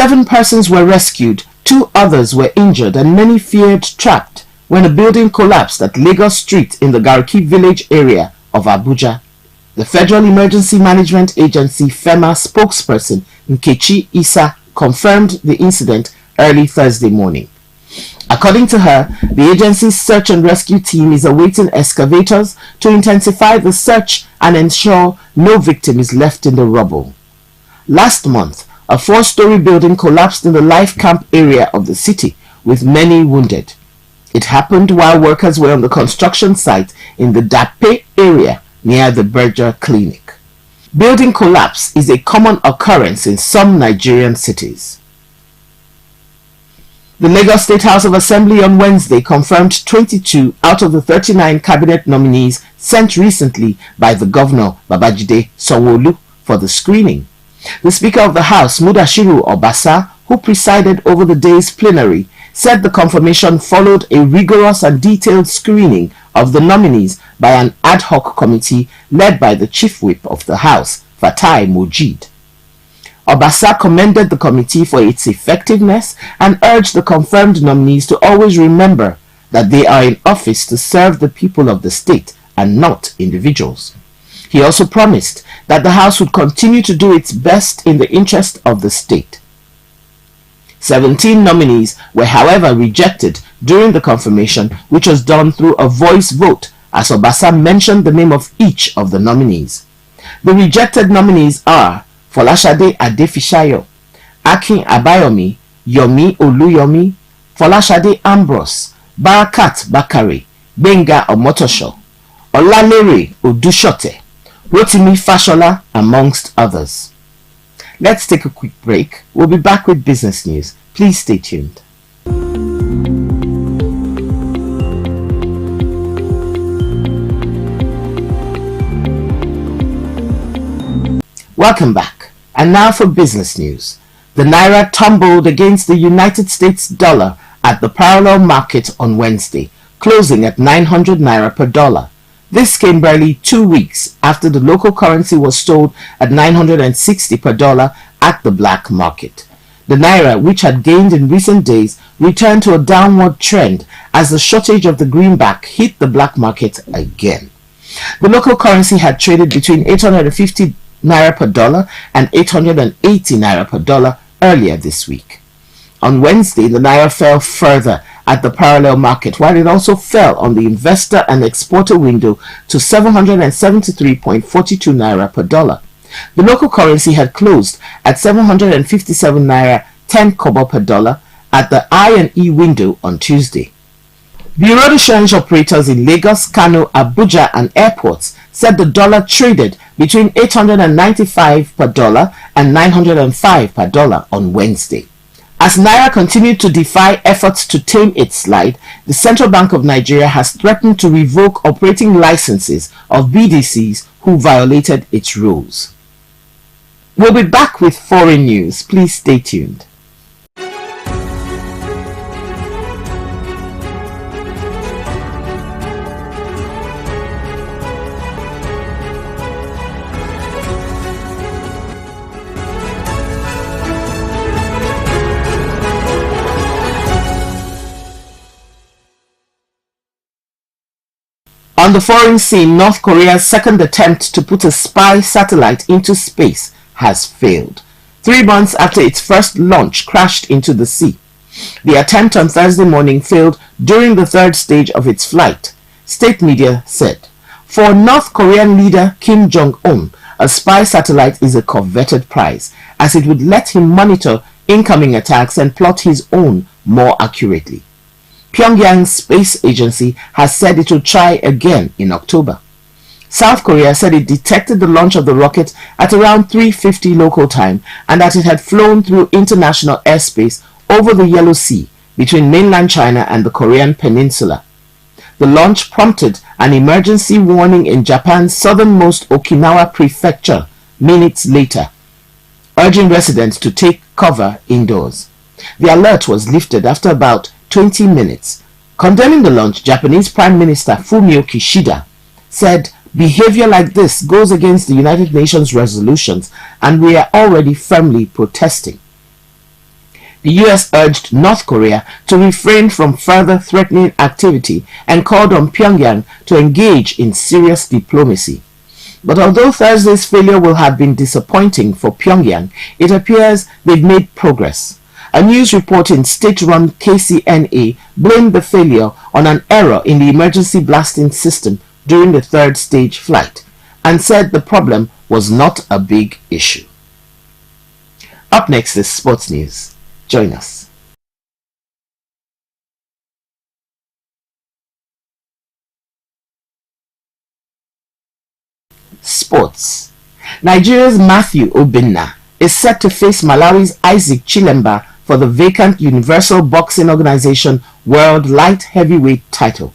7 persons were rescued, 2 others were injured, and many feared trapped when a building collapsed at Lagos Street in the Garki village area of Abuja. The Federal Emergency Management Agency FEMA spokesperson Nkechi Issa confirmed the incident early Thursday morning. According to her, the agency's search and rescue team is awaiting excavators to intensify the search and ensure no victim is left in the rubble. Last month, a 4-story building collapsed in the Life Camp area of the city, with many wounded. It happened while workers were on the construction site in the Dape area near the Berger Clinic. Building collapse is a common occurrence in some Nigerian cities. The Lagos State House of Assembly on Wednesday confirmed 22 out of the 39 cabinet nominees sent recently by the governor Babajide Sanwo-Olu for the screening. The Speaker of the House, Mudashiru Obasa, who presided over the day's plenary, said the confirmation followed a rigorous and detailed screening of the nominees by an ad hoc committee led by the Chief Whip of the House, Fatai Mojid. Obasa commended the committee for its effectiveness and urged the confirmed nominees to always remember that they are in office to serve the people of the state and not individuals. He also promised that the House would continue to do its best in the interest of the state. 17 nominees were however rejected during the confirmation, which was done through a voice vote, as Obasa mentioned the name of each of the nominees. The rejected nominees are Folashade Adefishayo, Akin Abayomi, Yomi Oluyomi, Folashade Ambrose, Barakat Bakare, Benga Omotosho, Olalere Odushote, Rotimi Fashola, amongst others. Let's take a quick break. We'll be back with business news. Please stay tuned. Welcome back. And now for business news. The Naira tumbled against the United States dollar at the parallel market on Wednesday, closing at 900 Naira per dollar. This came barely 2 weeks after the local currency was sold at 960 per dollar at the black market. The Naira, which had gained in recent days, returned to a downward trend as the shortage of the greenback hit the black market again. The local currency had traded between 850 Naira per dollar and 880 Naira per dollar earlier this week. On Wednesday, the Naira fell further at the parallel market, while it also fell on the investor and exporter window to 773.42 Naira per dollar. The local currency had closed at 757 Naira 10 kobo per dollar at the I&E window on Tuesday. Bureau de change operators in Lagos, Kano, Abuja and airports said the dollar traded between 895 per dollar and 905 per dollar on Wednesday. As Naira continued to defy efforts to tame its slide, the Central Bank of Nigeria has threatened to revoke operating licenses of BDCs who violated its rules. We'll be back with foreign news. Please stay tuned. On the foreign scene, North Korea's second attempt to put a spy satellite into space has failed. 3 months after its first launch crashed into the sea. The attempt on Thursday morning failed during the third stage of its flight, state media said. For North Korean leader Kim Jong-un, a spy satellite is a coveted prize, as it would let him monitor incoming attacks and plot his own more accurately. Pyongyang's space agency has said it will try again in October. South Korea said it detected the launch of the rocket at around 3:50 local time and that it had flown through international airspace over the Yellow Sea between mainland China and the Korean peninsula. The launch prompted an emergency warning in Japan's southernmost Okinawa prefecture minutes later, urging residents to take cover indoors. The alert was lifted after about 20 minutes. Condemning the launch, Japanese Prime Minister Fumio Kishida said, "Behavior like this goes against the United Nations resolutions and we are already firmly protesting." The US urged North Korea to refrain from further threatening activity and called on Pyongyang to engage in serious diplomacy. But although Thursday's failure will have been disappointing for Pyongyang, it appears they've made progress. A news report in state-run KCNA blamed the failure on an error in the emergency blasting system during the third stage flight and said the problem was not a big issue. Up next is sports news. Join us. Sports. Nigeria's Matthew Obinna is set to face Malawi's Isaac Chilemba for the vacant Universal Boxing Organization World Light Heavyweight title.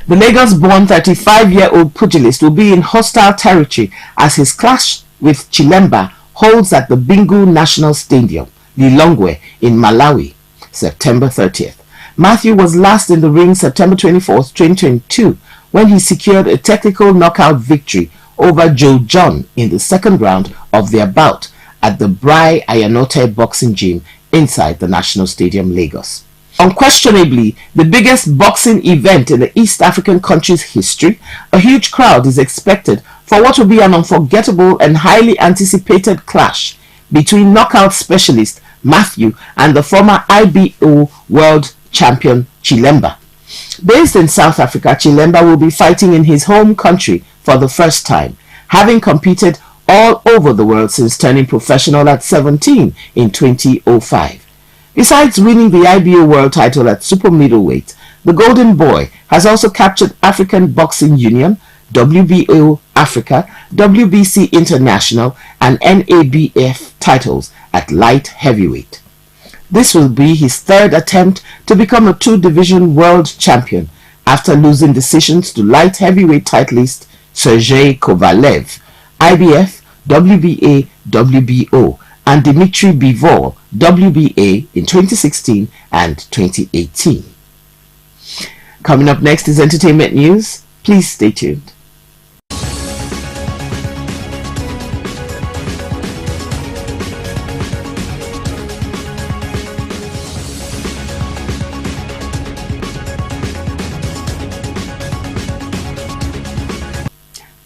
The Lagos-born 35-year-old pugilist will be in hostile territory as his clash with Chilemba holds at the Bingu National Stadium, Lilongwe, in Malawi, September 30th. Matthew was last in the ring September 24th, 2022, when he secured a technical knockout victory over Joe John in the second round of their bout at the Brai Ayanote Boxing Gym inside the National Stadium, Lagos. Unquestionably the biggest boxing event in the East African country's history, a huge crowd is expected for what will be an unforgettable and highly anticipated clash between knockout specialist Matthew and the former IBO world champion Chilemba. Based in South Africa, Chilemba will be fighting in his home country for the first time, having competed all over the world since turning professional at 17 in 2005. Besides winning the IBO world title at super middleweight, the Golden Boy has also captured African Boxing Union, WBO Africa, WBC International, and NABF titles at light heavyweight. This will be his third attempt to become a two-division world champion after losing decisions to light heavyweight titleist Sergey Kovalev, IBF, WBA, WBO, and Dmitry Bivol, WBA, in 2016 and 2018. Coming up next is entertainment news. Please stay tuned.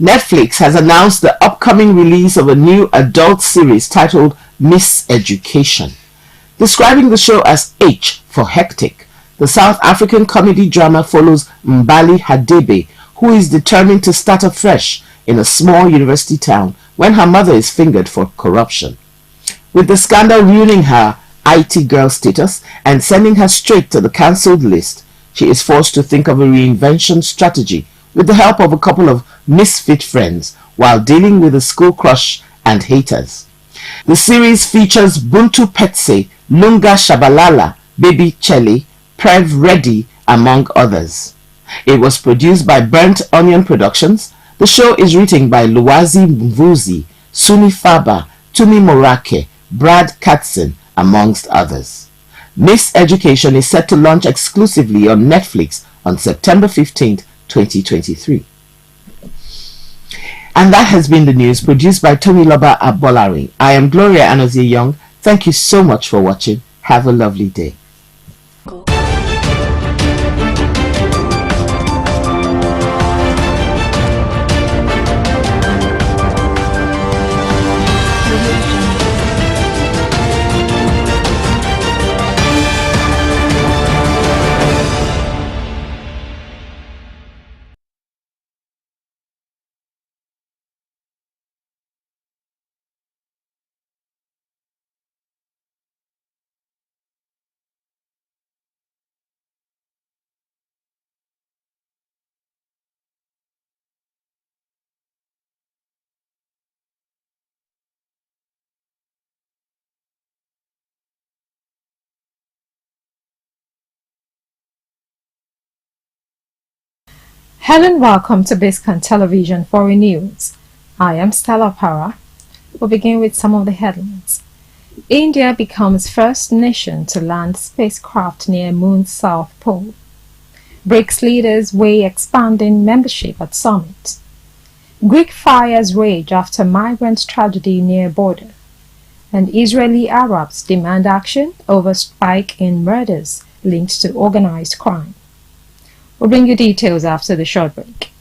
Netflix has announced the upcoming release of a new adult series titled Miss Education. Describing the show as H for hectic, the South African comedy drama follows Mbali Hadebe, who is determined to start afresh in a small university town when her mother is fingered for corruption. With the scandal ruining her IT girl status and sending her straight to the cancelled list, she is forced to think of a reinvention strategy with the help of a couple of misfit friends while dealing with a school crush and haters. The series features Buntu Petse, Lunga Shabalala, Baby Chele, Prev Reddy, among others. It was produced by Burnt Onion Productions. The show is written by Luwazi Mvuzi, Suni Faba, Tumi Morake, Brad Katzen, amongst others. Miss Education is set to launch exclusively on Netflix on September 15th, 2023. And that has been the news produced by Tomiloba Abolari. I am Gloria Anozie Young. Thank you so much for watching. Have a lovely day. Hello and welcome to Biscon Television Foreign News. I am Stella Para. We'll begin with some of the headlines. India becomes first nation to land spacecraft near Moon's South Pole. BRICS leaders weigh expanding membership at summit. Greek fires rage after migrant tragedy near border. And Israeli Arabs demand action over spike in murders linked to organized crime. We'll bring you details after the short break.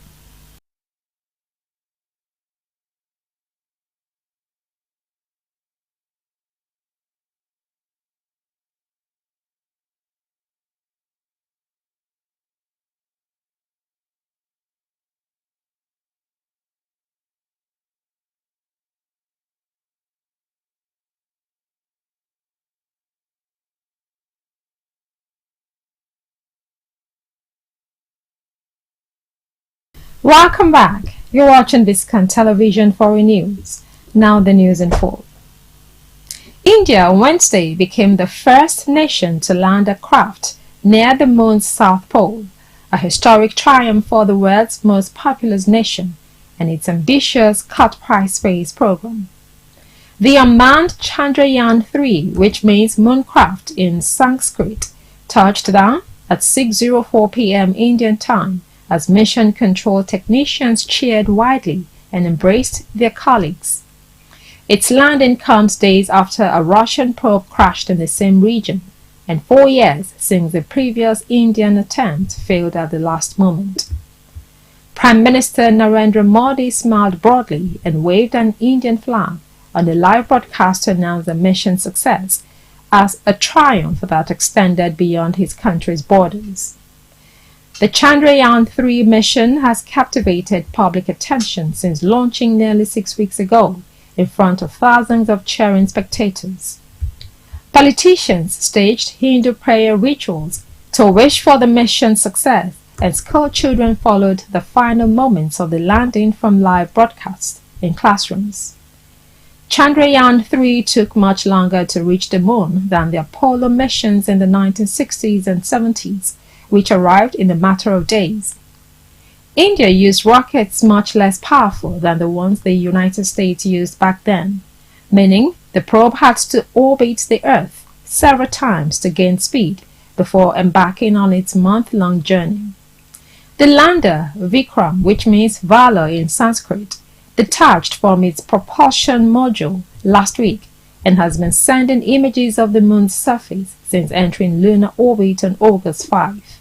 Welcome back. You're watching Biscon Television Foreign News. Now the news in full. India on Wednesday became the first nation to land a craft near the moon's south pole, a historic triumph for the world's most populous nation and its ambitious cut-price space program. The unmanned Chandrayaan-3, which means mooncraft in Sanskrit, touched down at 6:04 p.m. Indian time as mission control technicians cheered widely and embraced their colleagues. Its landing comes days after a Russian probe crashed in the same region, and 4 years since the previous Indian attempt failed at the last moment. Prime Minister Narendra Modi smiled broadly and waved an Indian flag on the live broadcast to announce the mission's success as a triumph that extended beyond his country's borders. The Chandrayaan-3 mission has captivated public attention since launching nearly 6 weeks ago in front of thousands of cheering spectators. Politicians staged Hindu prayer rituals to wish for the mission's success, and school children followed the final moments of the landing from live broadcasts in classrooms. Chandrayaan-3 took much longer to reach the moon than the Apollo missions in the 1960s and 70s, which arrived in a matter of days. India used rockets much less powerful than the ones the United States used back then, meaning the probe had to orbit the Earth several times to gain speed before embarking on its month-long journey. The lander, Vikram, which means valor in Sanskrit, detached from its propulsion module last week and has been sending images of the moon's surface since entering lunar orbit on August 5.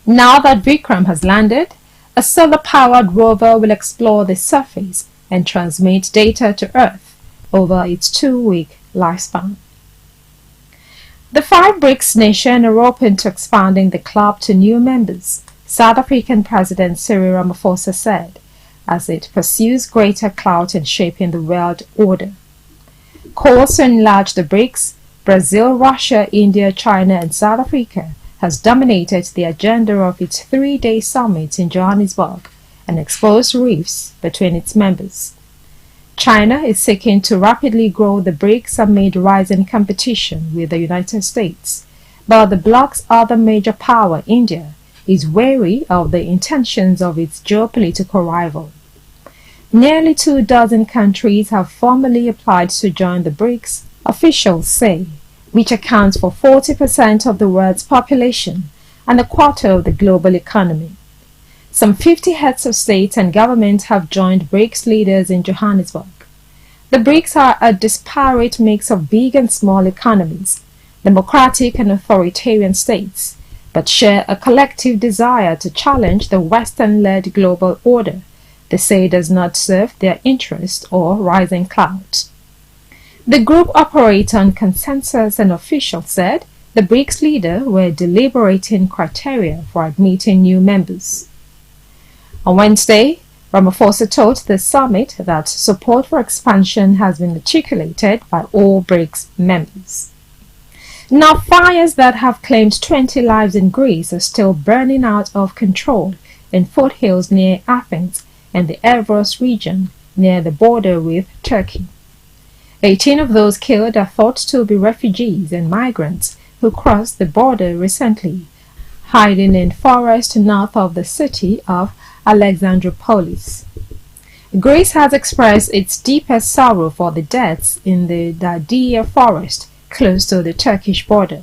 Now that Vikram has landed, a solar-powered rover will explore the surface and transmit data to Earth over its 2-week lifespan. The 5 BRICS nations are open to expanding the club to new members, South African President Cyril Ramaphosa said, as it pursues greater clout in shaping the world order. Calls to enlarge the BRICS, Brazil, Russia, India, China, and South Africa has dominated the agenda of its 3-day summit in Johannesburg and exposed rifts between its members. China is seeking to rapidly grow the BRICS amid rising competition with the United States, but the bloc's other major power, India, is wary of the intentions of its geopolitical rival. Nearly 24 countries have formally applied to join the BRICS, officials say, which accounts for 40% of the world's population and a quarter of the global economy. Some 50 heads of state and government have joined BRICS leaders in Johannesburg. The BRICS are a disparate mix of big and small economies, democratic and authoritarian states, but share a collective desire to challenge the Western-led global order they say does not serve their interest or rising clout. The group operates on consensus, and officials said the BRICS leaders were deliberating criteria for admitting new members. On Wednesday, Ramaphosa told the summit that support for expansion has been articulated by all BRICS members. Now, fires that have claimed 20 lives in Greece are still burning out of control in foothills near Athens and the Evros region near the border with Turkey. 18 of those killed are thought to be refugees and migrants who crossed the border recently, hiding in forest north of the city of Alexandroupolis. Greece has expressed its deepest sorrow for the deaths in the Dadia forest close to the Turkish border.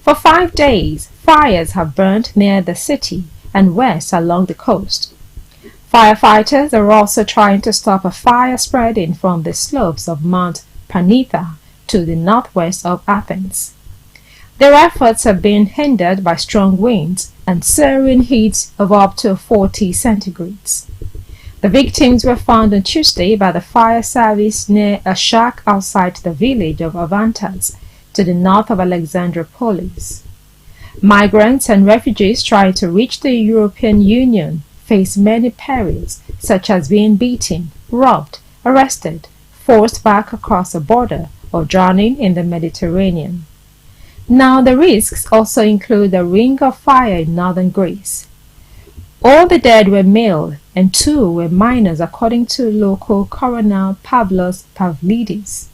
For 5 days, fires have burned near the city and west along the coast. Firefighters are also trying to stop a fire spreading from the slopes of Mount Panitha to the northwest of Athens. Their efforts have been hindered by strong winds and searing heat of up to 40 centigrades. The victims were found on Tuesday by the fire service near a shack outside the village of Avantas, to the north of Alexandropolis. Migrants and refugees trying to reach the European Union face many perils, such as being beaten, robbed, arrested, forced back across the border, or drowning in the Mediterranean. Now, the risks also include the ring of fire in northern Greece. All the dead were male, and 2 were minors, according to local coroner Pavlos Pavlidis,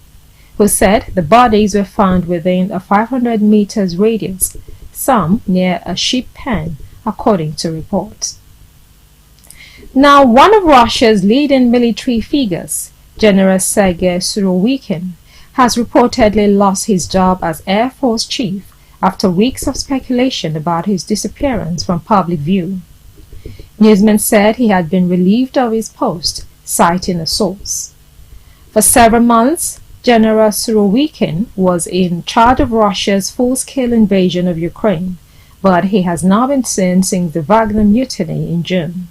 who said the bodies were found within a 500 meters radius, some near a sheep pen, according to reports. Now, one of Russia's leading military figures, General Sergei Surovikin, has reportedly lost his job as Air Force Chief after weeks of speculation about his disappearance from public view. Newsmen said he had been relieved of his post, citing a source. For several months, General Surovikin was in charge of Russia's full-scale invasion of Ukraine, but he has not been seen since the Wagner mutiny in June.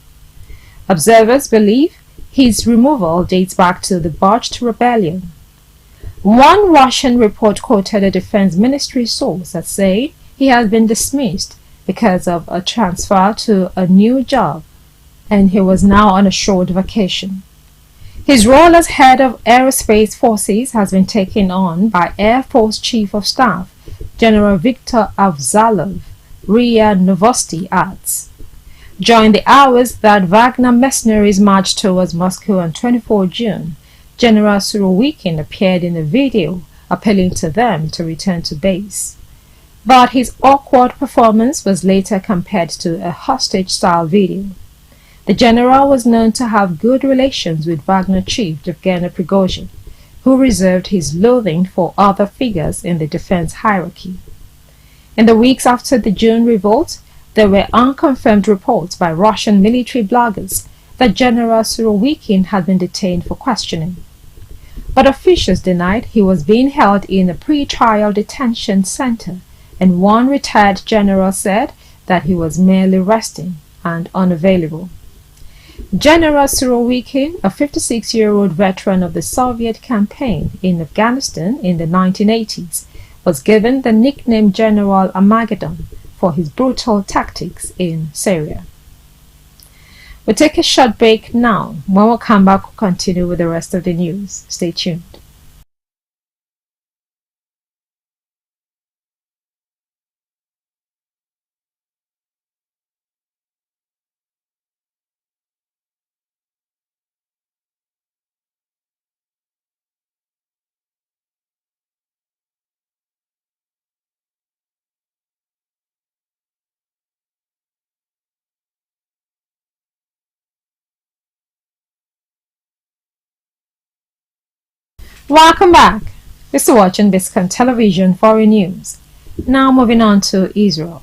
Observers believe his removal dates back to the botched rebellion. One Russian report quoted a defense ministry source that said he has been dismissed because of a transfer to a new job, and he was now on a short vacation. His role as head of aerospace forces has been taken on by Air Force Chief of Staff General Viktor Avzalov, RIA Novosti adds. During the hours that Wagner mercenaries marched towards Moscow on 24 June, General Surovikin appeared in a video appealing to them to return to base. But his awkward performance was later compared to a hostage-style video. The general was known to have good relations with Wagner chief Yevgeny Prigozhin, who reserved his loathing for other figures in the defense hierarchy. In the weeks after the June revolt, there were unconfirmed reports by Russian military bloggers that General Surovikin had been detained for questioning. But officials denied he was being held in a pre-trial detention center, and one retired general said that he was merely resting and unavailable. General Surovikin, a 56-year-old veteran of the Soviet campaign in Afghanistan in the 1980s, was given the nickname General Armageddon for his brutal tactics in Syria. We'll take a short break now. When we come back, we'll continue with the rest of the news. Stay tuned. Welcome back. You're still watching Biscon Television Foreign News. Now moving on to Israel.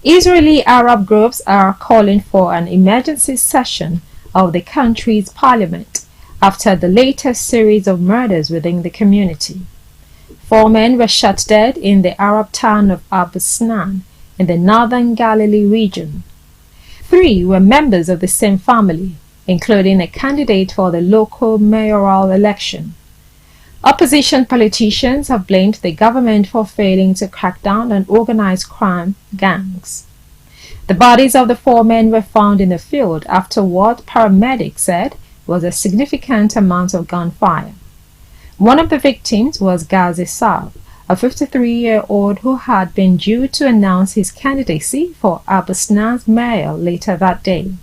Israeli Arab groups are calling for an emergency session of the country's parliament after the latest series of murders within the community. 4 men were shot dead in the Arab town of Abu Snan in the northern Galilee region. 3 were members of the same family, including a candidate for the local mayoral election. Opposition politicians have blamed the government for failing to crack down on organized crime gangs. The bodies of the 4 men were found in the field after what paramedics said was a significant amount of gunfire. One of the victims was Ghazi Saab, a 53-year-old who had been due to announce his candidacy for Abu Snan's mayor later that day.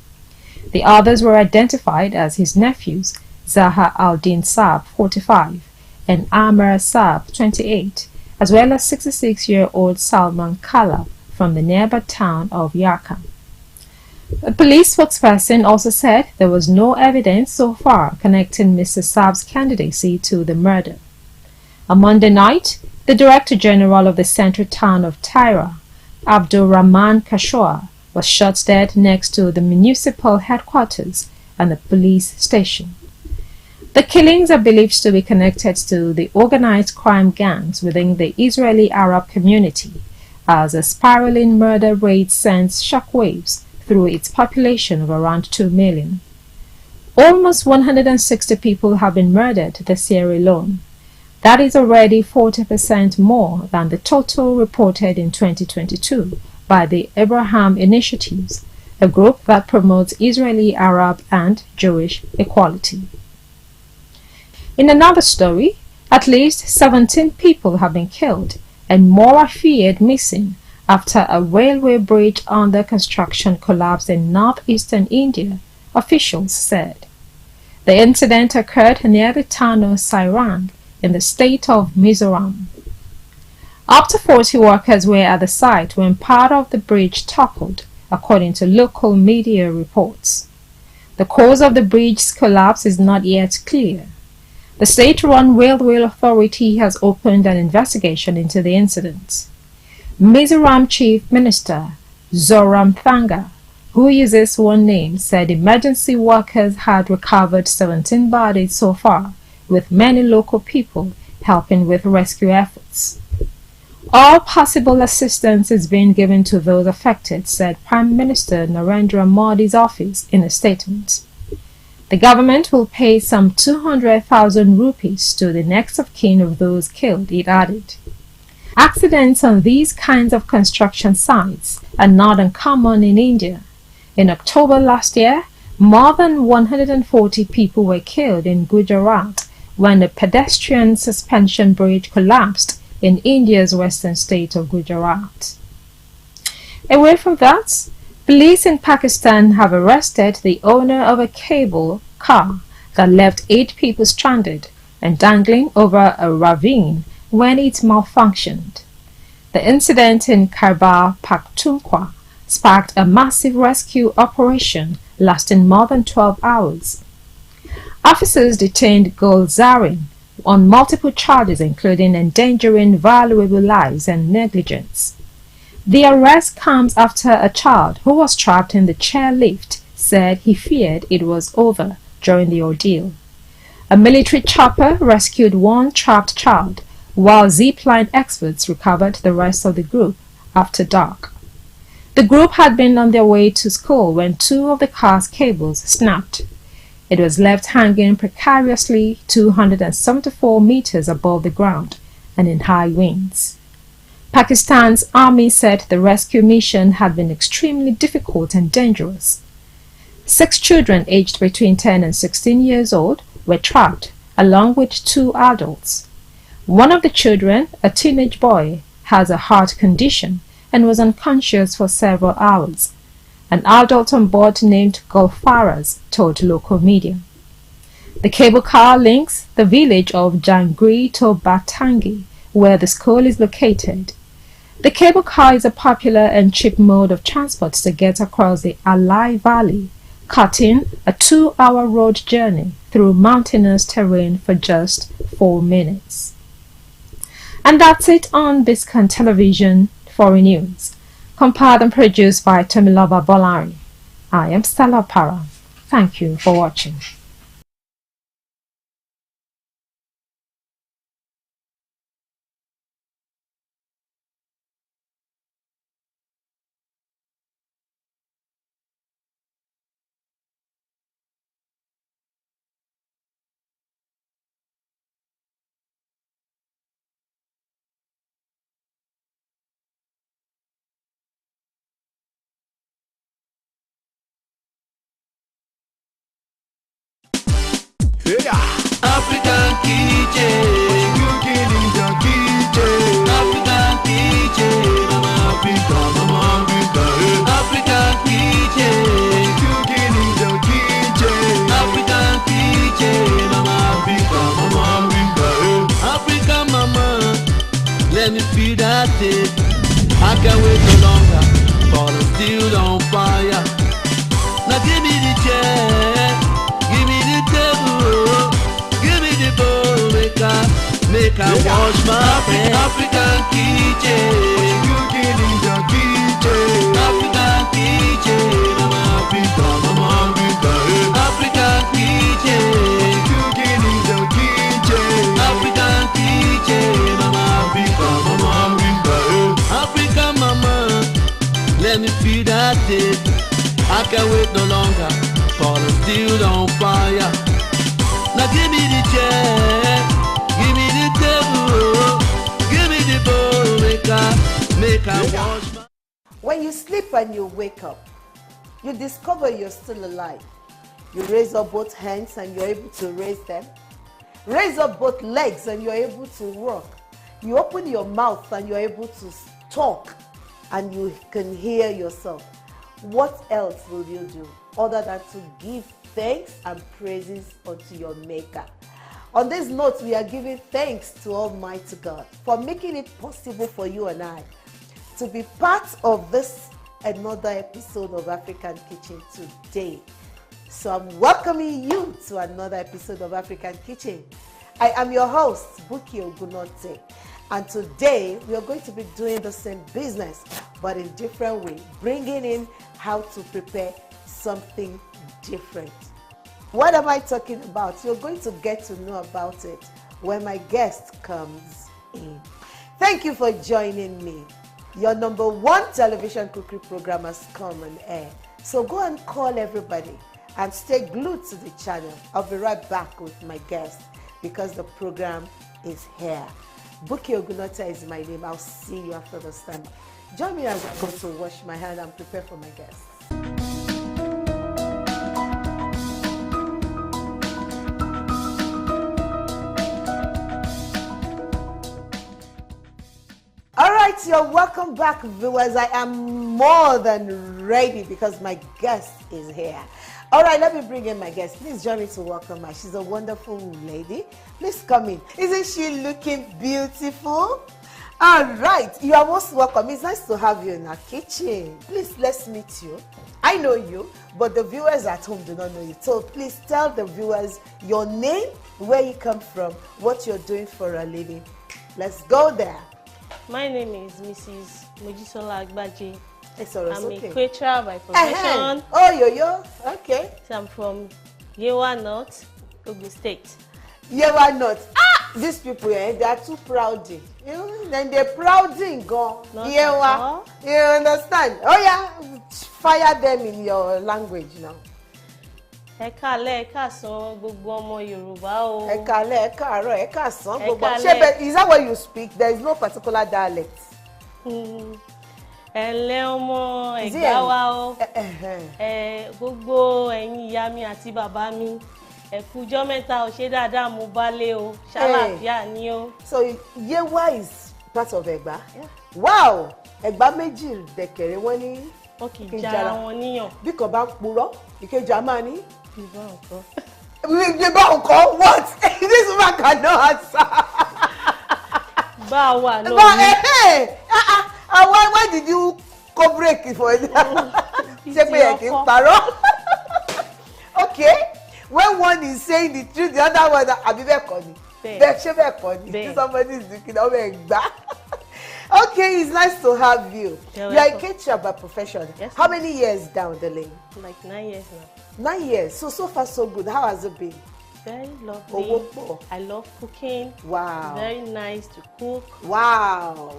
The others were identified as his nephews, Zaha al-Din Saab, 45, and Amr Saab, 28, as well as 66-year-old Salman Kala from the nearby town of Yarkam. A police spokesperson also said there was no evidence so far connecting Mr. Saab's candidacy to the murder. On Monday night, the Director General of the central town of Tyre, Abdul Rahman Kashoa, was shot dead next to the municipal headquarters and the police station. The killings are believed to be connected to the organized crime gangs within the Israeli Arab community, as a spiraling murder rate sends shockwaves through its population of around 2 million. Almost 160 people have been murdered this year alone. That is already 40% more than the total reported in 2022 by the Abraham Initiatives, a group that promotes Israeli, Arab, and Jewish equality. In another story, at least 17 people have been killed and more are feared missing after a railway bridge under construction collapsed in northeastern India, officials said. The incident occurred near the town of Sairang in the state of Mizoram. Up to 40 workers were at the site when part of the bridge toppled, according to local media reports. The cause of the bridge's collapse is not yet clear. The state-run railway authority has opened an investigation into the incident. Mizoram Chief Minister Zoram Thanga, who uses one name, said emergency workers had recovered 17 bodies so far, with many local people helping with rescue efforts. All possible assistance is being given to those affected, said Prime Minister Narendra Modi's office in a statement. The government will pay some 200,000 rupees to the next of kin of those killed, it added. Accidents on these kinds of construction sites are not uncommon in India. In October last year, more than 140 people were killed in Gujarat when a pedestrian suspension bridge collapsed in India's western state of Gujarat. Away from that, police in Pakistan have arrested the owner of a cable car that left 8 people stranded and dangling over a ravine when it malfunctioned. The incident in Khyber Pakhtunkhwa sparked a massive rescue operation lasting more than 12 hours. Officers detained Gulzarin on multiple charges including endangering valuable lives and negligence. The arrest comes after a child who was trapped in the chairlift said he feared it was over during the ordeal. A military chopper rescued one trapped child, while zipline experts recovered the rest of the group after dark. The group had been on their way to school when 2 of the car's cables snapped. It was left hanging precariously 274 meters above the ground and in high winds. Pakistan's army said the rescue mission had been extremely difficult and dangerous. 6 children aged between 10 and 16 years old were trapped, along with 2 adults. One of the children, a teenage boy, has a heart condition and was unconscious for several hours. An adult on board named Gulfaraz told local media. The cable car links the village of Jangri to Batangi, where the school is located. The cable car is a popular and cheap mode of transport to get across the Alai Valley, cutting a 2-hour road journey through mountainous terrain for just 4 minutes. And that's it on Biscon Television Foreign News, compiled and produced by Tomiloba Bolari. I am Stella Para. Thank you for watching. African DJ, African DJ, African DJ, African DJ, African mama, let me feel that day. I can't wait no longer, but I'm still on fire. Now give me the chair, give me the table, give me the bowl, make I wash my hands. African DJ, African DJ, African DJ, at it. I can't wait no longer for the steel on fire. Now give me the chair, give me the table, give me the bowl, make I wash my... When you sleep and you wake up, you discover you're still alive. You raise up both hands and you're able to raise them. Raise up both legs and you're able to walk. You open your mouth and you're able to talk and you can hear yourself. What else will you do other than to give thanks and praises unto your Maker? On this note, we are giving thanks to Almighty God for making it possible for you and I to be part of this another episode of African Kitchen today. So I'm welcoming you to another episode of African Kitchen. I am your host, Buki Ogunote, and today we are going to be doing the same business but in different way, bringing in how to prepare something different. What am I talking about? You're going to get to know about it when my guest comes in. Thank you for joining me. Your number one television cookery program has come on air. So go and call everybody and stay glued to the channel. I'll be right back with my guest because the program is here. Buki Ogunote is my name. I'll see you after this time. Join me as I go to wash my hand and prepare for my guest. All right, you're welcome back, viewers. I am more than ready because my guest is here. All right, let me bring in my guest. Please join me to welcome her. She's a wonderful lady. Please come in. Isn't she looking beautiful? All right, you are most welcome. It's nice to have you in our kitchen. Please, let's meet you. I know you, but the viewers at home do not know you. So please tell the viewers your name, where you come from, what you're doing for a living. Let's go there. My name is Mrs. Mojisola Agbaje. I'm okay. a caterer by profession. Oh, yo. Okay. So I'm from Yewa North, Ogun State. Yewa North. These people, they are too proud. You know, then they're proud in go. Yewa. You understand? Oh yeah, fire them in your language now. Ẹ káalẹ́, ẹ káàsán gbogbo ọmọ Yorùbá o. Ẹ káalẹ́, ẹ káàárọ̀, ẹ káàsán gbogbo. Is that what you speak? There is no particular dialect. Ẹ ǹlẹ́ ọmọ Ẹ̀gbá wa o. Gbogbo ẹ̀yin ìyá mi àti bàbá mi. Ẹ kú ọjọ́ mẹ́ta ò ṣe dáadáa mo bálé o. Ṣàlàáfíà ni o. So Yewa is part of Ẹ̀gbá? Yeah. Wow! Ẹ̀gbá méjì dẹ̀kẹ̀rẹ̀ wọ́n ní. Wọ́n kì í já wọn níyàn. Bí kan bá ń purọ́, ìkejì á máa ní. Ìbọn what? This woman cannot answer. Báwa ló ní. Why did you go break it for that? Ṣé pé ẹ kì í parọ́? Okay, when one is saying the truth, the other one àbí bẹ́ẹ̀ kọ́ ni. Ṣé bẹ́ẹ̀ kọ́ ni? Somebody is looking at me Ẹ̀gbá. Okay, it's nice to have you. You are a caterer by profession. Yes. How many years down the lane? Like 9 years now. 9 years. So far so good. How has it been? Very lovely. I love cooking. Wow. Very nice to cook. Wow.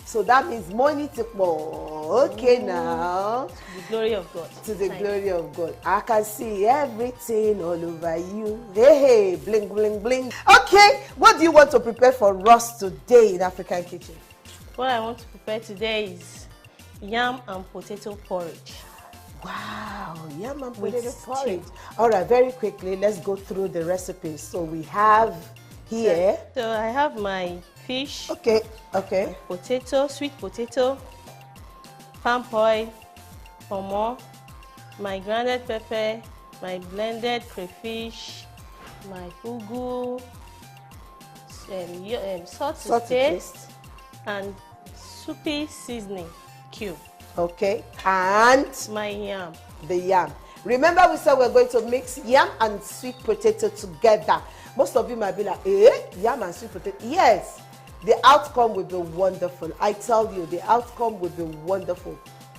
So that means money to more. Okay, now. To the glory of God. To the glory of God. I can see everything all over you. Hey, bling, bling, bling. Okay, what do you want to prepare for us today in African Kitchen? What I want to prepare today is yam and potato porridge. Wow, yam and potato porridge. All right, very quickly, let's go through the recipes. So we have here. So I have my fish. Okay. Potato, sweet potato, palm oil, pomo, my grounded pepper, my blended crayfish, my ugu, salt to taste, and soupy seasoning cube. Okay, and my yam. The yam. Remember we said we're going to mix yam and sweet potato together. Most of you might be like, yam and sweet potato. Yes, the outcome will be wonderful. I tell you, the outcome will be wonderful.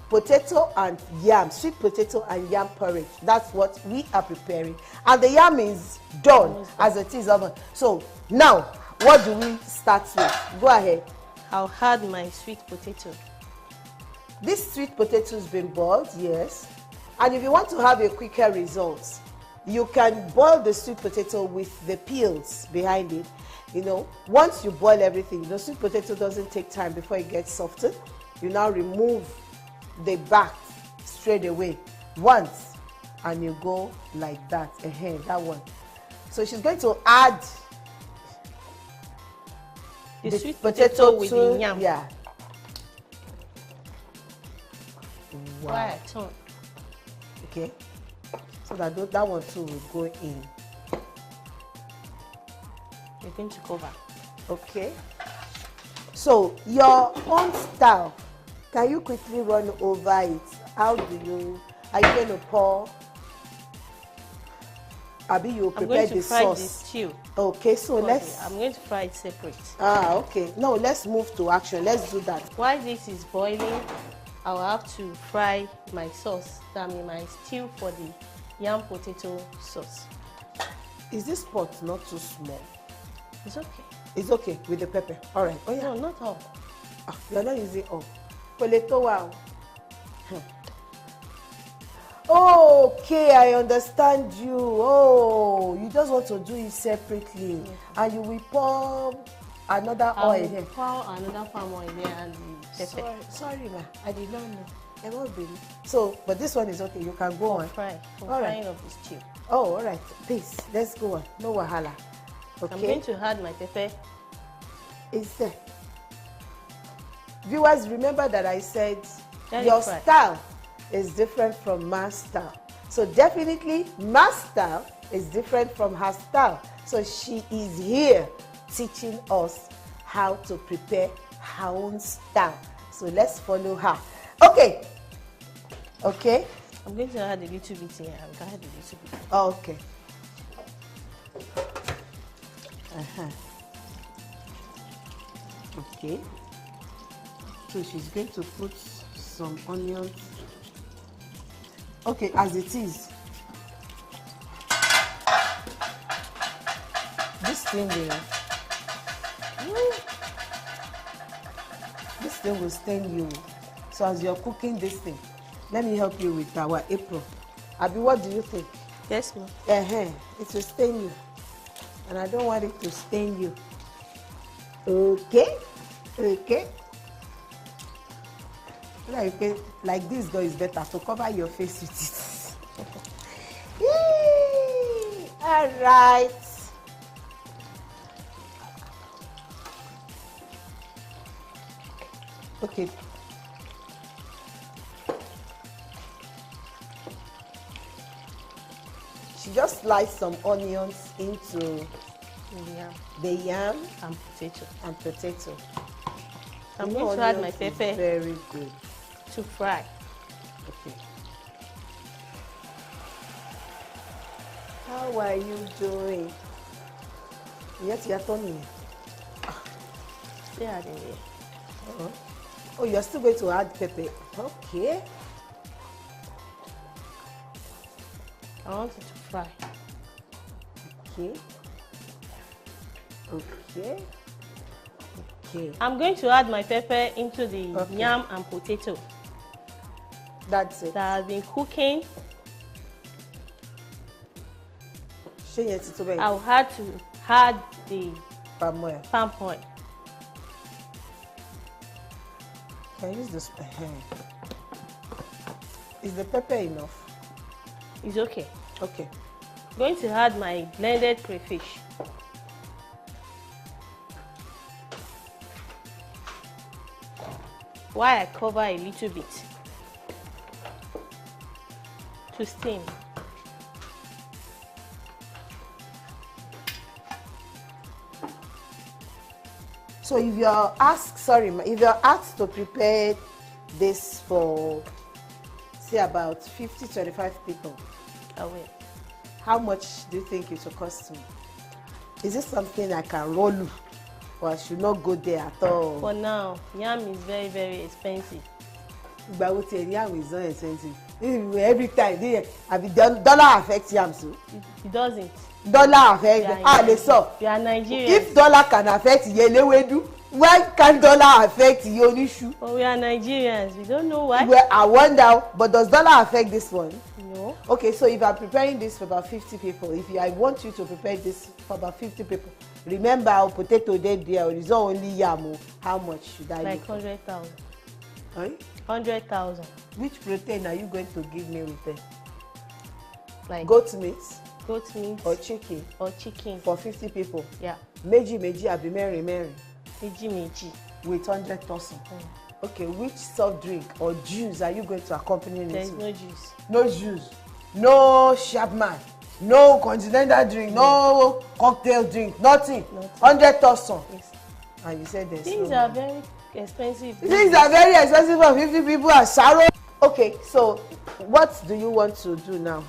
Potato and yam, sweet potato and yam porridge. That's what we are preparing. And the yam is done as it is. So now, what do we start with? Go ahead. I'll add my sweet potato. this sweet potato has been boiled, yes. And if you want to have a quicker result, you can boil the sweet potato with the peels behind it. You know, once you boil everything, the sweet potato doesn't take time before it gets softened. You now remove the back straight away once, and you go like that. That one. So she's going to add the sweet potato with the yam. Yeah. Wow. Why I turn? Okay. So that one too will go in. You're going to cover. Okay. So your own style, can you quickly run over it? How do you? Are you going to pour? Abi, you prepare the sauce. I'm going to fry the stew. Okay, so I'm going to fry it separate. Okay. No, let's move to action. Let's do that. While this is boiling, I'll have to fry my sauce. That means my stew for the yam potato sauce. Is this pot not too small? It's okay. It's okay with the pepper. All right. Oh yeah. No, not all. You're not using all. Wow. Okay, I understand you. Oh, you just want to do it separately, and you will pour another oil here. Pour another palm oil there and the pepper. Sorry, ma. I did not know. So, but this one is okay. You can go on. Frying of the stew. Oh, all right. Please, let's go on. No wahala. Okay. I'm going to add my pepper. Is there? Viewers, remember that I said your fry. style is different from my style. So definitely, my style is different from her style. So she is here teaching us how to prepare her own style. So let's follow her. Okay. Okay. I'm going to add a little bit here. I'm going to add a little bit. Okay. Okay. So she's going to put some onions. Okay, as it is. This thing will stain you. So as you're cooking this thing, let me help you with our apron. Abi, what do you think? Yes, ma'am. It will stain you. And I don't want it to stain you. Okay? Okay? Like this girl is better to cover your face with it. All right. Okay. She just sliced some onions into the yam and potato. I'm going to add my pepper. Very good. To fry. Okay. How are you doing? Yes, you're turning. Still adding it. Oh, you're still going to add pepper. Okay. I want it to fry. Okay. Okay. Okay. I'm going to add my pepper into the yam and potato. That's it. That has been cooking. I'll have to add the palm oil. Palm oil. Can I use this? Is the pepper enough? It's okay. Okay. I'm going to add my blended crayfish. While I cover a little bit to steam. So if you're asked to prepare this for say about 50-25 people, I will. How much do you think it will cost me? Is this something I can roll, or I should not go there at all? For now, yam is very, very expensive. But yam is not expensive. Every time, dollar affects yam, so it doesn't. Dollar affects. We are Nigerians. If dollar can affect yelewedu, Why can't dollar affect Yonishu? But we are Nigerians. We don't know why. Well, I wonder, but does dollar affect this one? No. Okay, so if I'm preparing this for about 50 people, I want you to prepare this for about 50 people, remember our potato dead there, it's not only yam. How much should I Like look? 100,000. Huh? 100,000. Which protein are you going to give me with it? Like Goat meat goat meat or chicken or chicken. for 50 people? Yeah. Meji abi meri Meji. with 100,000. Okay, which soft drink or juice are you going to accompany There it is with? no juice. No juice, no Chapman, no continental drink, no cocktail drink, nothing. 100,000. Yes. And you said there's Things no are money. very expensive. Things are very expensive for 50 people at Saro. Okay, so what do you want to do now?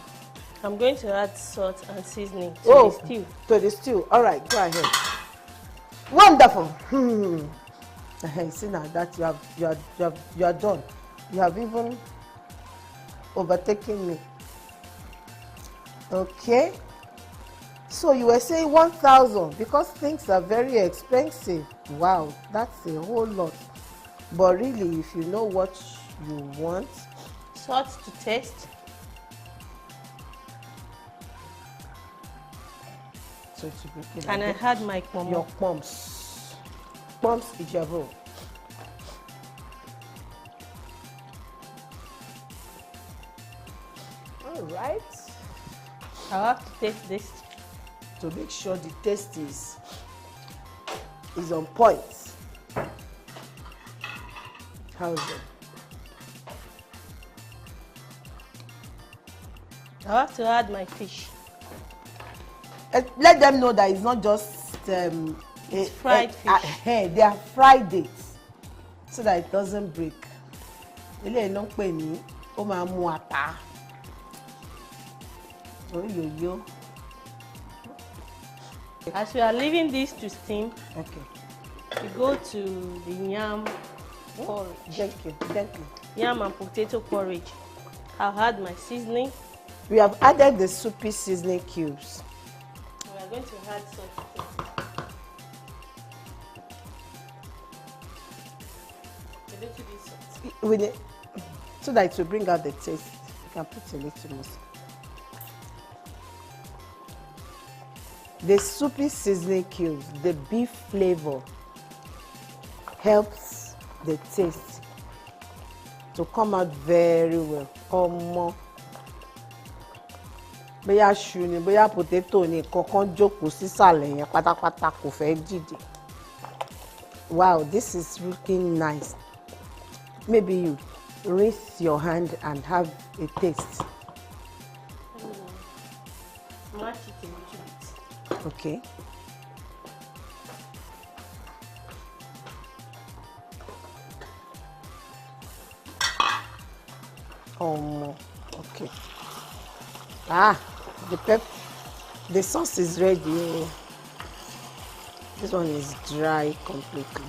I'm going to add salt and seasoning to Oh, the stew. to the stew. All right, go ahead. Wonderful. See now that you are done. You have even overtaken me. Okay. So you were saying 1,000 because things are very expensive. Wow, that's a whole lot. But really, if you know what you want, Salt to taste. so to break it. And I like had my your pomo. pumps. Pumps Ijabo. All right. I'll have to taste this. To make sure the taste is on point. How's it? I'll have to add my fish. Let them know that it's not just It's fried fish. They are fried it so that it doesn't break. Eléyìí ló ń pè ní ó máa mú ata. Oyoyo. As we are leaving this to steam, Okay. we go to the yam porridge. Thank you. Yam and potato porridge. I'll add my seasoning. We have added the soupy seasoning cubes. We are going to add salt. A little bit salt. With it, so that it will bring out the taste. You can put a little more. The soupy seasoning cubes, the beef flavor helps the taste to come out very well. Ọmọ bóyá ṣu ni bóyá potato ni kankan jókòó sísàlẹ̀ yẹn pátápátá kò fẹ́ dìde. Wow, this is really nice. Maybe you rinse your hand and have a taste. Match it a little bit. Okay. Okay. The sauce is ready. This one is dry completely.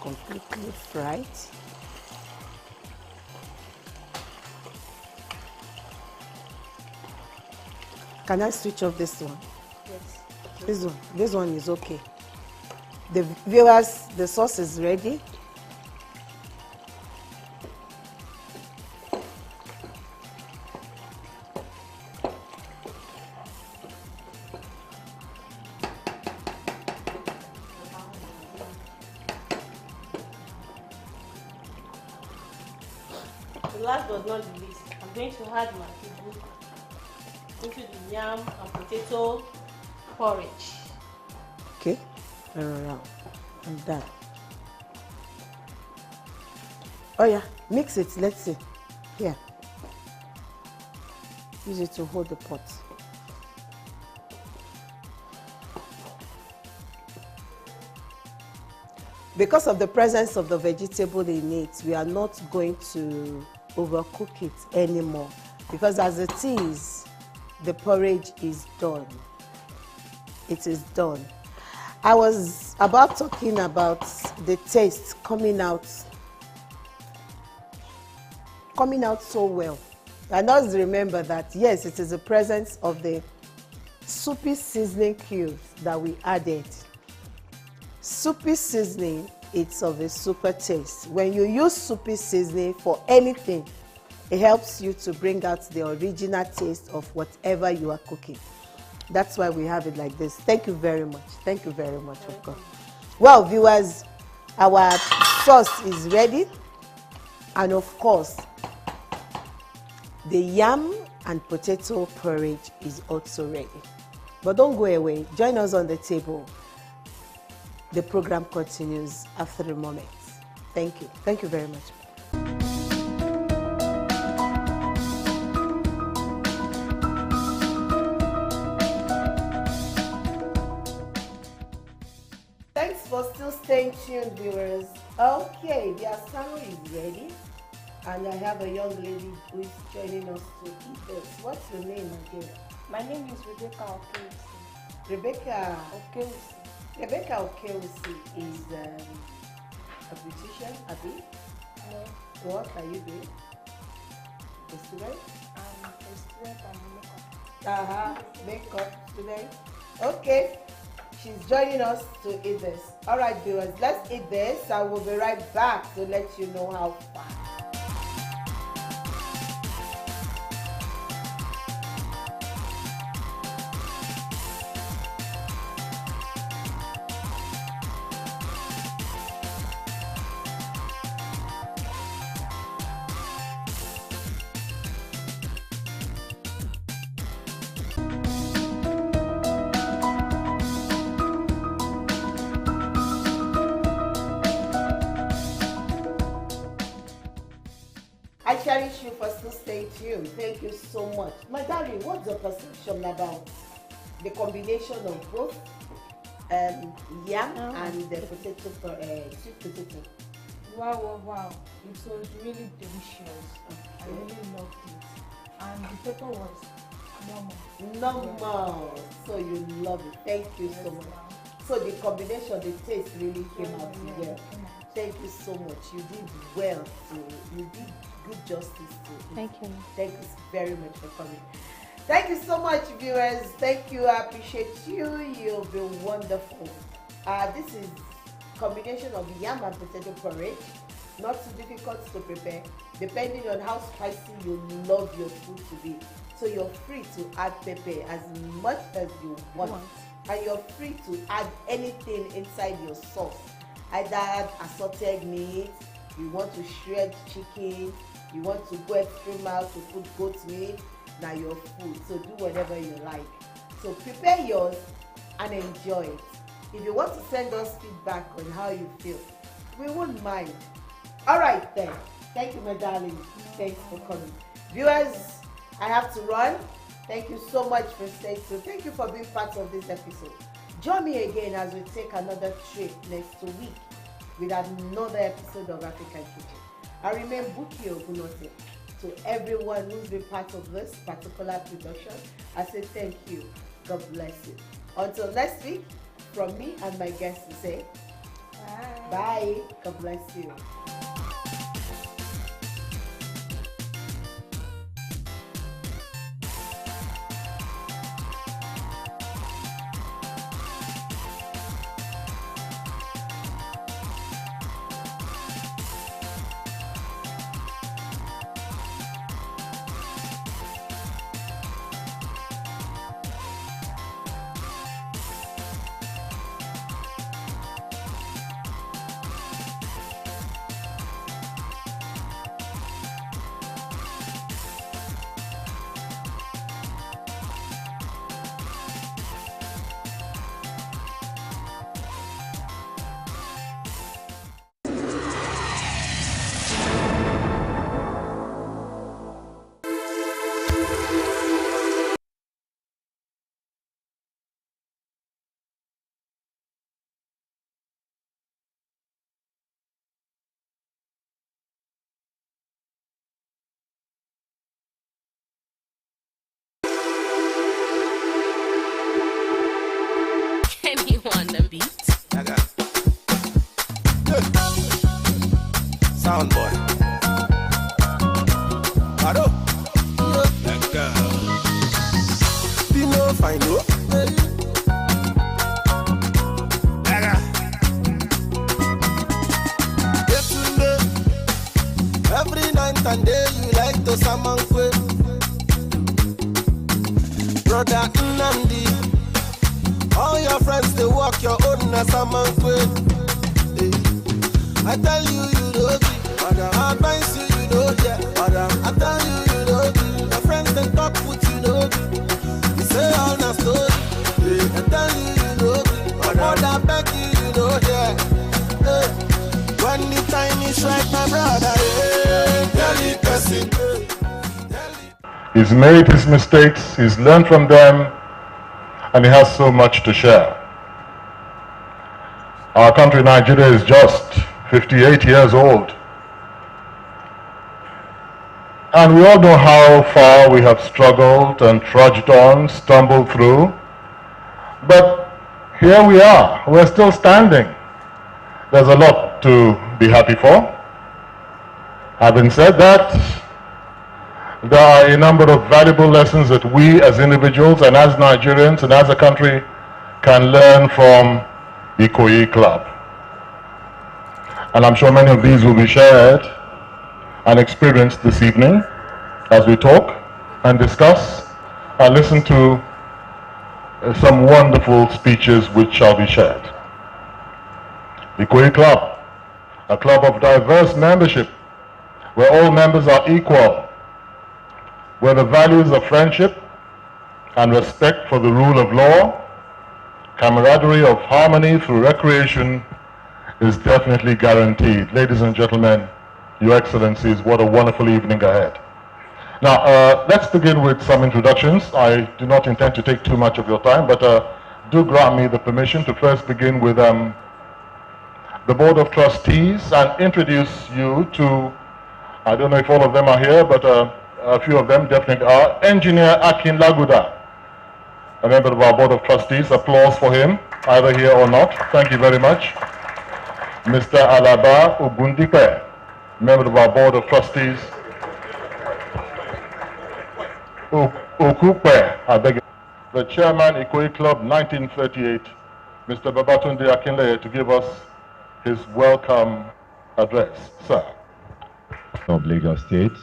Completely fried. Can I switch off this one? Yes. This one is okay. The viewers, the sauce is ready. The last but not the least, I'm going to add my fufu into the yam and potato porridge. Okay. Around. I'm done. Oh yeah, mix it. Let's see. Here. Use it to hold the pot. Because of the presence of the vegetable in it, we are not going to overcook it anymore. Because as it is, the porridge is done. It is done. I was about talking about the taste coming out so well. And just remember that, yes, it is the presence of the soupy seasoning cubes that we added. Soupy seasoning, it's of a super taste. When you use soupy seasoning for anything, it helps you to bring out the original taste of whatever you are cooking. That's why we have it like this. Thank you very much. Thank you very much, of course. Well, viewers, our sauce is ready. And of course, the yam and potato porridge is also ready. But don't go away. Join us on the table. The program continues after a moment. Thank you. Thank you very much. Thanks for still staying tuned, viewers. Okay, the asaro is ready. And I have a young lady who is joining us to eat this. What's your name again? My name is Rebecca Okeusi. Rebecca Okeusi. Rebecca Okeusi is a beautician, Abi. No, What are you doing? A student? I'm a student and makeup. Makeup student. Okay, she's joining us to eat this. All right, viewers, let's eat this. I will be right back to let you know how far. I cherish you for still staying tuned. Thank you so much. My darling, what's your perception about the combination of both yam and the potato, sweet potato? Wow. It was really delicious. I really loved it. And the pepper was Normal. So you love it. Thank you so much. So the combination, the taste really came out well. Thank you so much. You did well. You did good justice to it. Thank you. Thank you very much for coming. Thank you so much, viewers. Thank you. I appreciate you. You've been wonderful. This is combination of yam and potato porridge. Not too difficult to prepare, depending on how spicy you love your food to be. So you're free to add pepper as much as you want. And you're free to add anything inside your sauce. Either add assorted meat, you want to shred chicken, you want to go extra mile to put goat meat, now your food. So do whatever you like. So prepare yours and enjoy it. If you want to send us feedback on how you feel, we wouldn't mind. All right then. Thank you, my darling. Thanks for coming. Viewers, I have to run. Thank you so much for staying tuned. Thank you for being part of this episode. Join me again as we take another trip next week with another episode of African Kitchen. I remain Buki Ogunote. To everyone who's been part of this particular production, I say thank you. God bless you. Until next week, from me and my guests to say bye. Bye. God bless you. On the beat. I got sound boy. Hello. Let go. You know if I know. and day you like to salmon kwe. Brother Nnamdi, all your friends they walk your own na salmon kwe. I tell you, you know me. I advise you, you know yeah. I tell you, you know me. Your friends they talk with you know me. You say all na story. I tell you, you know me. I beg you, you know yeah. When the time is right, my brother, tell it, person. He's made his mistakes, he's learned from them, and he has so much to share. Our country, Nigeria, is just 58 years old. And we all know how far we have struggled and trudged on, stumbled through. But here we are, we're still standing. There's a lot to be happy for. Having said that, there are a number of valuable lessons that we as individuals and as Nigerians and as a country can learn from the Ikoyi Club. And I'm sure many of these will be shared and experienced this evening as we talk and discuss and listen to some wonderful speeches which shall be shared. The Ikoyi Club, a club of diverse membership, where all members are equal, where the values of friendship and respect for the rule of law, camaraderie of harmony through recreation is definitely guaranteed. Ladies and gentlemen, Your Excellencies, what a wonderful evening ahead. Now, let's begin with some introductions. I do not intend to take too much of your time, but do grant me the permission to first begin with the Board of Trustees and introduce you to, I don't know if all of them are here, but a few of them definitely are. Engineer Akin Laguda, a member of our Board of Trustees. Applause for him, either here or not. Thank you very much. Mr. Alaba Ogundipe, member of our Board of Trustees. Okupe, I beg you. The Chairman, Ikoyi Club 1938, Mr. Babatunde Akinleye, to give us his welcome address. Sir. Of Lagos State.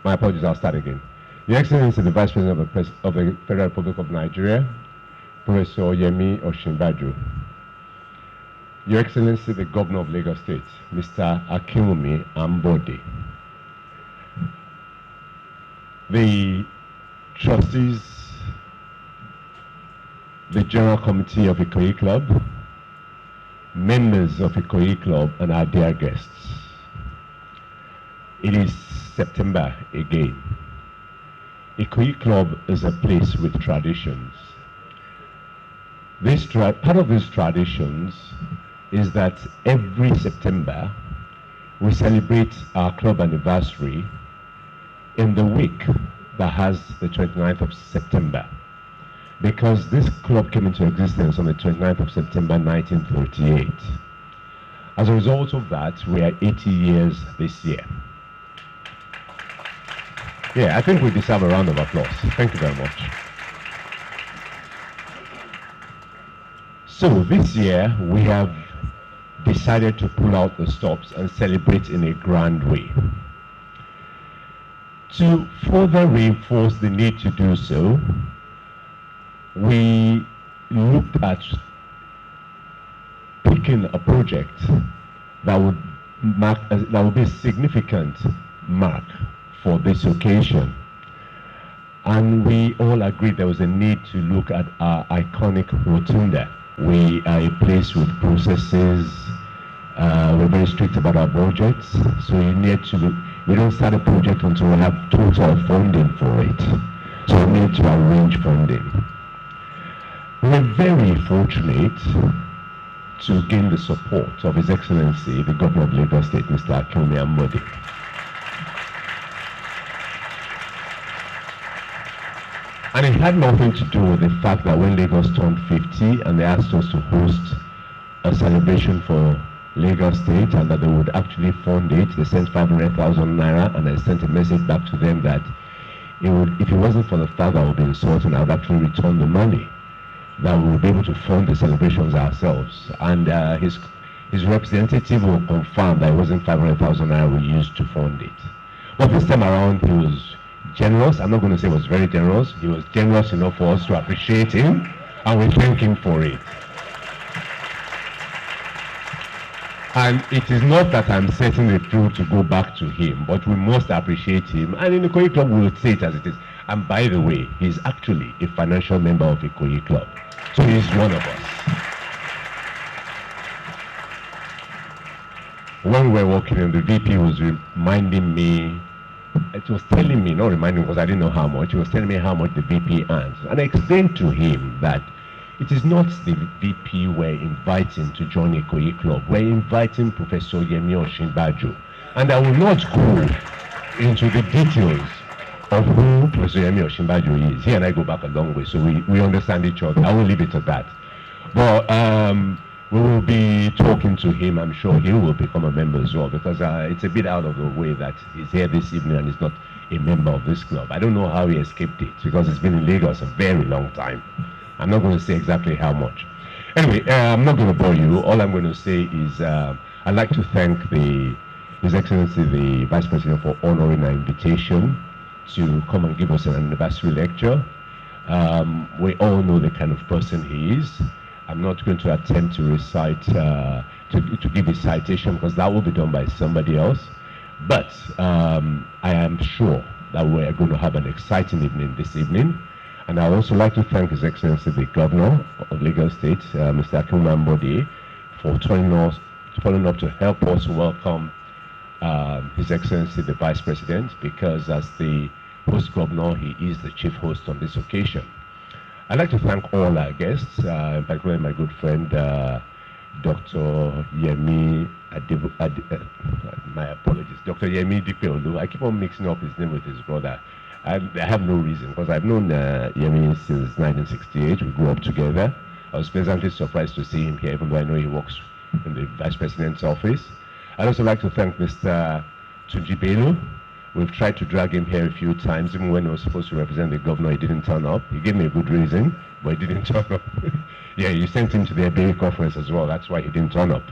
My apologies, I'll start again. Your Excellency, the Vice President of the Federal Republic of Nigeria, Professor Yemi Osinbajo. Your Excellency, the Governor of Lagos State, Mr. Akinwumi Ambode. The trustees, the General Committee of Ikoyi Club, members of Ikoyi Club, and our dear guests. It is September again. Ikoyi Club is a place with traditions. Part of these traditions is that every September we celebrate our club anniversary in the week that has the 29th of September. Because this club came into existence on the 29th of September 1938. As a result of that, we are 80 years this year. Yeah, I think we deserve a round of applause. Thank you very much. So this year, we have decided to pull out the stops and celebrate in a grand way. To further reinforce the need to do so, we looked at picking a project that would be a significant mark for this occasion. And we all agreed there was a need to look at our iconic rotunda. We are a place with processes. We're very strict about our budgets, so we don't start a project until we have total funding for it. So we need to arrange funding. We're very fortunate to gain the support of His Excellency, the Governor of Lagos State, Mr. Akinwumi Ambode. And it had nothing to do with the fact that when Lagos turned 50 and they asked us to host a celebration for Lagos State and that they would actually fund it, they sent 500,000 naira, and I sent a message back to them that if it wasn't for the fact that I would be insulting, I would actually return the money, that we would be able to fund the celebrations ourselves. And his representative will confirm that it wasn't 500,000 naira we used to fund it. But this time around, he was generous. I'm not going to say he was very generous. He was generous enough for us to appreciate him, and we thank him for it. And it is not that I'm setting the truth to go back to him, but we must appreciate him. And in the Ikoyi Club, we will say it as it is. And by the way, he's actually a financial member of the Ikoyi Club. So he's one of us. When we were walking in, the VP was reminding me, it was telling me, not reminding me because I didn't know how much, he was telling me how much the VP earns. And I explained to him that it is not the VP we're inviting to join the Ikoyi Club. We're inviting Professor Yemi Osinbajo. And I will not go into the details of who Professor Yemi Osinbajo is. He and I go back a long way, so we understand each other. I will leave it at that. But we will be talking to him. I'm sure he will become a member as well, because it's a bit out of the way that he's here this evening and he's not a member of this club. I don't know how he escaped it, because he's been in Lagos a very long time. I'm not going to say exactly how much. Anyway, I'm not going to bore you. All I'm going to say is I'd like to thank His Excellency the Vice President for honoring our invitation to come and give us an anniversary lecture. We all know the kind of person he is. I'm not going to attempt to recite, to give a citation, because that will be done by somebody else. But I am sure that we're going to have an exciting evening this evening. And I'd also like to thank His Excellency the Governor of Lagos State, Mr. Akinwumi Ambode, for turning up to help us welcome His Excellency the Vice President, because as the host governor, he is the chief host on this occasion. I'd like to thank all our guests, in particular my good friend, Dr. Yemi my apologies, Dr. Yemi Dipeolu. I keep on mixing up his name with his brother. I have no reason, because I've known Yemi since 1968. We grew up together. I was pleasantly surprised to see him here, even though I know he works in the Vice President's office. I'd also like to thank Mr. Tunji Bello. We've tried to drag him here a few times. Even when he was supposed to represent the governor, he didn't turn up. He gave me a good reason, but he didn't turn up. Yeah, you sent him to the ABA conference as well. That's why he didn't turn up.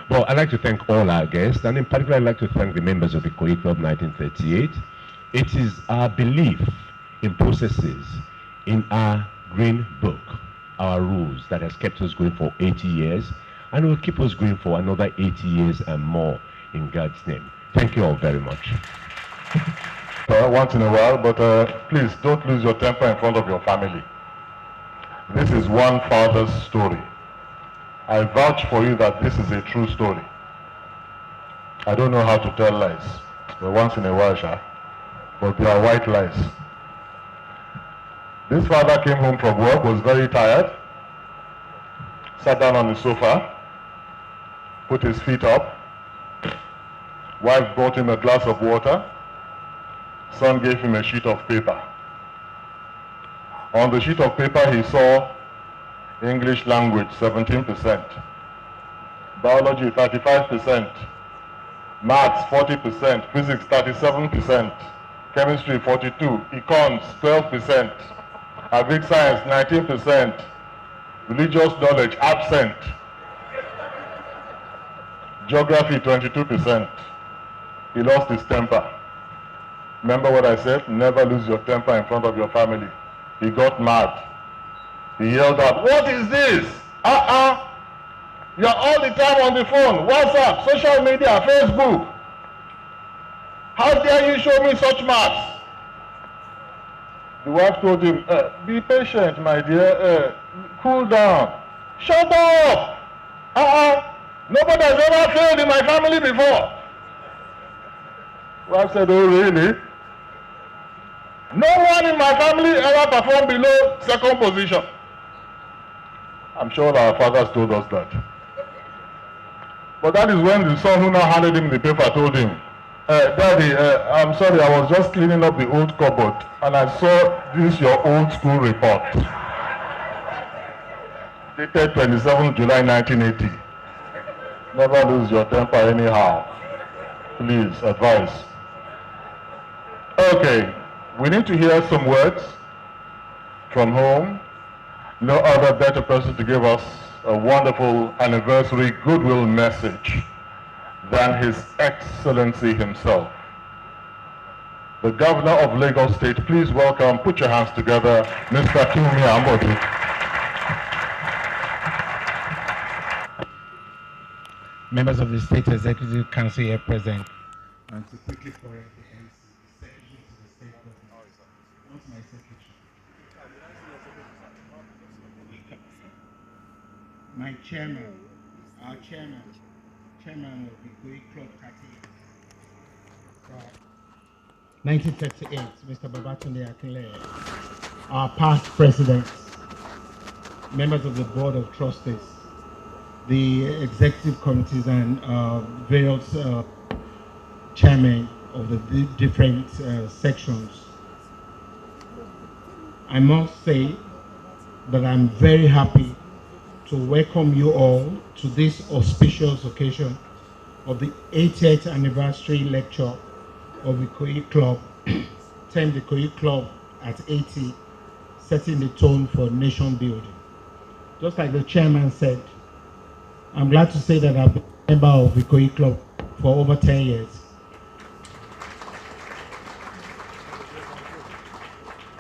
Well, I'd like to thank all our guests, and in particular, I'd like to thank the members of the Ikoyi Club 1938. It is our belief in processes, in our green book, our rules, that has kept us going for 80 years, and will keep us going for another 80 years and more, in God's name. Thank you all very much. Once in a while, but please don't lose your temper in front of your family. This is one father's story. I vouch for you that this is a true story. I don't know how to tell lies, but once in a while, but they are white lies. This father came home from work, was very tired, sat down on the sofa, put his feet up. Wife brought him a glass of water. Son gave him a sheet of paper. On the sheet of paper, he saw English language, 17%, biology, 35%, maths, 40%, physics, 37%, chemistry, 42%, econs, 12%, agric science, 19%, religious knowledge, absent, geography, 22%. He lost his temper. Remember what I said? Never lose your temper in front of your family. He got mad. He yelled out, "What is this? You're all the time on the phone, WhatsApp, social media, Facebook. How dare you show me such marks?" The wife told him, "Be patient, my dear. Cool down. Shut up. Nobody has ever failed in my family before." Wife said, "Oh, really? No one in my family ever performed below second position." I'm sure our fathers told us that. But that is when the son who now handed him the paper told him, "Daddy, I'm sorry, I was just cleaning up the old cupboard and I saw this your old school report. Dated 27 July 1980. Never lose your temper anyhow. Please, advise." Okay, we need to hear some words from home. No other better person to give us a wonderful anniversary goodwill message than His Excellency himself. the Governor of Lagos State. Please welcome, put your hands together, Mr. Kinmi Ambodu. Members of the State Executive Council here present. And to quickly correct the MC, Secretary to the State Government, not my secretary. My chairman, our chairman of the Goi Club 1938, Mr. Babatunde Akinleye, our past presidents, members of the Board of Trustees, the executive committees and various chairmen of the different sections. I must say that I'm very happy to welcome you all to this auspicious occasion of the 80th anniversary lecture of the Koi Club, termed the Koi Club at 80, setting the tone for nation building. Just like the chairman said, I'm glad to say that I've been a member of the Koi Club for over 10 years.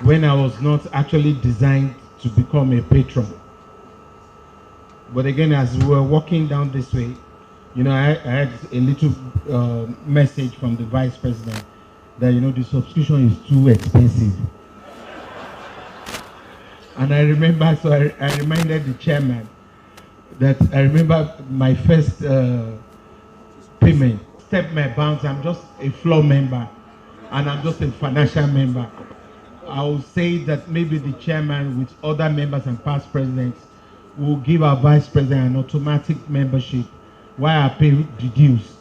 When I was not actually designed to become a patron. But again, as we were walking down this way, you know, I had a little message from the Vice President that, you know, the subscription is too expensive. And I remember, so I reminded the chairman that I remember my first payment, step my bounds. I'm just a floor member and I'm just a financial member. I will say that maybe the chairman with other members and past presidents will give our vice president an automatic membership while I pay the dues.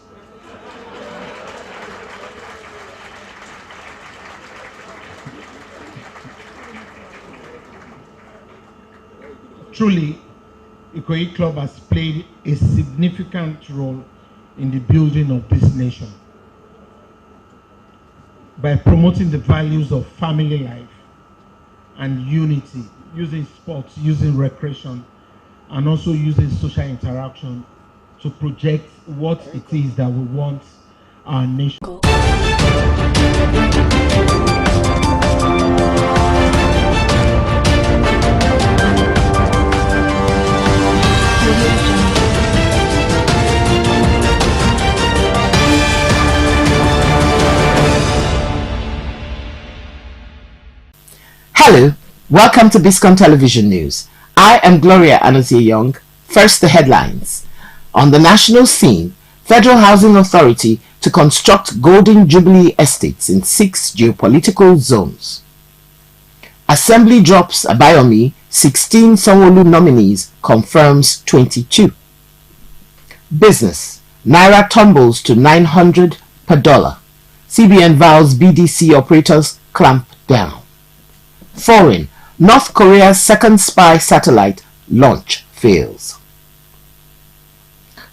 Truly, the Koi Club has played a significant role in the building of this nation by promoting the values of family life and unity, using sports, using recreation, and also using social interaction to project what it is that we want our nation. Hello, welcome to Biscon Television News. I am Gloria Anozie-Young. First, the headlines. On the national scene, Federal Housing Authority to construct Golden Jubilee estates in 6 geopolitical zones. Assembly drops Abayomi, 16 Sanwo-Olu nominees, confirms 22. Business, Naira tumbles to 900 per dollar. CBN vows BDC operators clamp down. Foreign, North Korea's second spy satellite launch fails.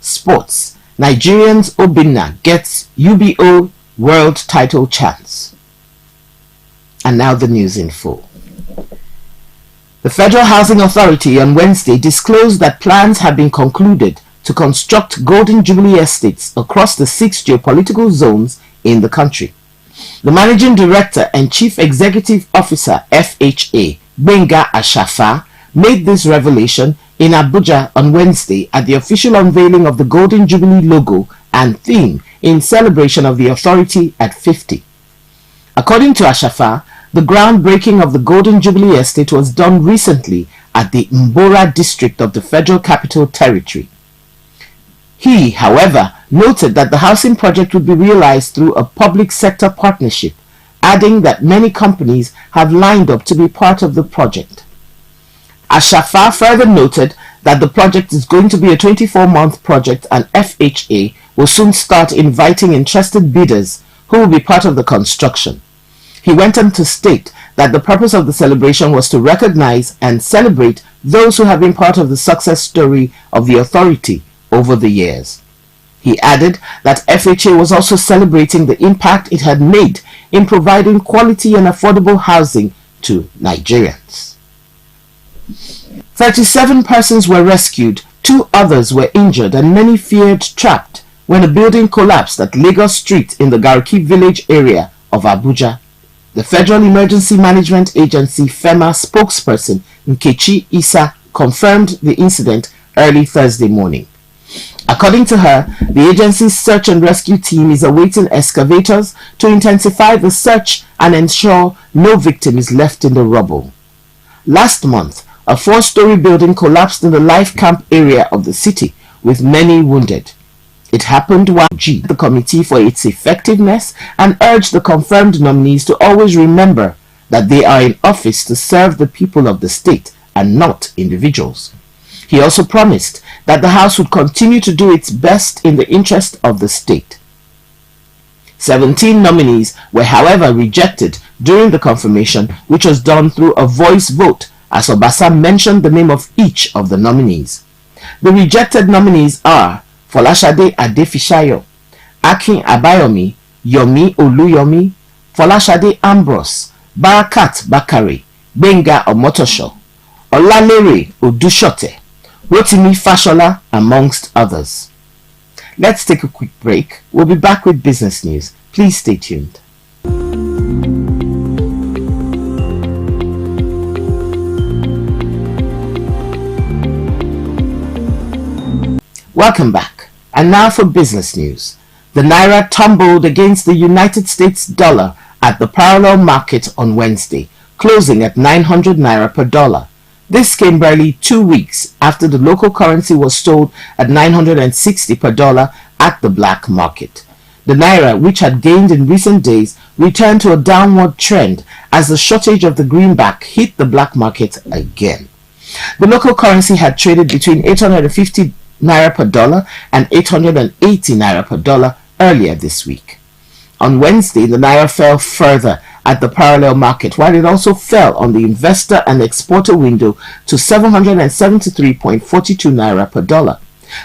Sports, Nigerians Obinna gets UBO world title chance. And now the news in full. The Federal Housing Authority on Wednesday disclosed that plans have been concluded to construct Golden Jubilee estates across the 6 geopolitical zones in the country. The Managing Director and Chief Executive Officer FHA, Benga Ashafa, made this revelation in Abuja on Wednesday at the official unveiling of the Golden Jubilee logo and theme in celebration of the authority at 50. According to Ashafa, the groundbreaking of the Golden Jubilee estate was done recently at the Mbora district of the Federal Capital Territory. He, however, noted that the housing project would be realized through a public sector partnership, adding that many companies have lined up to be part of the project. Ashafa further noted that the project is going to be a 24-month project and FHA will soon start inviting interested bidders who will be part of the construction. He went on to state that the purpose of the celebration was to recognize and celebrate those who have been part of the success story of the authority over the years. He added that FHA was also celebrating the impact it had made in providing quality and affordable housing to Nigerians. 37 persons were rescued, 2 others were injured and many feared trapped when a building collapsed at Lagos Street in the Garki village area of Abuja. The Federal Emergency Management Agency FEMA spokesperson Nkechi Issa confirmed the incident early Thursday morning. According to her, the agency's search and rescue team is awaiting excavators to intensify the search and ensure no victim is left in the rubble. Last month, a 4-story building collapsed in the Life Camp area of the city, with many wounded. It happened while the committee for its effectiveness and urged the confirmed nominees to always remember that they are in office to serve the people of the state and not individuals. He also promised that the House would continue to do its best in the interest of the state. 17 nominees were however rejected during the confirmation, which was done through a voice vote, as Obasa mentioned the name of each of the nominees. The rejected nominees are Folashade Adefishayo, Akin Abayomi, Yomi Oluyomi, Folashade Ambrose, Barakat Bakare, Benga Omotosho, Olalere Odushote, Rotimi Fashola, amongst others. Let's take a quick break. We'll be back with business news. Please stay tuned. Welcome back. And now for business news. The Naira tumbled against the United States dollar at the parallel market on Wednesday, closing at 900 Naira per dollar. This came barely 2 weeks after the local currency was sold at 960 per dollar at the black market. The Naira, which had gained in recent days, returned to a downward trend as the shortage of the greenback hit the black market again. The local currency had traded between 850 Naira per dollar and 880 Naira per dollar earlier this week. On Wednesday, the Naira fell further at the parallel market, while it also fell on the investor and exporter window to 773.42 Naira per dollar.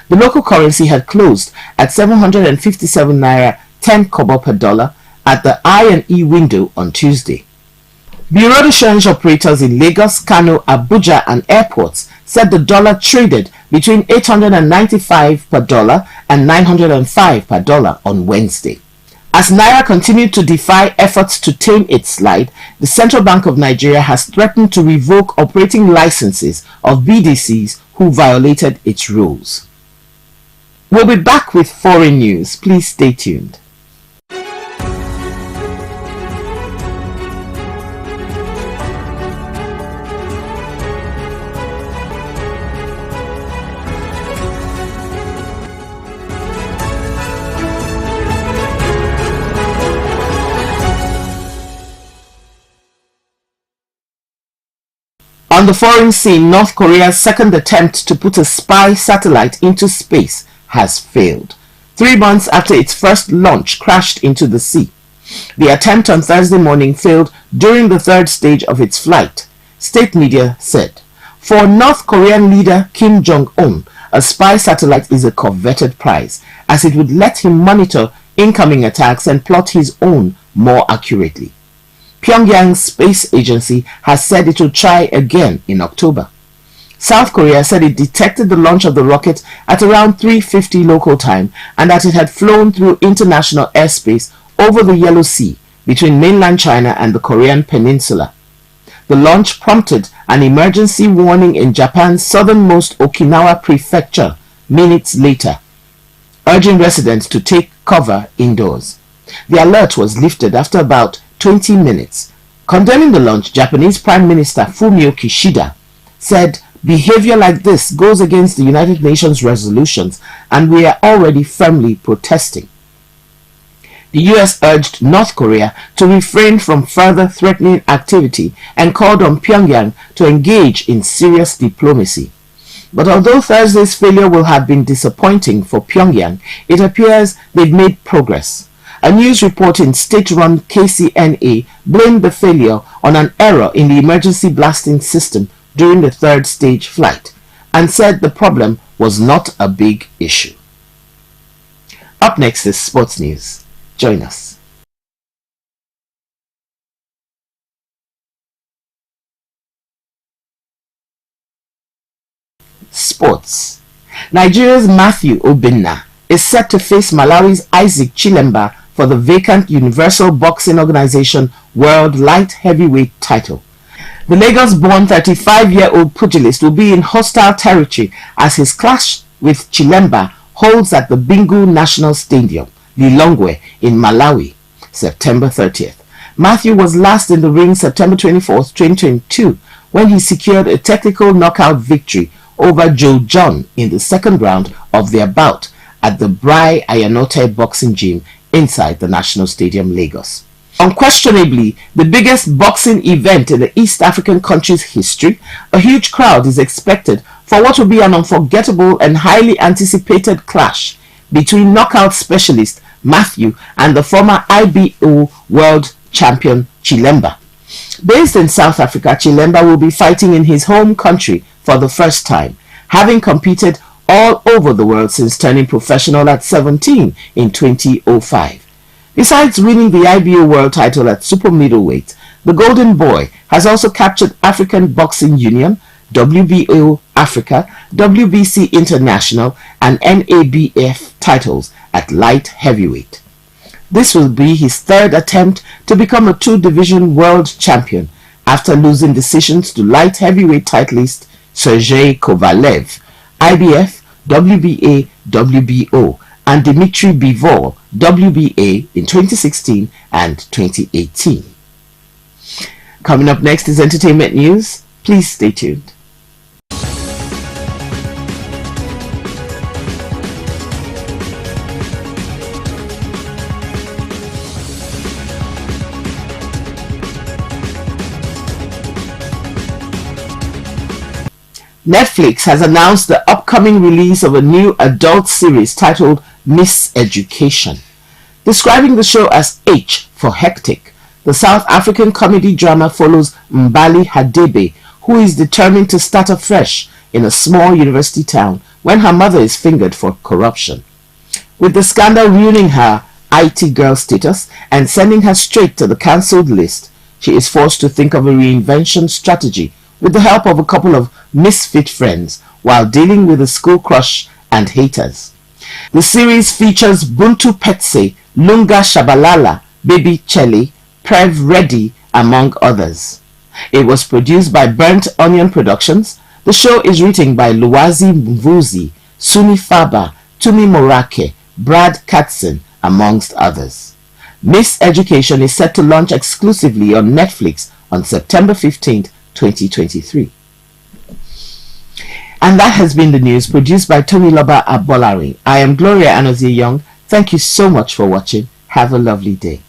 The local currency had closed at 757 Naira 10 kobo per dollar at the I&E window on Tuesday. Bureau de change operators in Lagos, Kano, Abuja and airports said the dollar traded between 895 per dollar and 905 per dollar on Wednesday. As Naira continued to defy efforts to tame its slide, the Central Bank of Nigeria has threatened to revoke operating licenses of BDCs who violated its rules. We'll be back with foreign news. Please stay tuned. On the foreign scene, North Korea's second attempt to put a spy satellite into space has failed, 3 months after its first launch crashed into the sea. The attempt on Thursday morning failed during the third stage of its flight, state media said. For North Korean leader Kim Jong-un, a spy satellite is a coveted prize, as it would let him monitor incoming attacks and plot his own more accurately. Pyongyang's space agency has said it will try again in October. South Korea said it detected the launch of the rocket at around 3:50 local time and that it had flown through international airspace over the Yellow Sea between mainland China and the Korean peninsula. The launch prompted an emergency warning in Japan's southernmost Okinawa prefecture minutes later, urging residents to take cover indoors. The alert was lifted after about 20 minutes. Condemning the launch, Japanese Prime Minister Fumio Kishida said, "Behavior like this goes against the United Nations resolutions and we are already firmly protesting." The US urged North Korea to refrain from further threatening activity and called on Pyongyang to engage in serious diplomacy. But although Thursday's failure will have been disappointing for Pyongyang, it appears they've made progress. A news report in state-run KCNA blamed the failure on an error in the emergency blasting system during the third stage flight and said the problem was not a big issue. Up next is sports news. Join us. Sports. Nigeria's Matthew Obinna is set to face Malawi's Isaac Chilemba for the vacant Universal Boxing Organization World Light Heavyweight title. The Lagos-born 35-year-old pugilist will be in hostile territory as his clash with Chilemba holds at the Bingu National Stadium, Lilongwe, in Malawi, September 30th. Matthew was last in the ring September 24th, 2022, when he secured a technical knockout victory over Joe John in the second round of their bout at the Brai Ayanote Boxing Gym inside the National Stadium, Lagos. Unquestionably, the biggest boxing event in the East African country's history, a huge crowd is expected for what will be an unforgettable and highly anticipated clash between knockout specialist Matthew and the former IBO world champion Chilemba. Based in South Africa, Chilemba will be fighting in his home country for the first time, having competed all over the world since turning professional at 17 in 2005. Besides winning the IBO world title at super middleweight, the Golden Boy has also captured African Boxing Union, WBO Africa, WBC International, and NABF titles at light heavyweight. This will be his third attempt to become a two-division world champion after losing decisions to light heavyweight titleist Sergey Kovalev, IBF, WBA, WBO, and Dmitry Bivol, WBA, in 2016 and 2018. Coming up next is entertainment news. Please stay tuned. Netflix has announced the upcoming release of a new adult series titled Miss Education. Describing the show as H for hectic, the South African comedy drama follows Mbali Hadebe, who is determined to start afresh in a small university town when her mother is fingered for corruption. With the scandal ruining her IT girl status and sending her straight to the cancelled list, she is forced to think of a reinvention strategy with the help of a couple of misfit friends while dealing with a school crush and haters. The series features Buntu Petse, Lunga Shabalala, Baby Chelly, Prev Reddy, among others. It was produced by Burnt Onion Productions. The show is written by Luwazi Mvuzi, Suni Faba, Tumi Morake, Brad Katzen, amongst others. Miss Education is set to launch exclusively on Netflix on September 15th, 2023. And that has been the news produced by Tomiloba Abolari. I am Gloria Anozie Young. Thank you so much for watching. Have a lovely day.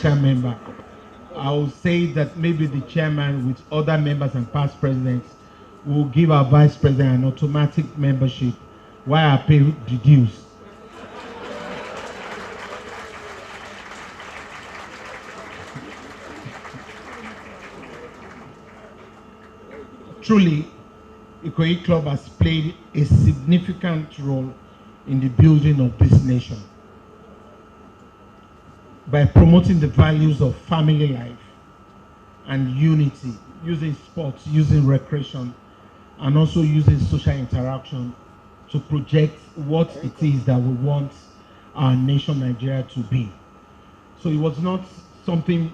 Member, I will say that maybe the chairman with other members and past presidents will give our vice president an automatic membership while our pay reduced. Truly, Ikoyi Club has played a significant role in the building of this nation by promoting the values of family life and unity, using sports, using recreation, and also using social interaction to project what it is that we want our nation, Nigeria, to be. So it was not something,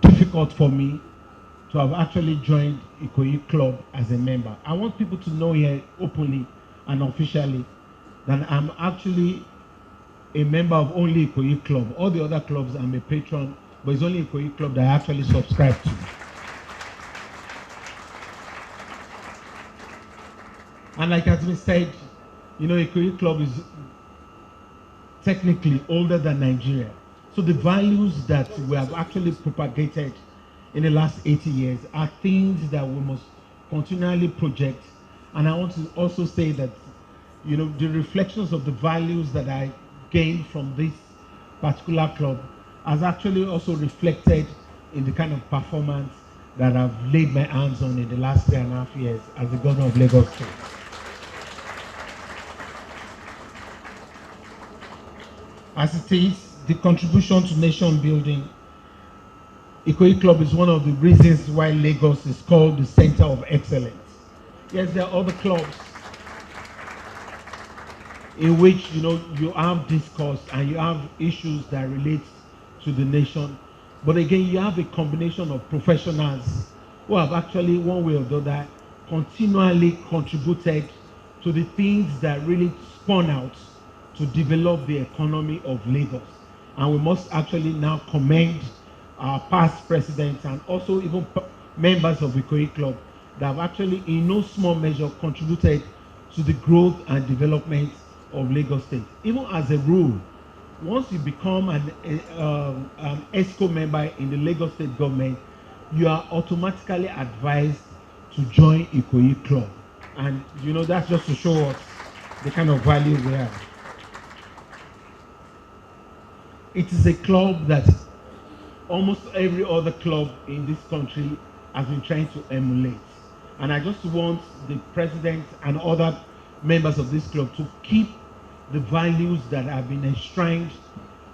difficult for me to have actually joined Ikoyi Club as a member. I want people to know here openly and officially that I'm actually a member of only Ikoyi Club. All the other clubs I'm a patron, but it's only Ikoyi Club that I actually subscribe to. And like has been said, Ikoyi Club is technically older than Nigeria. So the values that we have actually propagated in the last 80 years are things that we must continually project. And I want to also say that, the reflections of the values that I gained from this particular club has actually also reflected in the kind of performance that I've laid my hands on in the last 3.5 years as the governor of Lagos State. As it is, the contribution to nation building, Ikoyi Club is one of the reasons why Lagos is called the center of excellence. Yes, there are other clubs in which you have discourse and you have issues that relate to the nation. But again, you have a combination of professionals who have actually, one way or the other, continually contributed to the things that really spun out to develop the economy of Lagos. And we must actually now commend our past presidents and also even members of the Ikoyi Club that have actually, in no small measure, contributed to the growth and development of Lagos State. Even as a rule, once you become an ESCO member in the Lagos State government, you are automatically advised to join Ikoyi Club. And that's just to show us the kind of value we have. It is a club that almost every other club in this country has been trying to emulate. And I just want the president and other members of this club to keep the values that have been enshrined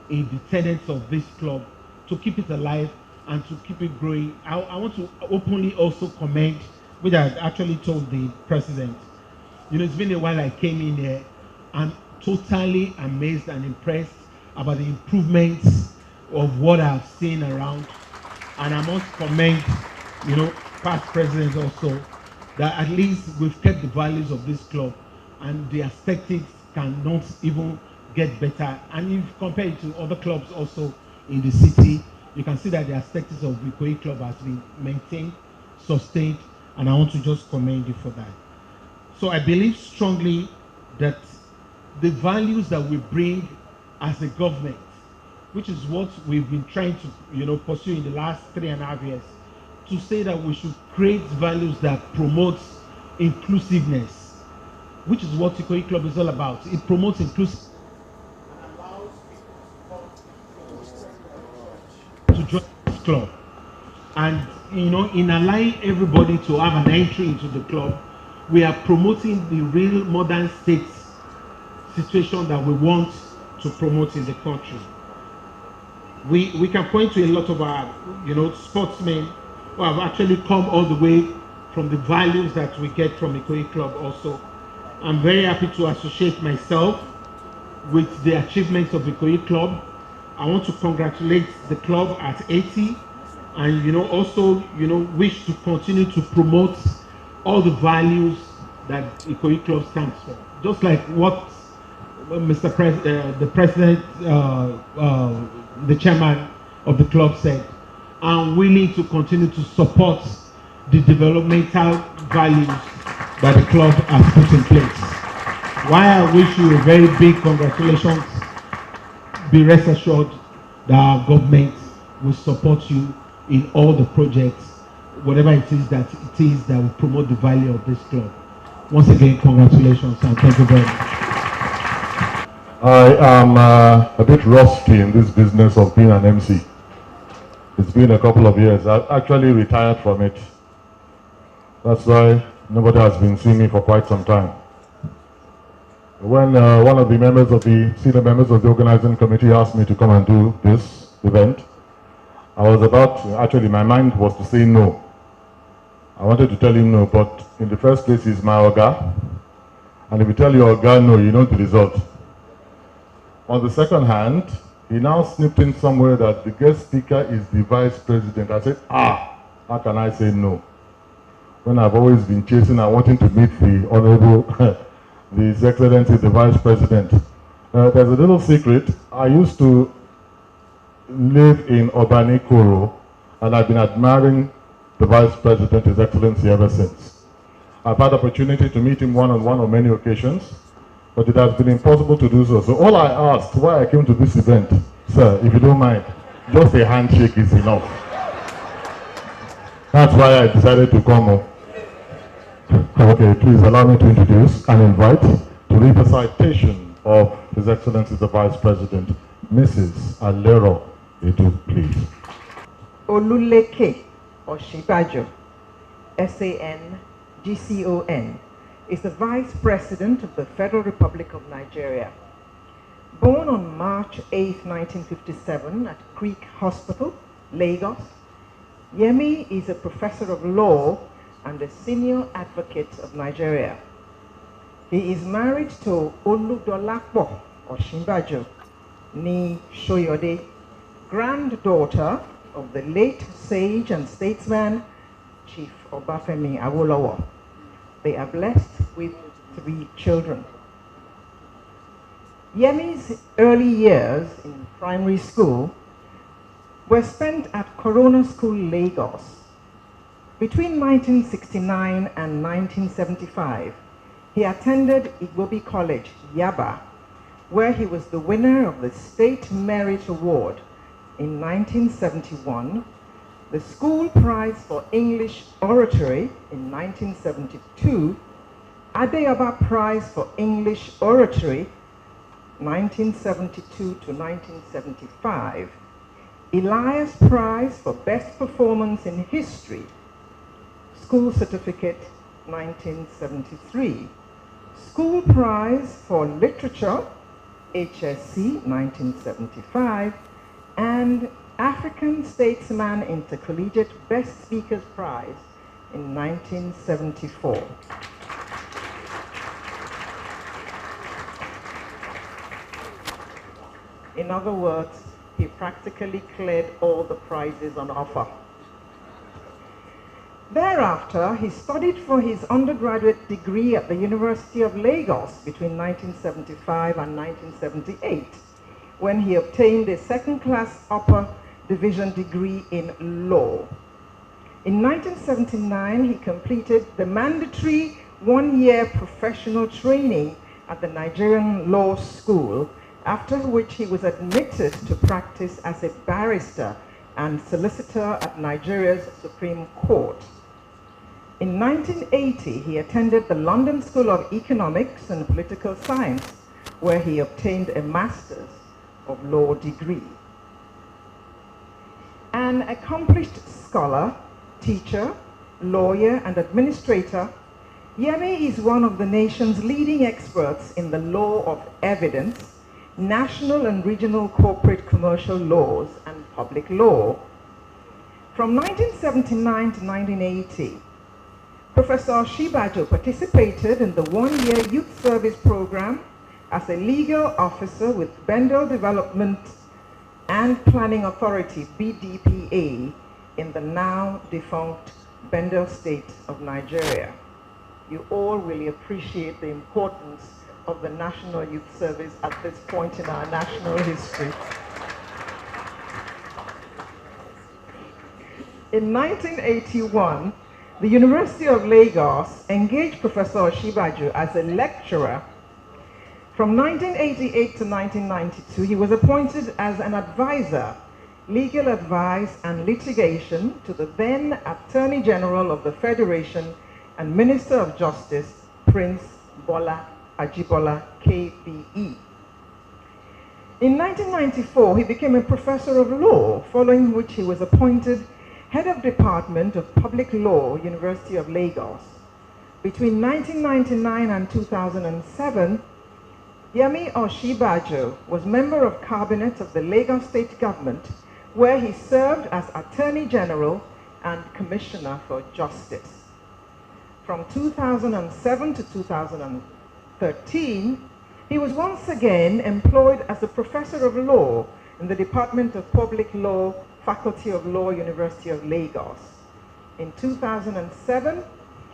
in the tenets of this club, to keep it alive and to keep it growing. I want to openly also commend, which I actually told the president, it's been a while I came in here. I'm totally amazed and impressed about the improvements of what I've seen around. And I must commend, past presidents also, that at least we've kept the values of this club and the aesthetics cannot even get better. And if you compare it to other clubs also in the city, you can see that the aesthetics of the Ikoyi Club has been maintained, sustained, and I want to just commend you for that. So I believe strongly that the values that we bring as a government, which is what we've been trying to pursue in the last 3.5 years, to say that we should create values that promotes inclusiveness, which is what Ikoyi Club is all about. It promotes inclusiveness and allows people to join this club. And in allowing everybody to have an entry into the club, we are promoting the real modern state situation that we want to promote in the country. We can point to a lot of our sportsmen who have actually come all the way from the values that we get from Ikoyi Club also. I'm very happy to associate myself with the achievements of Ikoyi Club. I want to congratulate the club at 80 and also wish to continue to promote all the values that Ikoyi Club stands for. Just like what the president, the chairman of the club said, I'm willing to continue to support the developmental values that the club has put in place. While I wish you a very big congratulations, be rest assured that our government will support you in all the projects, whatever it is that will promote the value of this club. Once again, congratulations and thank you very much. I am a bit rusty in this business of being an MC. It's been a couple of years. I've actually retired from it. That's why nobody has been seeing me for quite some time. When one of the senior members of the organizing committee asked me to come and do this event, I was about to, actually my mind was to say no. I wanted to tell him no, but in the first place he's my Oga. And if you tell your Oga no, you know the result. On the second hand, he now snipped in somewhere that the guest speaker is the vice president. I said, how can I say no? When I've always been chasing and wanting to meet the Honorable, His Excellency, the Vice President. There's a little secret. I used to live in Obanikoro, and I've been admiring the Vice President, His Excellency, ever since. I've had opportunity to meet him one-on-one on many occasions, but it has been impossible to do so. So all I asked, why I came to this event, sir, if you don't mind, just a handshake is enough. That's why I decided to come. Okay, please allow me to introduce and invite to read the citation of His Excellency the Vice President, Mrs. Alero Edu, please. Oluleke Osinbajo, S-A-N-G-C-O-N, is the Vice President of the Federal Republic of Nigeria. Born on March 8, 1957 at Creek Hospital, Lagos, Yemi is a professor of law and a senior advocate of Nigeria. He is married to Oludolapo Osinbajo Ni Soyode, granddaughter of the late sage and statesman Chief Obafemi Awolowo. They are blessed with 3 children. Yemi's early years in primary school were spent at Corona School, Lagos. Between 1969 and 1975, he attended Igbobi College, Yaba, where he was the winner of the State Merit Award in 1971, the School Prize for English Oratory in 1972, Adeoba Prize for English Oratory 1972 to 1975, Elias Prize for Best Performance in History, School Certificate 1973, School Prize for Literature, HSC 1975, and African Statesman Intercollegiate Best Speakers Prize in 1974. In other words, he practically cleared all the prizes on offer. Thereafter, he studied for his undergraduate degree at the University of Lagos between 1975 and 1978, when he obtained a second-class upper division degree in law. In 1979, he completed the mandatory one-year professional training at the Nigerian Law School, after which he was admitted to practice as a barrister and solicitor at Nigeria's Supreme Court. In 1980, he attended the London School of Economics and Political Science, where he obtained a Master's of Law degree. An accomplished scholar, teacher, lawyer, and administrator, Yemi is one of the nation's leading experts in the law of evidence, national and regional corporate commercial laws, and public law. From 1979 to 1980, Professor Osinbajo participated in the one-year youth service program as a legal officer with Bendel Development and Planning Authority, BDPA, in the now defunct Bendel State of Nigeria. You all really appreciate the importance of the National Youth Service at this point in our national history. In 1981, the University of Lagos engaged Professor Osinbajo as a lecturer. From 1988 to 1992, he was appointed as an advisor, legal advice and litigation to the then Attorney General of the Federation and Minister of Justice, Prince Bola Ajibola, KBE. In 1994, he became a professor of law, following which he was appointed Head of Department of Public Law, University of Lagos. Between 1999 and 2007, Yemi Osinbajo was member of Cabinet of the Lagos State Government, where he served as Attorney General and Commissioner for Justice. From 2007 to 2013, he was once again employed as a professor of law in the Department of Public Law, Faculty of Law, University of Lagos. In 2007,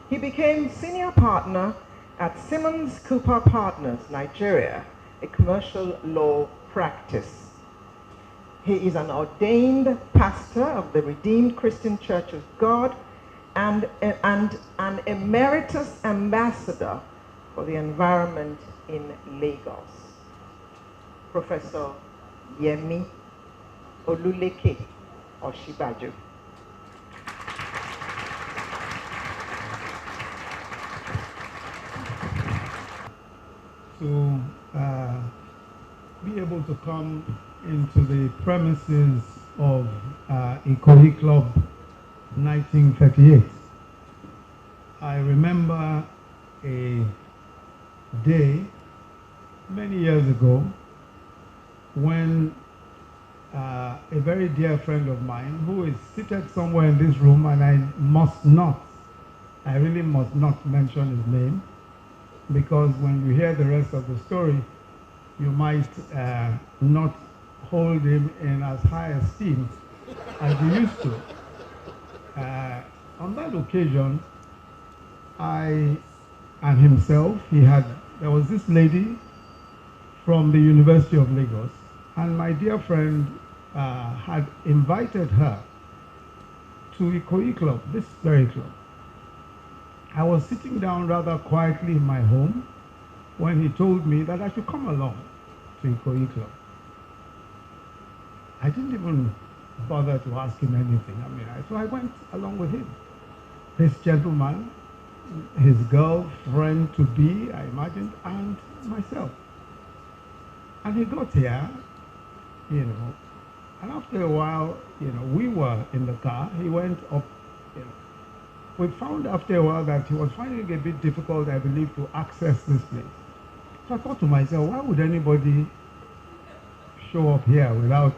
he became senior partner at Simmons Cooper Partners, Nigeria, a commercial law practice. He is an ordained pastor of the Redeemed Christian Church of God and an emeritus ambassador for the environment in Lagos. Professor Yemi Oluleke Osinbajo. To be able to come into the premises of Ikoyi Club 1938. I remember a day many years ago when a very dear friend of mine who is seated somewhere in this room, and I really must not mention his name, because when you hear the rest of the story, you might not hold him in as high esteem as you used to. On that occasion, I and himself, there was this lady from the University of Lagos, and my dear friend had invited her to Ikoyi Club, this very club. I was sitting down rather quietly in my home when he told me that I should come along to Ikoyi Club. I didn't even bother to ask him anything. So I went along with him. This gentleman, his girlfriend to be, I imagined, and myself. And he got here, and after a while, we were in the car. He went up, We found after a while that he was finding it a bit difficult, I believe, to access this place. So I thought to myself, why would anybody show up here without...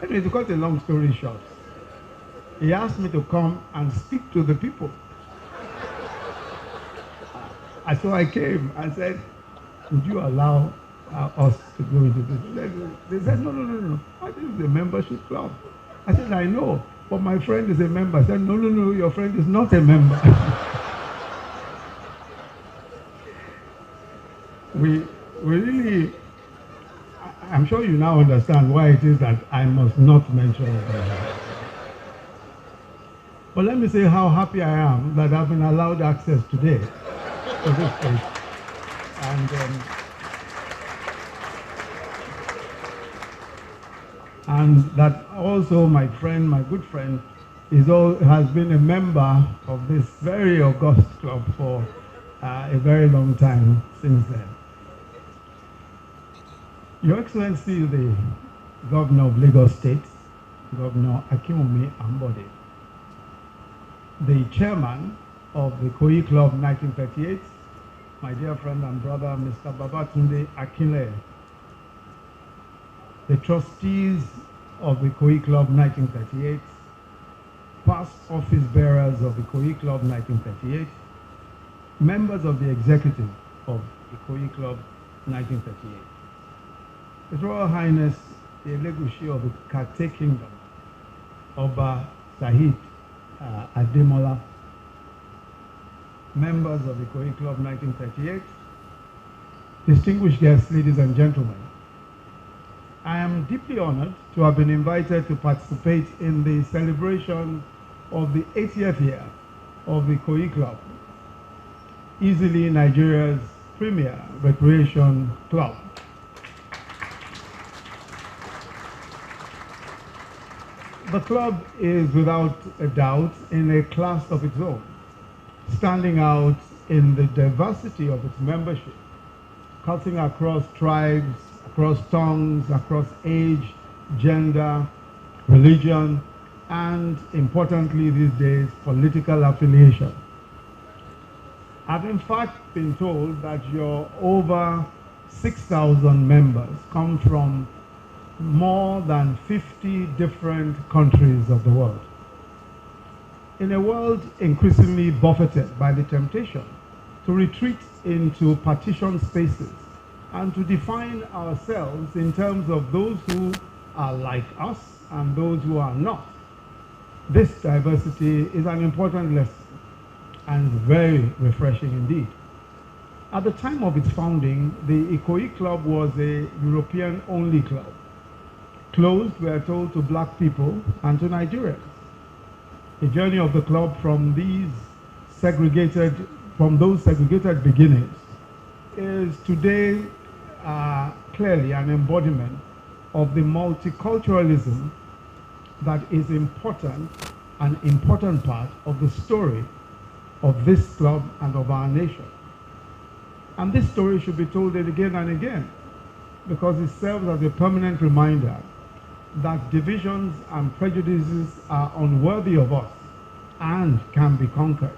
Anyway, to cut a long story short, he asked me to come and speak to the people. And so I came and said, would you allow us to go into this? They said, no. This is a membership club. I said, I know, but my friend is a member. I said, no, your friend is not a member. we really, I'm sure you now understand why it is that I must not mention it. But let me say how happy I am that I've been allowed access today to this place. And that also my good friend, has been a member of this very august club for a very long time since then. Your Excellency, the Governor of Lagos State, Governor Akinwumi Ambode, the chairman of the Ikoyi Club 1938, my dear friend and brother, Mr. Babatunde Akinle, the trustees of the Ikoyi Club 1938, past office bearers of the Ikoyi Club 1938, members of the executive of the Ikoyi Club 1938, His Royal Highness the Elegushi of the Kate Kingdom, Oba Sahid Ademola, members of the Ikoyi Club 1938, distinguished guests, ladies and gentlemen. I am deeply honored to have been invited to participate in the celebration of the 80th year of the Ikoyi Club, easily Nigeria's premier recreation club. The club is without a doubt in a class of its own, standing out in the diversity of its membership, cutting across tribes, across tongues, across age, gender, religion, and importantly these days, political affiliation. I've in fact been told that your over 6,000 members come from more than 50 different countries of the world. In a world increasingly buffeted by the temptation to retreat into partition spaces and to define ourselves in terms of those who are like us and those who are not, this diversity is an important lesson and very refreshing indeed. At the time of its founding, the Ikoyi Club was a European-only club, closed, we are told, to black people and to Nigerians. The journey of the club from those segregated beginnings is today clearly an embodiment of the multiculturalism that is an important part of the story of this club and of our nation. And this story should be told again and again, because it serves as a permanent reminder that divisions and prejudices are unworthy of us and can be conquered.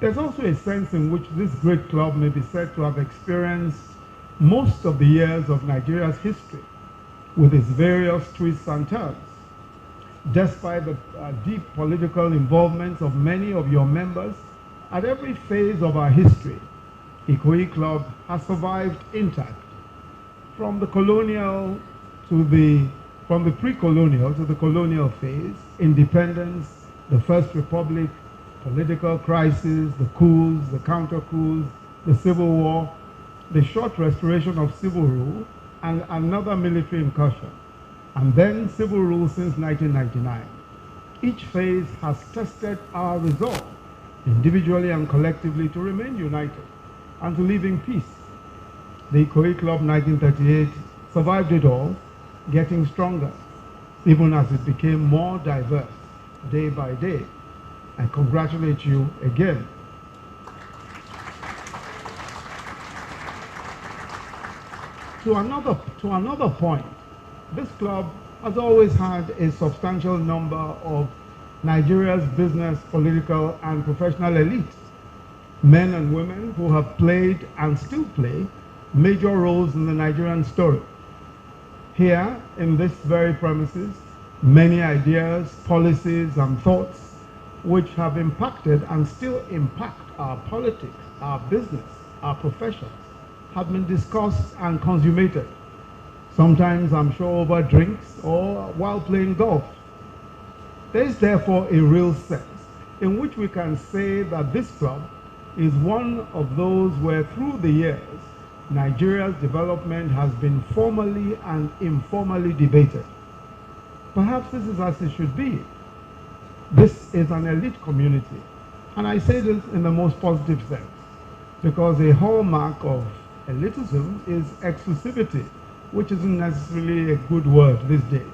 There's also a sense in which this great club may be said to have experienced most of the years of Nigeria's history with its various twists and turns. Despite the deep political involvement of many of your members, at every phase of our history, Ikoyi Club has survived intact. From the pre-colonial to the colonial phase, independence, the First Republic, political crisis, the coups, the counter-coups, the Civil War, the short restoration of civil rule, and another military incursion, and then civil rule since 1999. Each phase has tested our resolve, individually and collectively, to remain united and to live in peace. The Ikoyi Club 1938 survived it all, getting stronger, even as it became more diverse day by day. I congratulate you again. To another point, this club has always had a substantial number of Nigeria's business, political, and professional elite, men and women who have played and still play major roles in the Nigerian story. Here, in this very premises, many ideas, policies, and thoughts which have impacted and still impact our politics, our business, our professions, have been discussed and consummated. Sometimes, I'm sure, over drinks or while playing golf. There is therefore a real sense in which we can say that this club is one of those where through the years, Nigeria's development has been formally and informally debated. Perhaps this is as it should be. This is an elite community, and I say this in the most positive sense, because a hallmark of elitism is exclusivity, which isn't necessarily a good word these days.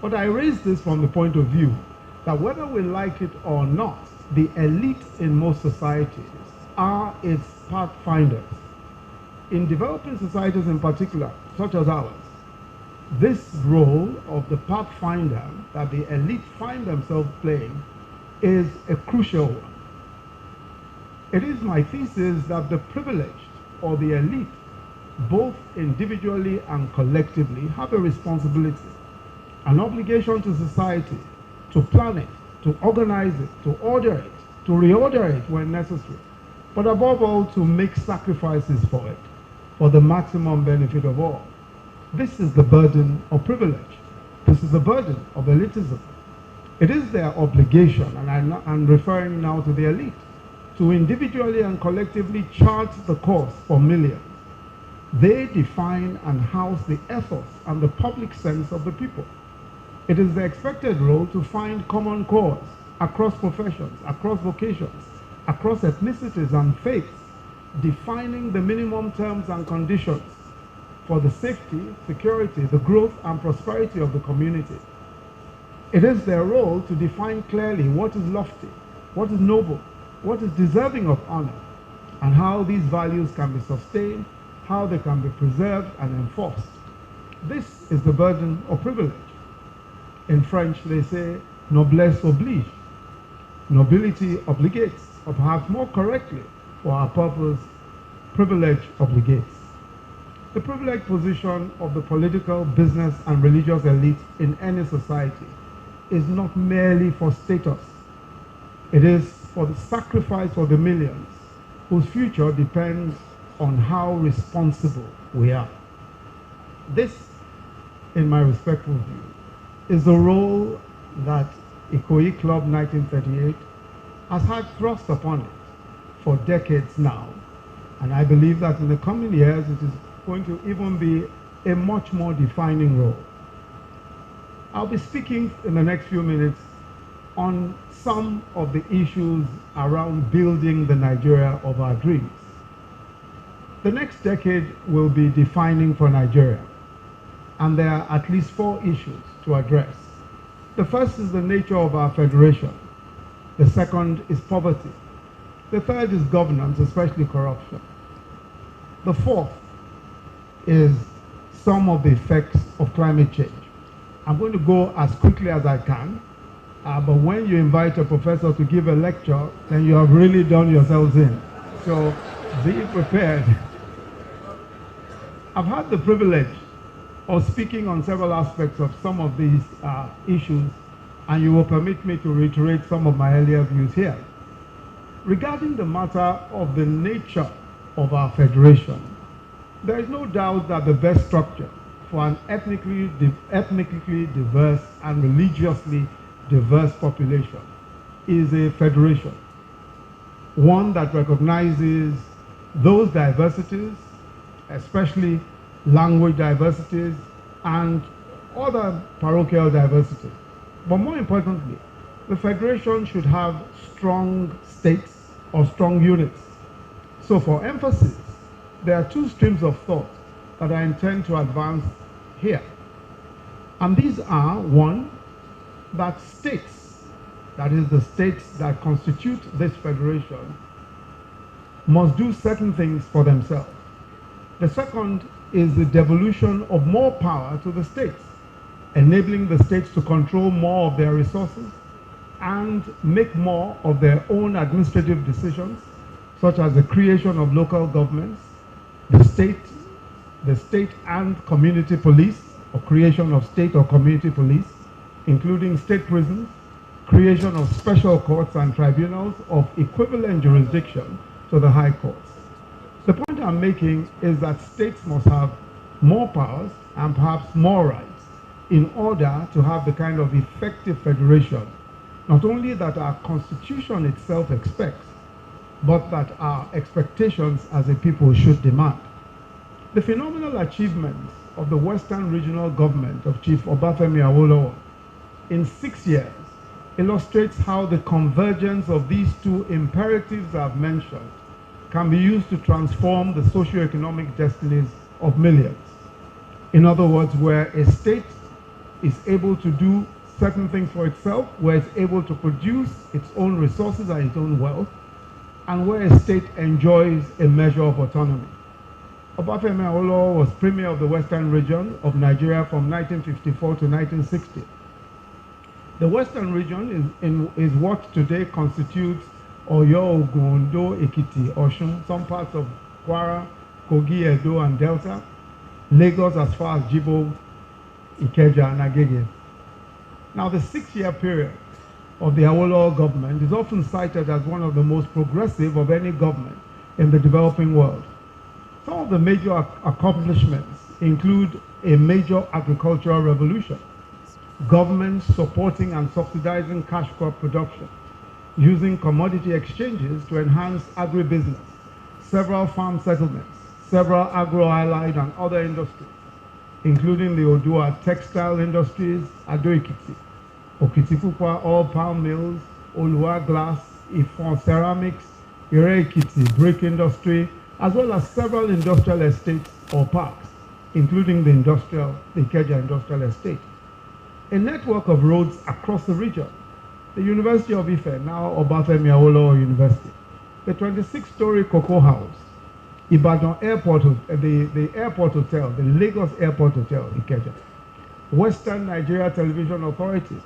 But I raise this from the point of view that whether we like it or not, the elite in most societies are its pathfinders. In developing societies in particular, such as ours, this role of the pathfinder that the elite find themselves playing is a crucial one. It is my thesis that the privileged or the elite, both individually and collectively, have a responsibility, an obligation to society to plan it, to organize it, to order it, to reorder it when necessary, but above all to make sacrifices for it, for the maximum benefit of all. This is the burden of privilege. This is the burden of elitism. It is their obligation, and I'm referring now to the elite, to individually and collectively chart the course for millions. They define and house the ethos and the public sense of the people. It is the expected role to find common cause across professions, across vocations, across ethnicities and faiths, defining the minimum terms and conditions for the safety, security, the growth and prosperity of the community. It is their role to define clearly what is lofty, what is noble, what is deserving of honor, and how these values can be sustained, how they can be preserved and enforced. This is the burden of privilege. In French, they say, noblesse oblige. Nobility obligates, or perhaps more correctly, for our purpose, privilege obligates. The privileged position of the political, business, and religious elite in any society is not merely for status. It is for the sacrifice of the millions whose future depends on how responsible we are. This, in my respectful view, is the role that Ikoyi Club 1938 has had thrust upon it for decades now. And I believe that in the coming years, it is going to even be a much more defining role. I'll be speaking in the next few minutes on some of the issues around building the Nigeria of our dreams. The next decade will be defining for Nigeria, and there are at least 4 issues to address. The first is the nature of our federation. The second is poverty. The third is governance, especially corruption. The fourth is some of the effects of climate change. I'm going to go as quickly as I can, but when you invite a professor to give a lecture, then you have really done yourselves in. So be prepared. I've had the privilege of speaking on several aspects of some of these issues, and you will permit me to reiterate some of my earlier views here. Regarding the matter of the nature of our federation, there is no doubt that the best structure for an ethnically diverse and religiously diverse population is a federation, one that recognizes those diversities, especially language diversities and other parochial diversities. But more importantly, the federation should have strong states or strong units. So for emphasis, there are two streams of thought that I intend to advance here. And these are, one, that states, that is the states that constitute this federation, must do certain things for themselves. The second is the devolution of more power to the states, enabling the states to control more of their resources and make more of their own administrative decisions, such as the creation of local governments, the state and community police, or creation of state or community police, including state prisons, creation of special courts and tribunals of equivalent jurisdiction to the high courts. The point I'm making is that states must have more powers and perhaps more rights in order to have the kind of effective federation, not only that our Constitution itself expects, but that our expectations as a people should demand. The phenomenal achievements of the Western Regional Government of Chief Obafemi Awolowo in 6 years illustrates how the convergence of these two imperatives I've mentioned can be used to transform the socio-economic destinies of millions. In other words, where a state is able to do certain things for itself, where it's able to produce its own resources and its own wealth, and where a state enjoys a measure of autonomy. Obafemi Awolowo was premier of the Western region of Nigeria from 1954 to 1960. The Western region is what today constitutes Oyo, Ogun, Ondo, Ekiti, Osun, some parts of Kwara, Kogi, Edo, and Delta, Lagos as far as Jibo, Ikeja, and Agege. Now, the 6-year period of the Awolowo government is often cited as one of the most progressive of any government in the developing world. Some of the major accomplishments include a major agricultural revolution, governments supporting and subsidizing cash crop production, using commodity exchanges to enhance agribusiness, several farm settlements, several agro-allied and other industries, including the Odua textile industries, Ado-Ekiti, Okitipupa oil palm mills, Oluwa glass, Ifon ceramics, Ire-Ekiti brick industry, as well as several industrial estates or parks, including the Ikeja industrial estate. A network of roads across the region, the University of Ife, now Obafemi Awolowo University, the 26-story Cocoa House, Ibadan Airport, the airport hotel, the Lagos Airport Hotel, Ikeja, Western Nigeria Television Authority,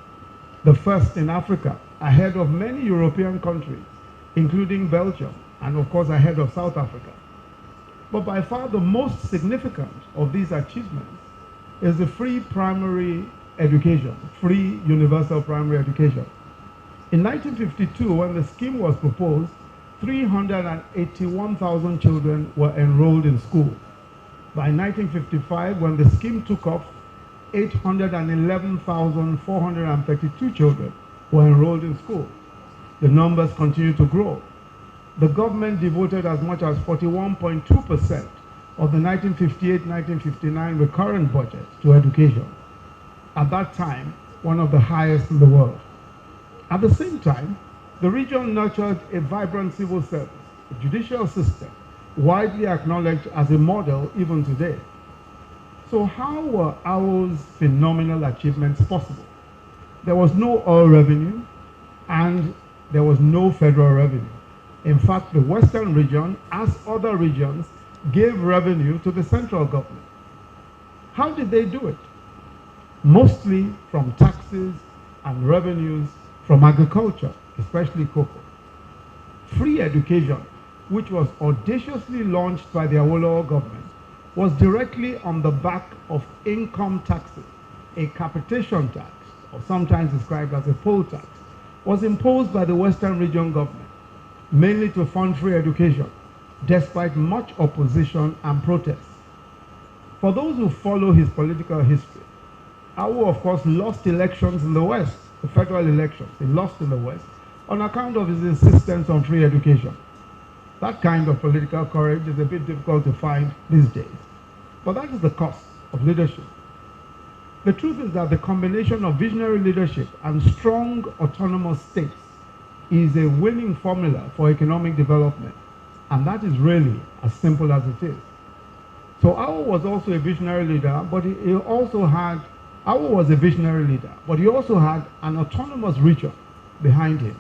the first in Africa, ahead of many European countries, including Belgium, and of course ahead of South Africa. But by far the most significant of these achievements is the free primary education, free universal primary education. In 1952, when the scheme was proposed, 381,000 children were enrolled in school. By 1955, when the scheme took off, 811,432 children were enrolled in school. The numbers continue to grow. The government devoted as much as 41.2% of the 1958-1959 recurrent budget to education. At that time, one of the highest in the world. At the same time, the region nurtured a vibrant civil service, a judicial system, widely acknowledged as a model even today. So how were our phenomenal achievements possible? There was no oil revenue and there was no federal revenue. In fact, the Western region, as other regions, gave revenue to the central government. How did they do it? mostly from taxes and revenues from agriculture, especially cocoa. Free education, which was audaciously launched by the Awolowo government, was directly on the back of income taxes. A capitation tax, or sometimes described as a poll tax, was imposed by the Western Region government, mainly to fund free education, despite much opposition and protests. For those who follow his political history, Awo, of course, lost elections in the West, the federal elections. He lost in the West on account of his insistence on free education. That kind of political courage is a bit difficult to find these days. But that is the cost of leadership. The truth is that the combination of visionary leadership and strong autonomous states is a winning formula for economic development. And that is really as simple as it is. So Awo was also a visionary leader, but he also had, Awo was a visionary leader, but he also had an autonomous region behind him.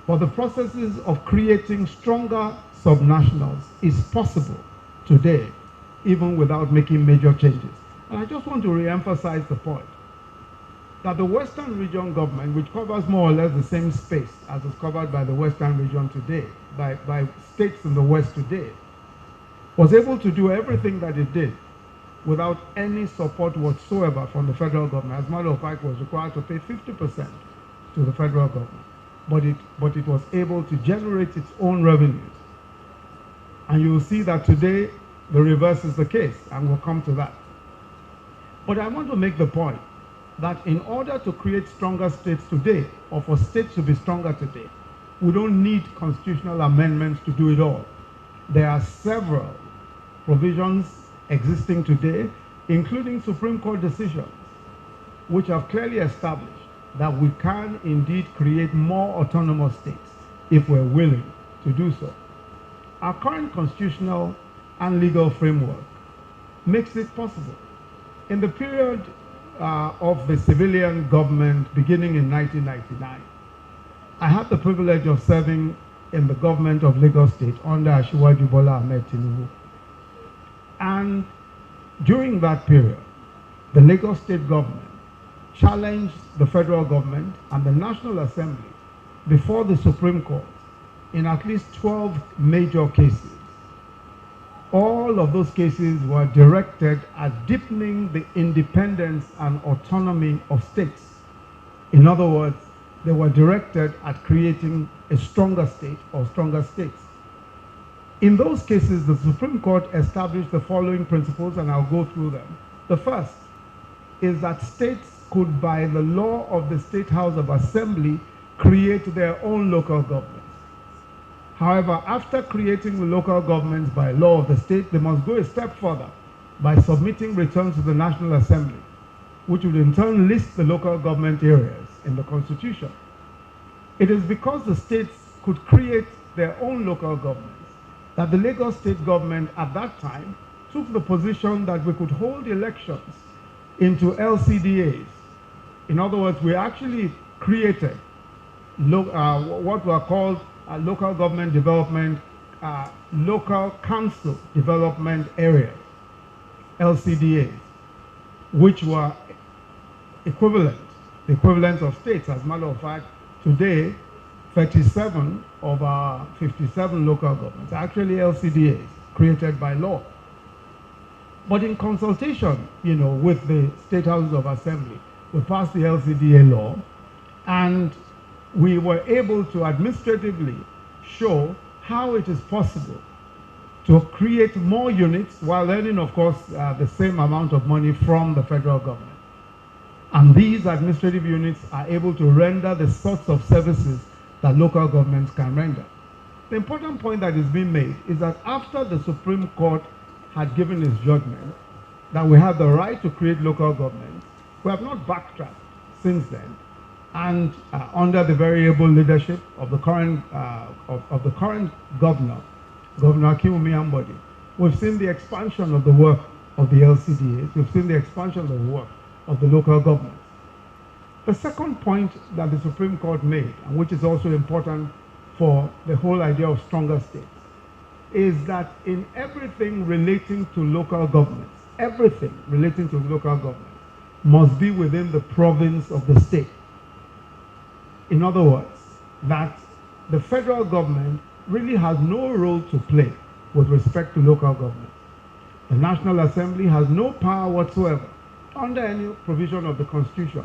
For the processes of creating stronger subnationals is possible today, even without making major changes. And I just want to re-emphasize the point that the Western Region government, which covers more or less the same space as is covered by the Western Region today, by states in the West today, was able to do everything that it did without any support whatsoever from the federal government. As a matter of fact, it was required to pay 50% to the federal government. But it was able to generate its own revenues. And you will see that today the reverse is the case, and we'll come to that. But I want to make the point that in order to create stronger states today, or for states to be stronger today, we don't need constitutional amendments to do it all. There are several provisions existing today, including Supreme Court decisions, which have clearly established that we can indeed create more autonomous states if we're willing to do so. Our current constitutional and legal framework makes it possible. In the period of the civilian government beginning in 1999, I had the privilege of serving in the government of Lagos State under Asiwaju Bola Ahmed Tinubu. And during that period, the Lagos State government challenged the federal government and the National Assembly before the Supreme Court in at least 12 major cases. All of those cases were directed at deepening the independence and autonomy of states. In other words, they were directed at creating a stronger state or stronger states. In those cases, the Supreme Court established the following principles, and I'll go through them. The first is that states could, by the law of the State House of Assembly, create their own local governments. However, after creating the local governments by law of the state, they must go a step further by submitting returns to the National Assembly, which would in turn list the local government areas in the Constitution. It is because the states could create their own local governments that the Lagos State government at that time took the position that we could hold elections into LCDAs. In other words, we actually created what were called local government development, local council development areas, LCDAs, which were the equivalent of states. As a matter of fact, today, 37 of our 57 local governments are actually LCDAs created by law. But in consultation, with the State Houses of Assembly, we passed the LCDA law, and we were able to administratively show how it is possible to create more units while earning, of course, the same amount of money from the federal government. And these administrative units are able to render the sorts of services that local governments can render. The important point that is being made is that after the Supreme Court had given its judgment that we have the right to create local governments, we have not backtracked since then. And under the very able leadership of the current governor, Governor Akinwumi Ambode, we've seen the expansion of the work of the LCDAs. We've seen the expansion of the work of the local governments. The second point that the Supreme Court made, and which is also important for the whole idea of stronger states, is that in everything relating to local governments, must be within the province of the state. In other words, that the federal government really has no role to play with respect to local government. The National Assembly has no power whatsoever, under any provision of the Constitution,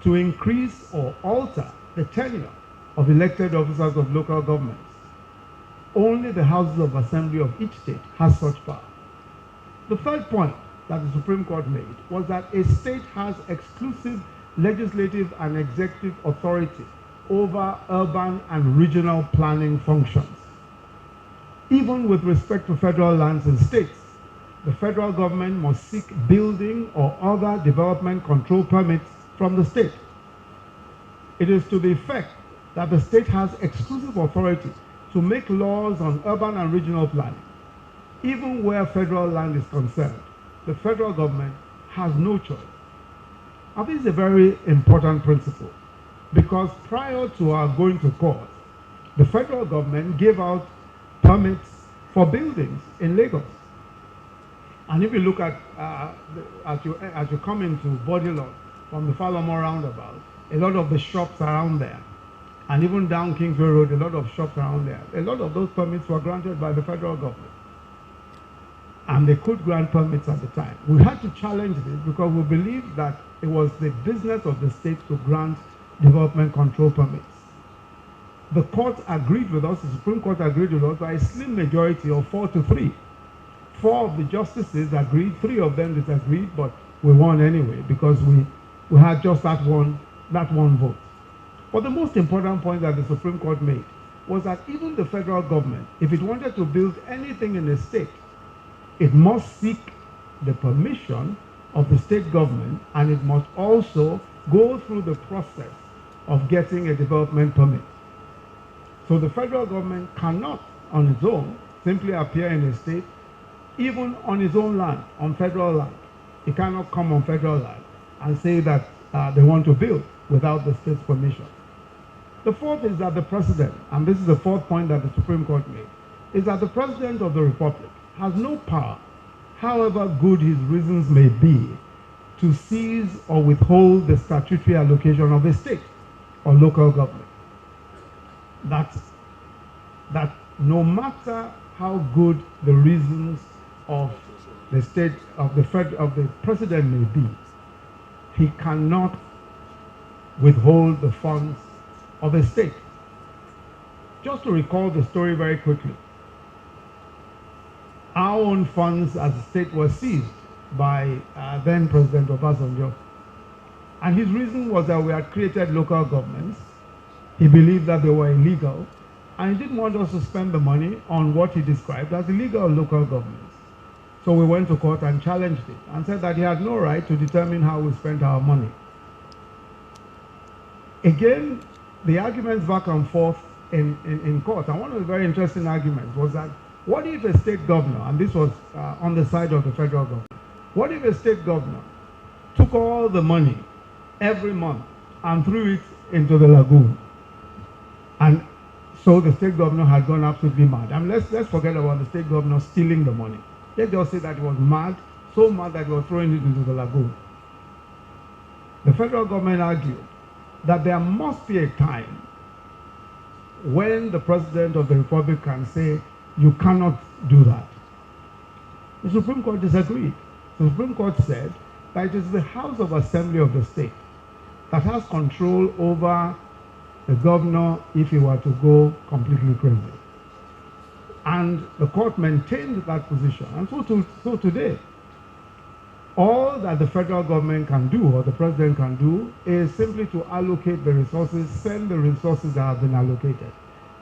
to increase or alter the tenure of elected officers of local governments. Only the houses of assembly of each state has such power. The third point that the Supreme Court made was that a state has exclusive legislative and executive authority over urban and regional planning functions. Even with respect to federal lands and states, the federal government must seek building or other development control permits from the state. It is to the effect that the state has exclusive authority to make laws on urban and regional planning. Even where federal land is concerned, the federal government has no choice. Now, this is a very important principle, because prior to our going to court, the federal government gave out permits for buildings in Lagos. And if you look at, as you come into Bodilon from the Falomo roundabout, a lot of the shops around there, and even down Kingsway Road, a lot of shops around there, a lot of those permits were granted by the federal government. And they could grant permits at the time. We had to challenge this because we believed that it was the business of the state to grant development control permits. The court agreed with us, the Supreme Court agreed with us by a slim majority of 4-3. 4 of the justices agreed, 3 of them disagreed, but we won anyway because we had just that one vote. But the most important point that the Supreme Court made was that even the federal government, if it wanted to build anything in a state, it must seek the permission of the state government, and it must also go through the process of getting a development permit. So the federal government cannot, on its own, simply appear in a state, even on its own land, on federal land. It cannot come on federal land and say that they want to build without the state's permission. The fourth is that the president, and this is the fourth point that the Supreme Court made, is that the president of the republic has no power, however good his reasons may be, to seize or withhold the statutory allocation of a state or local government. That no matter how good the reasons of the state, of the president may be, he cannot withhold the funds of a state. Just to recall the story very quickly, our own funds as a state were seized by then President Obasanjo. And his reason was that we had created local governments. He believed that they were illegal, and he didn't want us to spend the money on what he described as illegal local governments. So we went to court and challenged it and said that he had no right to determine how we spent our money. Again, the arguments back and forth in court, and one of the very interesting arguments was that what if a state governor, and this was on the side of the federal government, what if a state governor took all the money every month and threw it into the lagoon? And so the state governor had gone absolutely mad. And let's forget about the state governor stealing the money. Let's just say that he was mad, so mad that he was throwing it into the lagoon. The federal government argued that there must be a time when the president of the republic can say, you cannot do that. The Supreme Court disagreed. The Supreme Court said that it is the House of Assembly of the state that has control over the governor if he were to go completely crazy. And the court maintained that position. And so today, all that the federal government can do, or the president can do, is simply to allocate the resources, send the resources that have been allocated.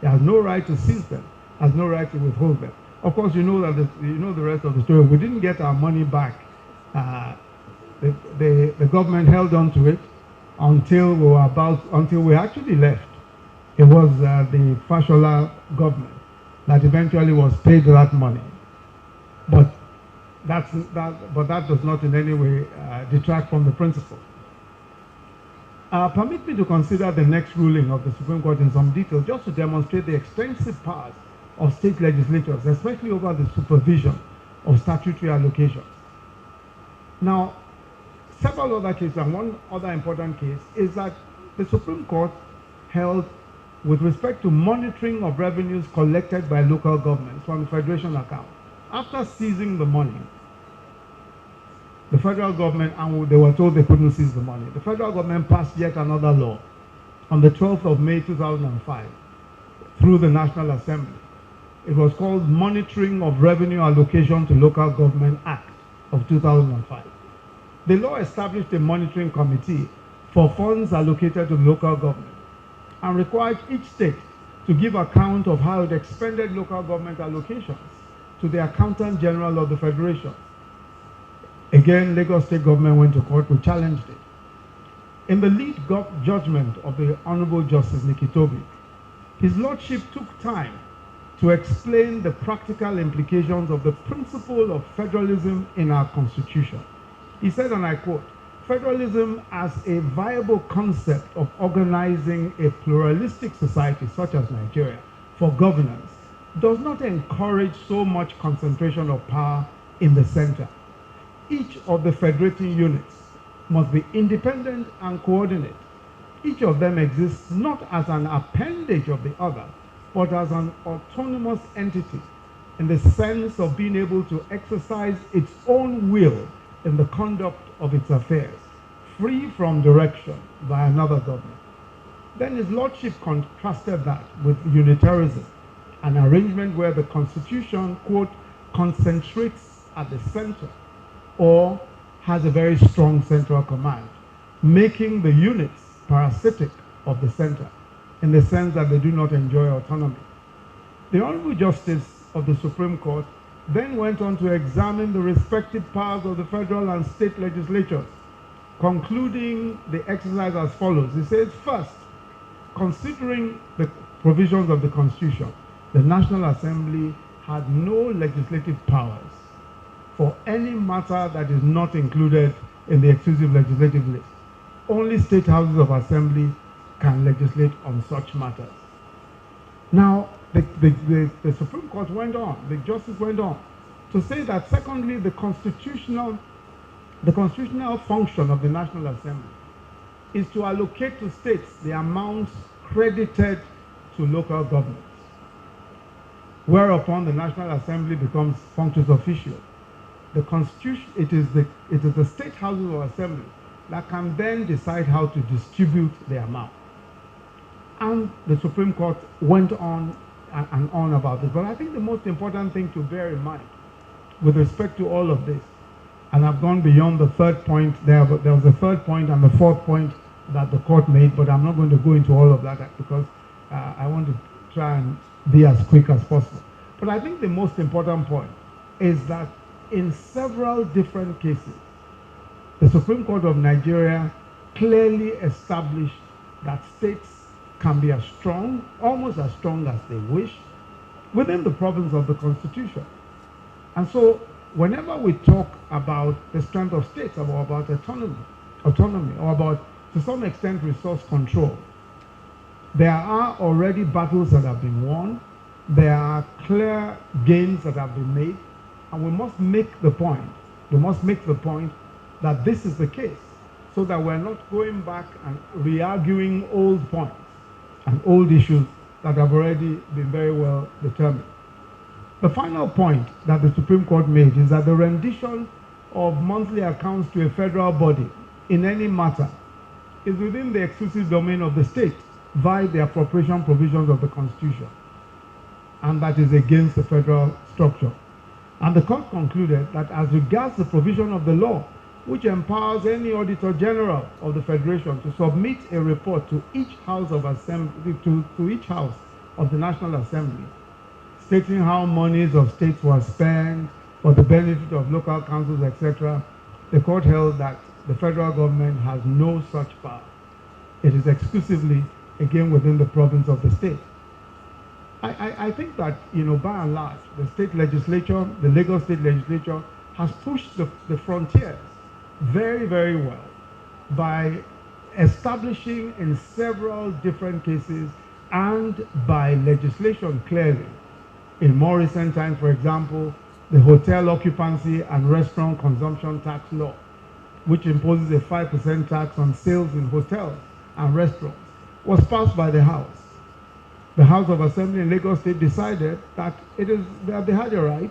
He has no right to seize them, has no right to withhold them. Of course, you know that you know the rest of the story. We didn't get our money back. The government held on to it until we actually left. It was the Fashola government that eventually was paid that money. But that does not in any way detract from the principle. Permit me to consider the next ruling of the Supreme Court in some detail, just to demonstrate the extensive powers of state legislatures, especially over the supervision of statutory allocations. Now, several other cases, and one other important case is that the Supreme Court held with respect to monitoring of revenues collected by local governments from the Federation account. After seizing the money, the federal government, and they were told they couldn't seize the money, the federal government passed yet another law on the 12th of May 2005 through the National Assembly. It was called Monitoring of Revenue Allocation to Local Government Act of 2005. The law established a monitoring committee for funds allocated to local government and required each state to give account of how it expended local government allocations to the Accountant General of the Federation. Again, Lagos State government went to court, we challenged it. In the lead judgment of the Honorable Justice Nikitobi, his lordship took time to explain the practical implications of the principle of federalism in our constitution. He said, and I quote, "Federalism as a viable concept of organizing a pluralistic society such as Nigeria for governance does not encourage so much concentration of power in the center. Each of the federating units must be independent and coordinate. Each of them exists not as an appendage of the other, but as an autonomous entity in the sense of being able to exercise its own will in the conduct of its affairs, free from direction by another government." Then his lordship contrasted that with unitarism, an arrangement where the constitution, quote, "concentrates at the center or has a very strong central command, making the units parasitic of the center in the sense that they do not enjoy autonomy." The Honorable Justice of the Supreme Court then went on to examine the respective powers of the federal and state legislatures, concluding the exercise as follows. He says, first, considering the provisions of the Constitution, the National Assembly had no legislative powers for any matter that is not included in the exclusive legislative list. Only state houses of assembly can legislate on such matters. Now, the Supreme Court went on, the justice went on to say that secondly, the constitutional function of the National Assembly is to allocate to states the amounts credited to local governments, whereupon the National Assembly becomes functus officio. The Constitution, it is the state houses of assembly that can then decide how to distribute the amount. And the Supreme Court went on and on about this. But I think the most important thing to bear in mind with respect to all of this, and I've gone beyond the third point, there was a third point and the fourth point that the court made, but I'm not going to go into all of that because I want to try and be as quick as possible. But I think the most important point is that in several different cases, the Supreme Court of Nigeria clearly established that states can be as strong, almost as strong as they wish, within the province of the Constitution. And so, whenever we talk about the strength of states, about autonomy, or about, to some extent, resource control, there are already battles that have been won, there are clear gains that have been made, and we must make the point that this is the case, so that we're not going back and re-arguing old points and old issues that have already been very well determined. The final point that the Supreme Court made is that the rendition of monthly accounts to a federal body in any matter is within the exclusive domain of the state via the appropriation provisions of the Constitution, and that is against the federal structure. And the court concluded that as regards the provision of the law, which empowers any Auditor General of the Federation to submit a report to each house of assembly, to each house of the National Assembly, stating how monies of states were spent for the benefit of local councils, etc., the court held that the federal government has no such power. It is exclusively, again, within the province of the state. I think that, by and large, the state legislature, the Lagos State Legislature, has pushed the frontiers very, very well by establishing in several different cases and by legislation clearly. In more recent times, for example, the Hotel Occupancy and Restaurant Consumption Tax Law which imposes a 5% tax on sales in hotels and restaurants, was passed by the House. The House of Assembly in Lagos State decided that they had a right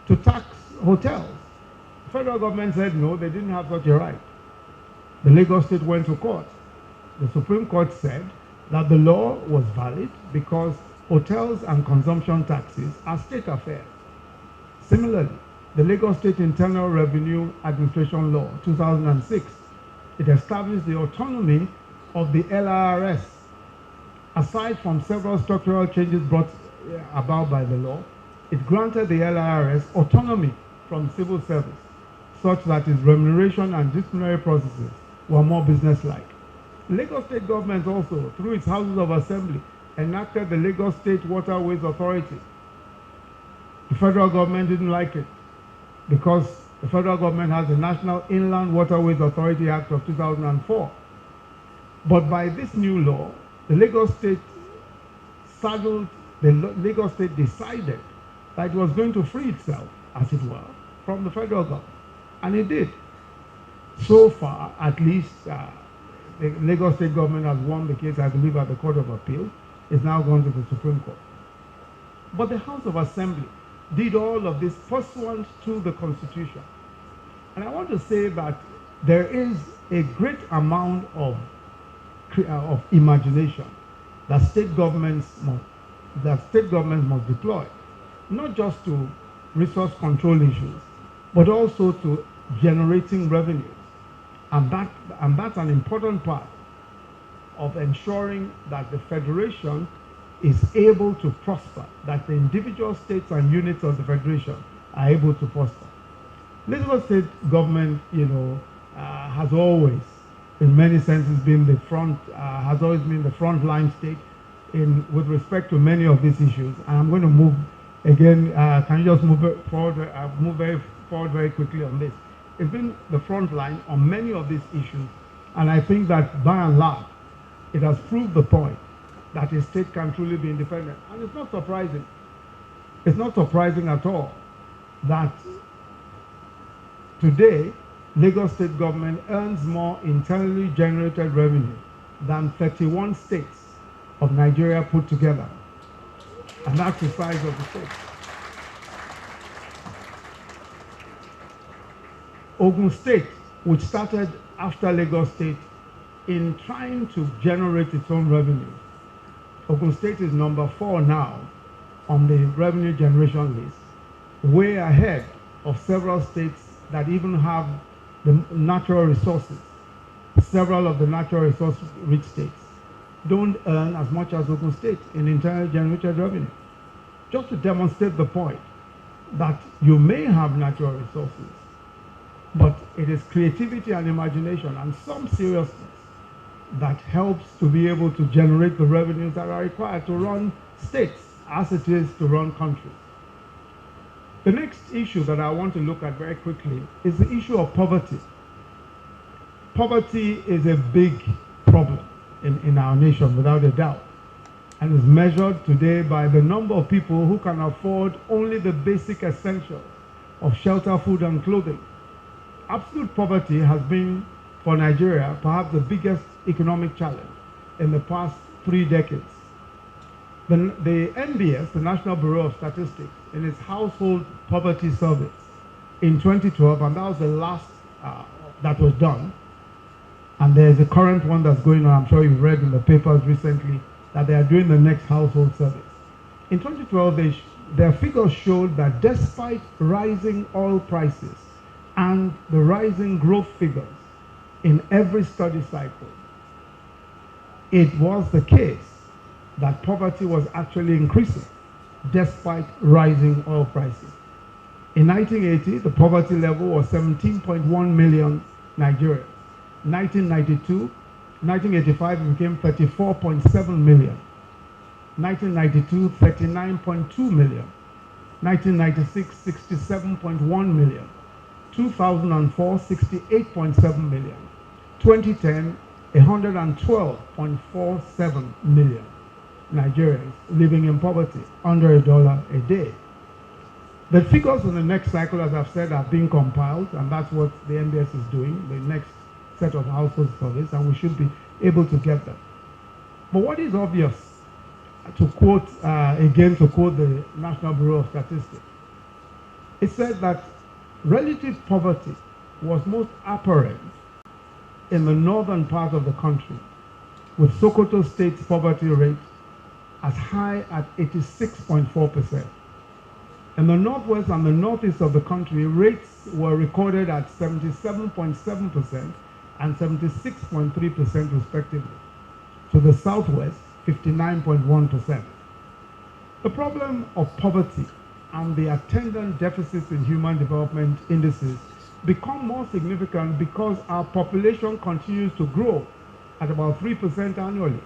to tax hotels. The federal government said no, they didn't have such a right. The Lagos State went to court. The Supreme Court said that the law was valid because hotels and consumption taxes are state affairs. Similarly, the Lagos State Internal Revenue Administration Law, 2006, it established the autonomy of the LRS. Aside from several structural changes brought about by the law, it granted the LRS autonomy from civil service, such that its remuneration and disciplinary processes were more businesslike. Lagos State government also, through its Houses of Assembly, enacted the Lagos State Waterways Authority. The federal government didn't like it because the federal government has the National Inland Waterways Authority Act of 2004. But by this new law, the Lagos State decided that it was going to free itself, as it were, from the federal government. And it did. So far, at least, the Lagos State government has won the case, I believe, at the Court of Appeal. It's now gone to the Supreme Court. But the House of Assembly did all of this pursuant to the Constitution. And I want to say that there is a great amount of imagination that state governments must deploy, not just to resource control issues, but also to generating revenues. And that's an important part of ensuring that the Federation is able to prosper, that the individual states and units of the Federation are able to prosper. Lagos State government, has always, in many senses, been the front line state with respect to many of these issues. And I'm going to move again. Can you just move forward? Move forward very quickly on this. It's been the front line on many of these issues, and I think that by and large, it has proved the point that a state can truly be independent. And it's not surprising. It's not surprising at all that today, Lagos State government earns more internally generated revenue than 31 states of Nigeria put together. And that's the size of the state. Ogun State, which started after Lagos State in trying to generate its own revenue. Ogun State is number 4 now on the revenue generation list, way ahead of several states that even have the natural resources. Several of the natural resource rich states don't earn as much as Ogun State in internally generated revenue. Just to demonstrate the point that you may have natural resources, but it is creativity and imagination and some seriousness that helps to be able to generate the revenues that are required to run states as it is to run countries. The next issue that I want to look at very quickly is the issue of poverty. Poverty is a big problem in our nation, without a doubt, and is measured today by the number of people who can afford only the basic essentials of shelter, food, and clothing. Absolute poverty has been, for Nigeria, perhaps the biggest economic challenge in the past 3 decades. The NBS, the National Bureau of Statistics, in its household poverty survey in 2012, and that was the last that was done, and there's a current one that's going on. I'm sure you've read in the papers recently that they are doing the next household survey. In 2012, their figures showed that despite rising oil prices and the rising growth figures in every study cycle, it was the case that poverty was actually increasing despite rising oil prices. In 1980, the poverty level was 17.1 million Nigerians. 1985, it became 34.7 million. 1992, 39.2 million. 1996, 67.1 million. 2004, 68.7 million. 2010, 112.47 million Nigerians living in poverty, under $1 a day. The figures in the next cycle, as I've said, are being compiled, and that's what the MBS is doing, the next set of household surveys, and we should be able to get them. But what is obvious, to quote the National Bureau of Statistics, it said that relative poverty was most apparent in the northern part of the country, with Sokoto State's poverty rate as high as 86.4%. In the northwest and the northeast of the country, rates were recorded at 77.7% and 76.3% respectively. To the southwest, 59.1%. The problem of poverty and the attendant deficits in human development indices become more significant because our population continues to grow at about 3% annually.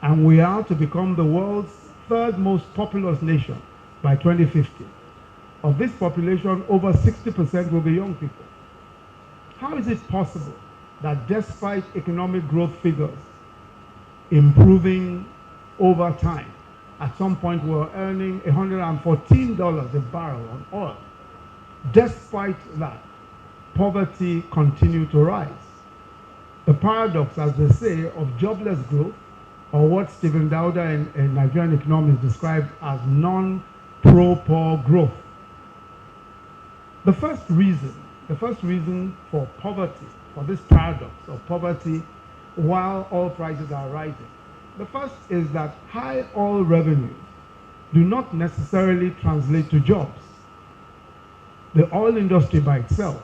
And we are to become the world's third most populous nation by 2050. Of this population, over 60% will be young people. How is it possible that despite economic growth figures improving over time, at some point we're earning $114 a barrel on oil? Despite that, poverty continues to rise. The paradox, as they say, of jobless growth, or what Stephen Dowder in Nigerian economics described as non-pro-poor growth. The first reason for poverty, for this paradox of poverty while oil prices are rising, the first is that high oil revenues do not necessarily translate to jobs. The oil industry by itself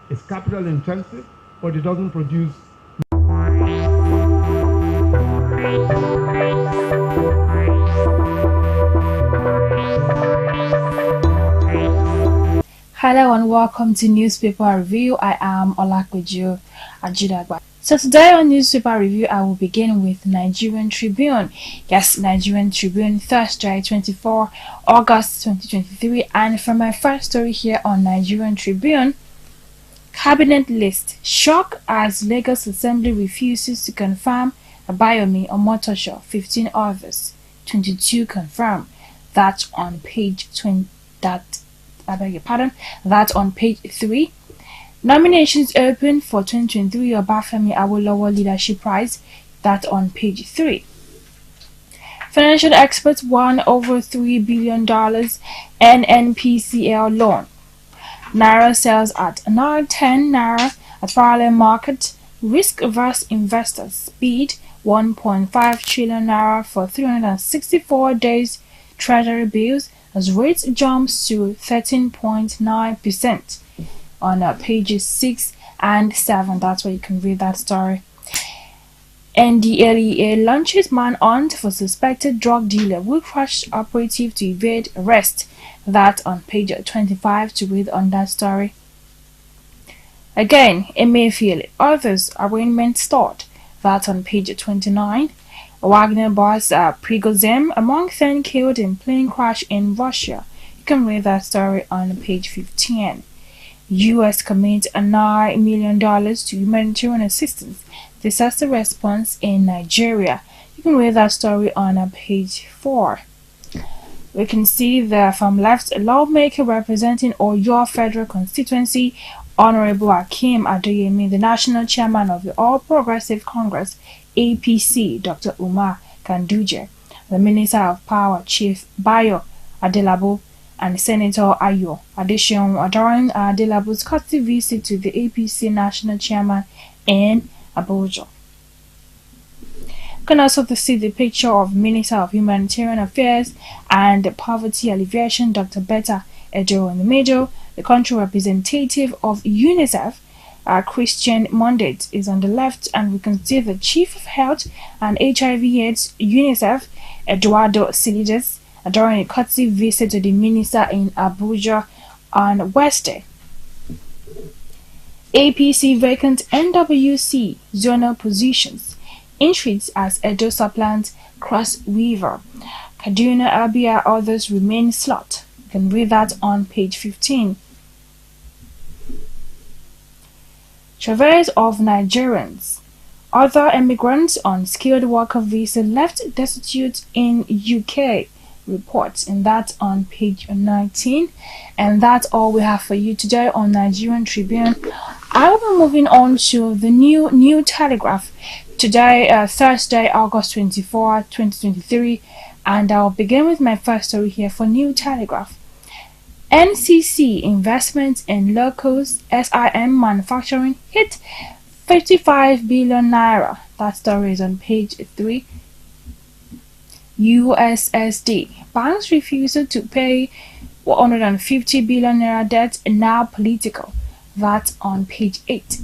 is capital intensive, but it doesn't produce. Hello and welcome to Newspaper Review. I am Olakweju Ajidagba. So today on Newspaper Review, I will begin with Nigerian Tribune. Yes, Nigerian Tribune, Thursday, 24 August 2023. And for my first story here on Nigerian Tribune, Cabinet list. Shock as Lagos Assembly refuses to confirm Abayomi Omotosho, 15 others, 22 confirm. That on page 20. That on page 3. Nominations open for 2023 Obafemi Awolowo Leadership Prize. That on page 3. Financial experts won over $3 billion NNPCL loan. Naira sells at 910 Naira at parallel market. Risk-averse investors bid 1.5 trillion Naira for 364 days treasury bills as rates jumps to 13.9% on pages 6 and 7. That's where you can read that story. NDLEA launches manhunt for suspected drug dealer who crushed operative to evade arrest. That on page 25 to read on that story. Again, Emefiele, others arraignment start. That on page 29. Wagner boss Prigozhin among 10 killed in plane crash in Russia. You can read that story on page 15. U.S. commits $9 million to humanitarian assistance, disaster response in Nigeria. You can read that story on page 4. We can see that from left, a lawmaker representing Oyo Federal Constituency, Honorable Akeem Adoyemi, the national chairman of the All Progressive Congress, APC, Dr. Umar Kanduje, the Minister of Power, Chief Bayo Adelabo, and Senator Ayo Adeseun during Adelabo's courtesy visit to the APC national chairman in Abuja. You can also see the picture of Minister of Humanitarian Affairs and Poverty Alleviation, Dr. Betta Edo in the middle. The country representative of UNICEF, Christian Mundet, is on the left, and we can see the Chief of Health and HIV/AIDS UNICEF, Eduardo Silides, during a courtesy visit to the minister in Abuja on Wednesday. APC vacant NWC zonal positions. Intrigues as Edo supplants Cross River. Kaduna, Abia, others remain slot. You can read that on page 15. Traverse of Nigerians. Other immigrants on skilled worker visa left destitute in UK. reports, and that's on page 19. And that's all we have for you today on Nigerian Tribune. I will be moving on to the New Telegraph today, Thursday, August 24, 2023, and I'll begin with my first story here for New Telegraph. NCC investments in locals SIM manufacturing hit 55 billion naira. That story is on page 3. USSD banks refusal to pay 150 billion naira debt now political. That's on page 8.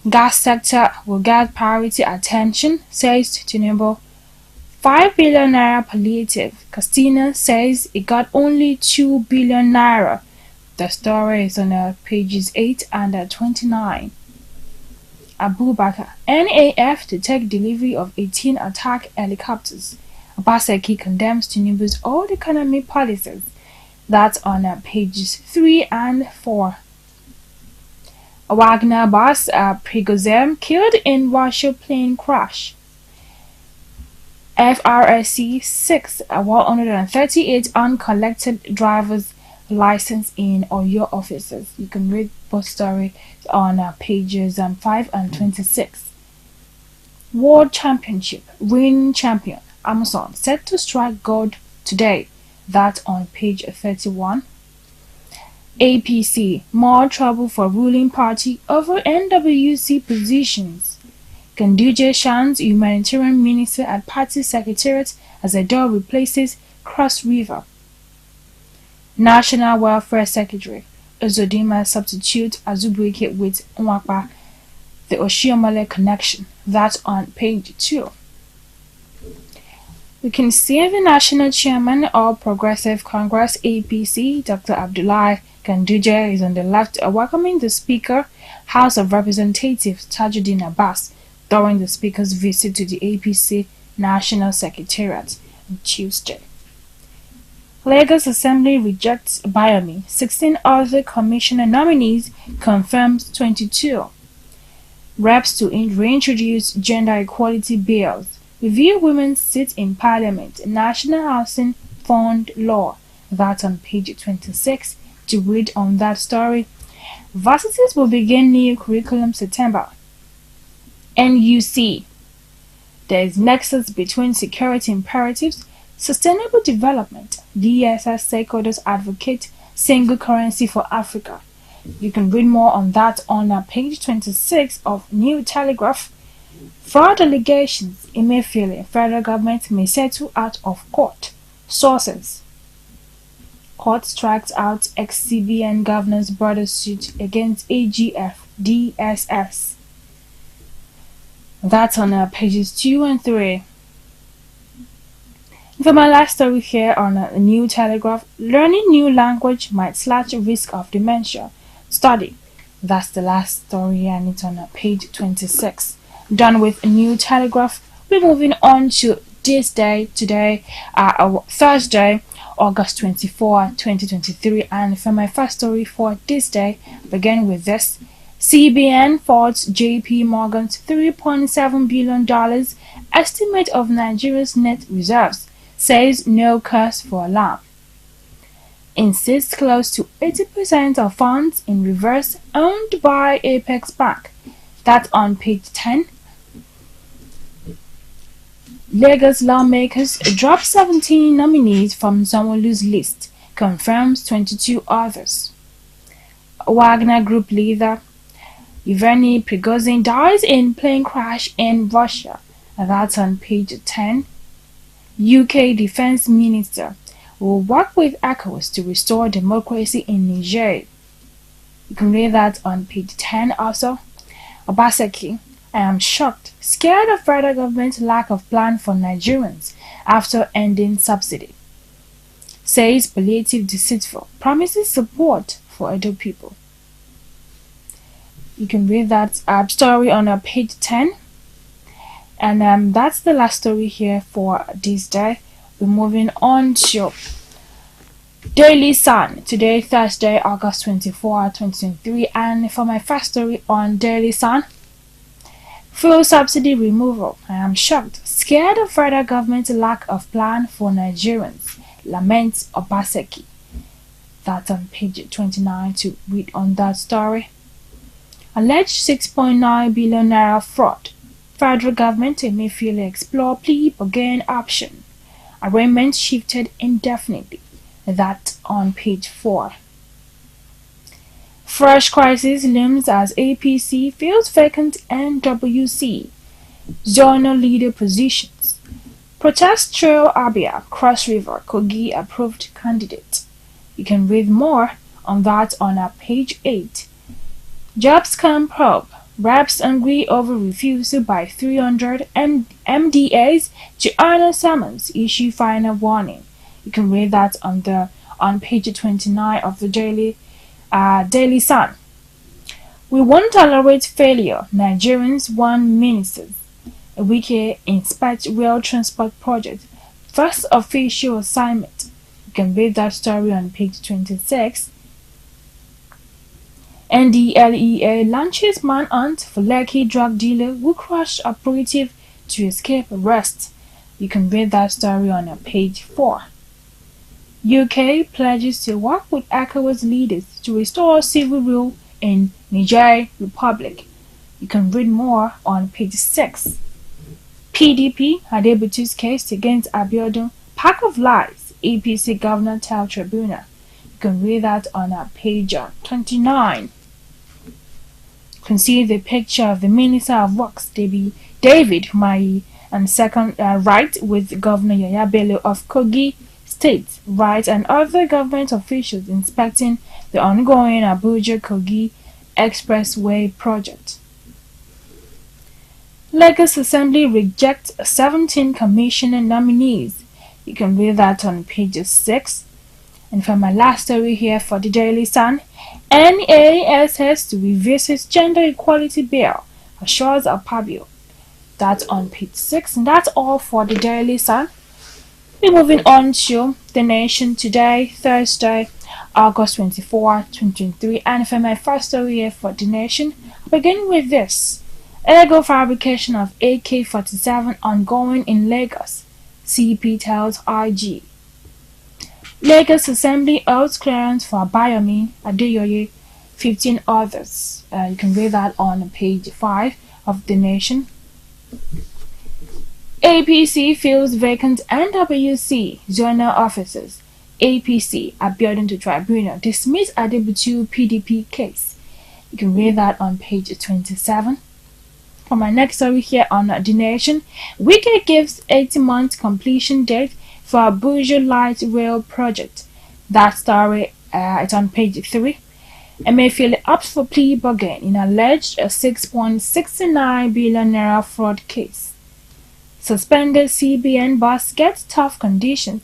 Gas sector will get priority attention, says Tinubu. 5 billion naira palliative. Castina says it got only 2 billion naira. The story is on pages 8 and 29. Abubakar, NAF to take delivery of 18 attack helicopters. Obaseki condemns Tinubu's old economic policies. That's on pages 3 and 4. A Wagner boss, Prigozhin, killed in Russia plane crash. FRSC 6, 138 uncollected driver's license in Oyo offices. You can read both stories on pages 5 and 26. World Championship, reigning champion Amazon set to strike gold today. That's on page 31. APC, more trouble for ruling party over NWC positions. Ganduje shans humanitarian minister at party secretariat as Edo replaces Cross River. National Welfare Secretary Uzodinma substitute Azubuike with Nwakpa. The Oshiomhole connection. That's on page 2. We can see the National Chairman of Progressive Congress APC, Dr. Abdullahi Ganduje, is on the left welcoming the Speaker, House of Representatives Tajuddin Abbas, during the Speaker's visit to the APC National Secretariat on Tuesday. Lagos Assembly rejects Biomi. 16 other commissioner nominees confirms 22. Reps to reintroduce gender equality bills. Review women's seat in Parliament. National Housing Fund Law. That's on page 26. To read on that story. Varsities will begin new curriculum September. NUC. There is nexus between security imperatives, sustainable development. DSS stakeholders advocate single currency for Africa. You can read more on that on page 26 of New Telegraph. Fraud allegations. Emefiele, federal government may settle out of court. Sources. Court strikes out ex-CBN governor's brother's suit against AGF DSS. That's on pages 2 and 3. For my last story here on a New Telegraph, learning new language might slash risk of dementia. Study. That's the last story and it's on page 26. Done with New Telegraph. We're moving on to this day today, Thursday, August 24, 2023. And for my first story for this day, begin with this. CBN faults JP Morgan's $3.7 billion estimate of Nigeria's net reserves. Says no cause for alarm. Insists close to 80% of funds in reverse owned by Apex Bank. That's on page 10. Lagos lawmakers drop 17 nominees from Sanwo-Olu's list. Confirms 22 others. Wagner Group leader Yevgeny Prigozhin dies in plane crash in Russia. That's on page 10. UK Defense Minister will work with ECOWAS to restore democracy in Niger. You can read that on page 10 also. Obaseki, I am shocked, scared of federal government's lack of plan for Nigerians after ending subsidy. Says palliative deceitful, promises support for Edo people. You can read that story on page 10. And that's the last story here for this day. We're moving on to Daily Sun. Today, Thursday, August 24, 2023. And for my first story on Daily Sun, fuel subsidy removal. I am shocked. Scared of federal government's lack of plan for Nigerians, laments Obaseki. That's on page 29 to read on that story. Alleged 6.9 billion naira fraud. Federal government Emefiele explore plea bargain option. Arraignment shifted indefinitely. That on page 4. Fresh crisis looms as APC fills vacant NWC. Zonal leader positions. Protest trail Abia, Cross River, Kogi approved candidate. You can read more on that on our page 8. Jobs scam probe. Reps angry over refusal by 300 MDAs to honor summons, issue final warning. You can read that on page 29 of the Daily Sun. We won't tolerate failure. Nigerians want ministers. A week inspect rail transport project. First official assignment. You can read that story on page 26. NDLEA launches manhunt for Lekki drug dealer who crushed operative to escape arrest. You can read that story on page 4. UK pledges to work with ECOWAS leaders to restore civil rule in Niger Republic. You can read more on page 6. PDP Adebutu's case against Abiodun, pack of lies, APC Governor Tell Tribunal. You can read that on page 29. You can see the picture of the Minister of Works, David Umahi, and second right with Governor Yaya Bello of Kogi State, right, and other government officials inspecting the ongoing Abuja-Kogi Expressway project. Lagos Assembly rejects 17 commissioner nominees. You can read that on page 6. And for my last story here for the Daily Sun, NASS to revisit gender equality bill, assures Apabio. That's on page 6. And that's all for the Daily Sun. We're moving on to The Nation today, Thursday, August 24, 2023. And for my first story here for The Nation, I'll begin with this. Illegal fabrication of AK-47 ongoing in Lagos, CP tells IG. Lagos Assembly holds clearance for Abayomi Adeyoye, 15 others. You can read that on page 5 of The Nation. APC fills vacant NWC zonal offices. APC Abiodun to tribunal dismiss Adebutu PDP case. You can read that on page 27. For my next story here on The Nation, Wike gives 80-month completion date for Abuja Light Rail project. That story it's on page 3. Emefiele opts for plea bargain in alleged 6.69 billion naira fraud case. Suspended CBN boss gets tough conditions.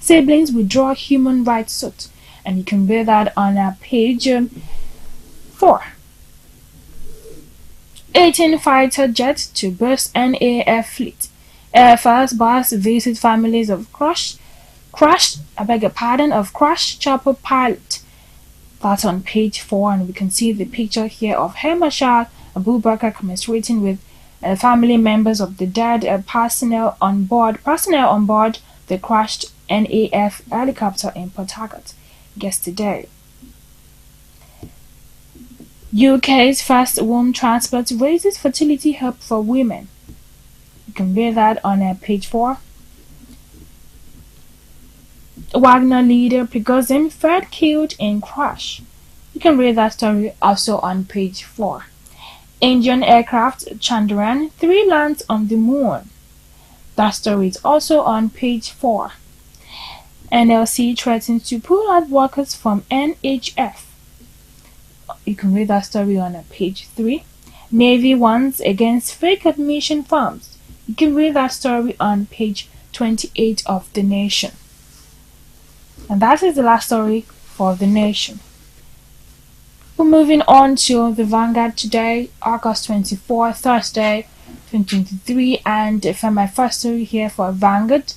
Siblings withdraw human rights suit. And you can read that on page 4. 18 fighter jets to burst NAF fleet. Air Force boss visits families of crushed chopper pilot. That's on page 4, and we can see the picture here of Air Marshal Abubakar commiserating with family members of the dead personnel on board the crashed NAF helicopter in Port Harcourt yesterday. UK's fast womb transport raises fertility help for women. You can read that on page 4. Wagner leader Prigozhin third killed in crash. You can read that story also on page 4. Indian aircraft Chandrayaan 3 lands on the moon. That story is also on page 4. NLC threatens to pull out workers from NHF. You can read that story on page 3. Navy warns against fake admission forms. You can read that story on page 28 of The Nation. And that is the last story for The Nation. We're moving on to the Vanguard today, August 24, Thursday, 2023. And for my first story here for Vanguard,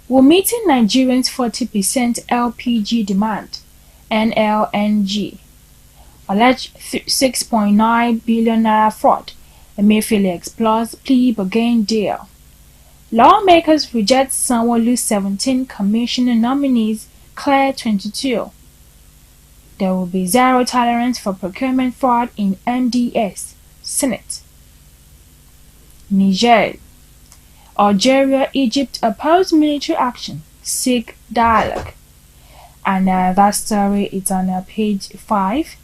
we're meeting Nigerians' 40% LPG demand. NLNG. Alleged 6.9 billion naira fraud. Emefiele explores plea bargain deal. Lawmakers reject Sanwo-Olu's 17 commissioner nominees, clear 22. There will be zero tolerance for procurement fraud in MDS, Senate. Niger. Algeria, Egypt oppose military action, seek dialogue. And that story is on page 5.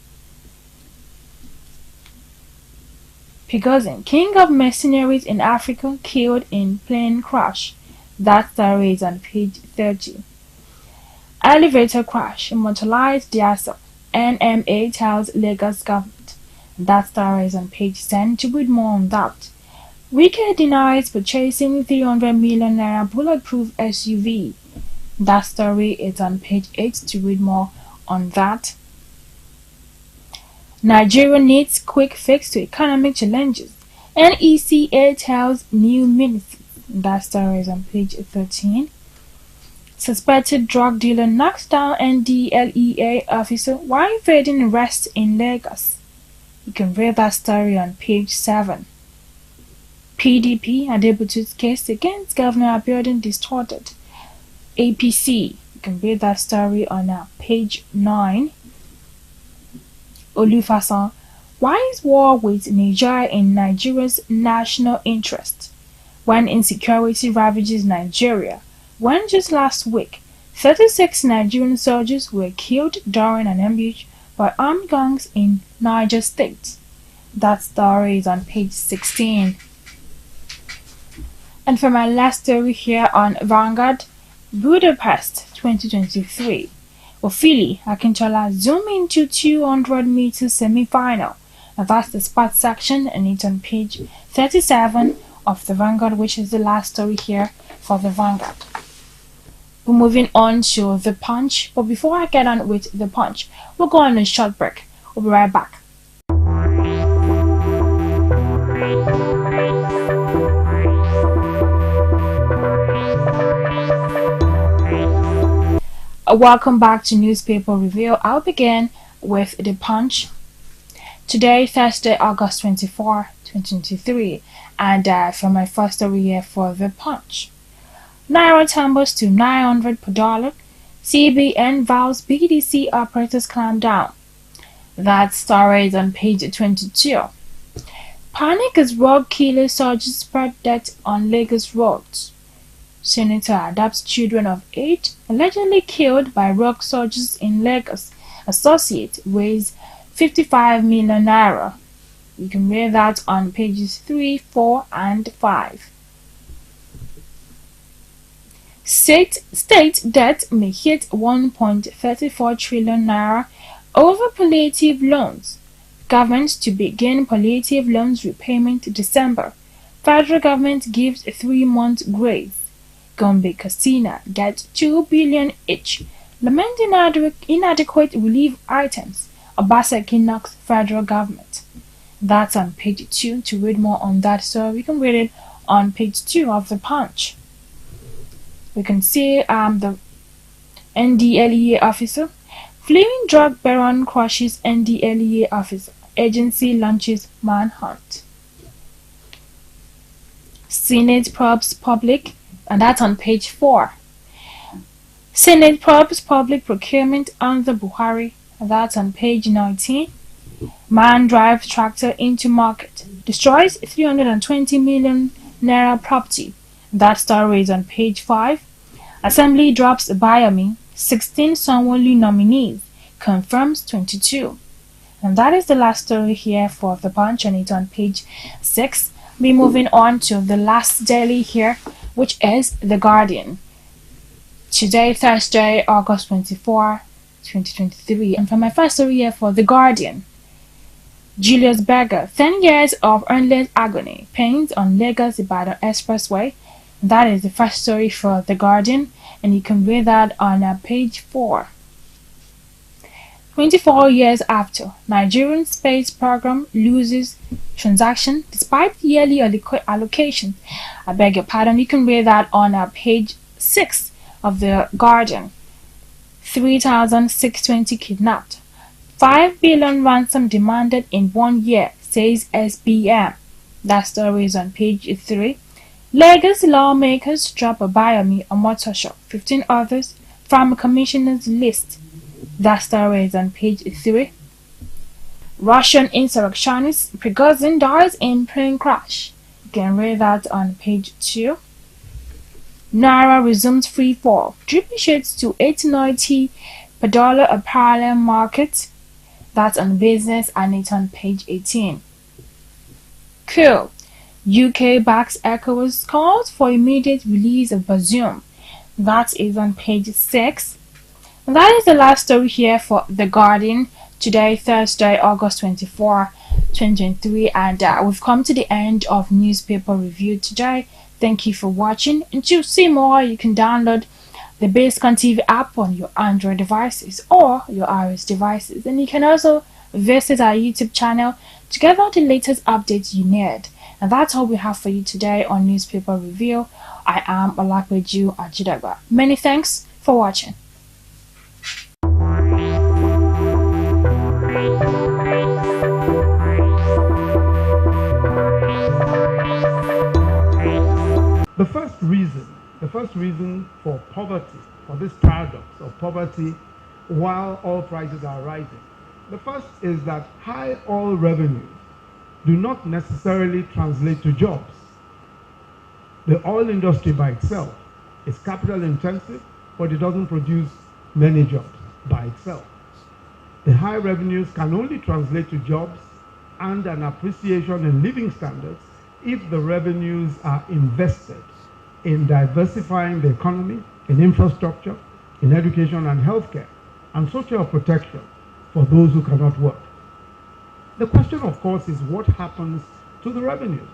Pigozin, king of mercenaries in Africa, killed in plane crash. That story is on page 30. Elevator crash, immortalized Diasa. NMA tells Lagos government. That story is on page 10. To read more on that. Wike denies purchasing 300 million naira bulletproof SUV. That story is on page 8 to read more on that. Nigeria needs quick fix to economic challenges. NECA tells new ministers. That story is on page 13. Suspected drug dealer knocks down NDLEA officer while evading arrest in Lagos. You can read that story on page 7. PDP Adebutu's case against Governor Abiodun distorted. APC. You can read that story on page 9. Olufasan, why is war with Niger in Nigeria's national interest? When insecurity ravages Nigeria, when just last week, 36 Nigerian soldiers were killed during an ambush by armed gangs in Niger State. That story is on page 16. And for my last story here on Vanguard, Budapest 2023. Ofili Akintola zoom into 200-meter semi-final. And that's the sports section, and it's on page 37 of the Vanguard, which is the last story here for the Vanguard. We're moving on to the Punch, but before I get on with the Punch, we'll go on a short break. We'll be right back. Welcome back to Newspaper Review. I'll begin with the Punch. Today, Thursday, August 24, 2023, and for my first story here for the Punch. Naira tumbles to 900 per dollar. CBN vows BDC operators clamp down. That story is on page 22. Panic as rogue killer soldiers spread death on Lagos roads. Senator adopts children of 8 allegedly killed by rogue soldiers in Lagos. Associate weighs 55 million naira. You can read that on pages 3, 4, and 5. State debt may hit 1.34 trillion naira over palliative loans. Government to begin palliative loans repayment December. Federal government gives a 3-month grace. Gombe Casina gets 2 billion each. Lament inadequate relief items. Obaseki knocks federal government. That's on page 2. To read more on that, so we can read it on page 2 of the Punch. We can see the NDLEA officer. Fleeing drug baron crushes NDLEA officer. Agency launches manhunt. Senate probes public, and that's on page 4. Senate probes public procurement under Buhari, and that's on page 19. Man drives tractor into market, destroys 320 million naira property. That story is on page 5. Assembly drops Bayami, 16 Sanwo-Olu nominees, confirms 22. And that is the last story here for the Punch, and it's on page 6. Be moving on to the last daily here, which is The Guardian. Today, Thursday, August 24, 2023. And for my first story here for The Guardian, Julius Berger, 10 years of endless agony, pains on Lagos-Ibadan Expressway. That is the first story for The Guardian, and you can read that on page 4. 24 years after, Nigerian space program loses transaction despite yearly allocation. I beg your pardon, you can read that on page 6 of The Guardian. 3,620 kidnapped. 5 billion ransom demanded in 1 year, says SBM. That story is on page 3. Lagos lawmakers drop Abayomi on motor shop, 15 others from commissioner's list. That story is on page 3. Russian insurrectionist Prigozhin dies in plane crash. You can read that on page 2. Naira resumes free fall, depreciates to 890 per dollar at parallel market. That's on business and it's on page 18. Cool. UK backs ECOWAS calls for immediate release of Bazoum. That is on page 6. And that is the last story here for The Guardian. Today, Thursday, August 24, 2023, and we've come to the end of newspaper review today. Thank you for watching, and to see more, you can download the Biscon TV app on your Android devices or your iOS devices, and you can also visit our YouTube channel to get all the latest updates you need. And that's all we have for you today on newspaper review. I am Olakweju Ajidagba. Many thanks for watching. The first reason for poverty, for this paradox of poverty while oil prices are rising, the first is that high oil revenues do not necessarily translate to jobs. The oil industry by itself is capital intensive, but it doesn't produce many jobs by itself. The high revenues can only translate to jobs and an appreciation in living standards if the revenues are invested in diversifying the economy, in infrastructure, in education and healthcare, and social protection for those who cannot work. The question, of course, is what happens to the revenues?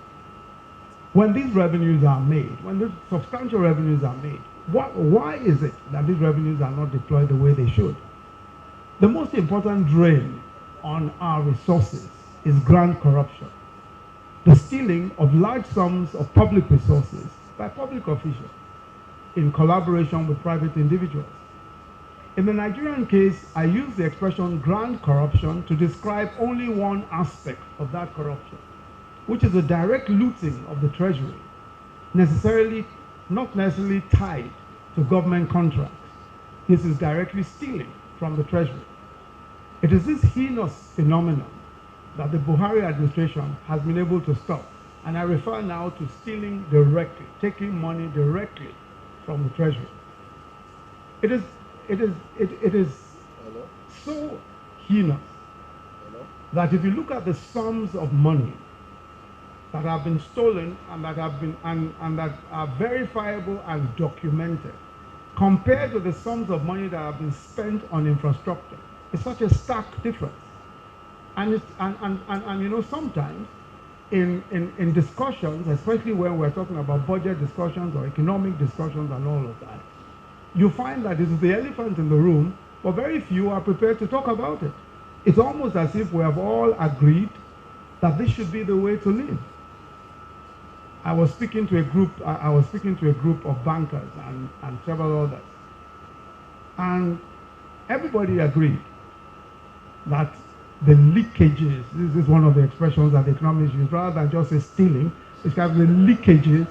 When these revenues are made, when the substantial revenues are made, why is it that these revenues are not deployed the way they should? The most important drain on our resources is grand corruption, the stealing of large sums of public resources by public officials in collaboration with private individuals. In the Nigerian case, I use the expression grand corruption to describe only one aspect of that corruption, which is the direct looting of the treasury, not necessarily tied to government contracts. This is directly stealing from the treasury. It is this heinous phenomenon that the Buhari administration has been able to stop. And I refer now to stealing directly, taking money directly from the treasury. It is so heinous that if you look at the sums of money that have been stolen and that are verifiable and documented, compared to the sums of money that have been spent on infrastructure, it's such a stark difference. And you know, sometimes in discussions, especially when we're talking about budget discussions or economic discussions and all of that, you find that this is the elephant in the room, but very few are prepared to talk about it. It's almost as if we have all agreed that this should be the way to live. I was speaking to a group of bankers and several others, and everybody agreed that the leakages, this is one of the expressions that the economists use, rather than just say stealing, it's kind of the leakages,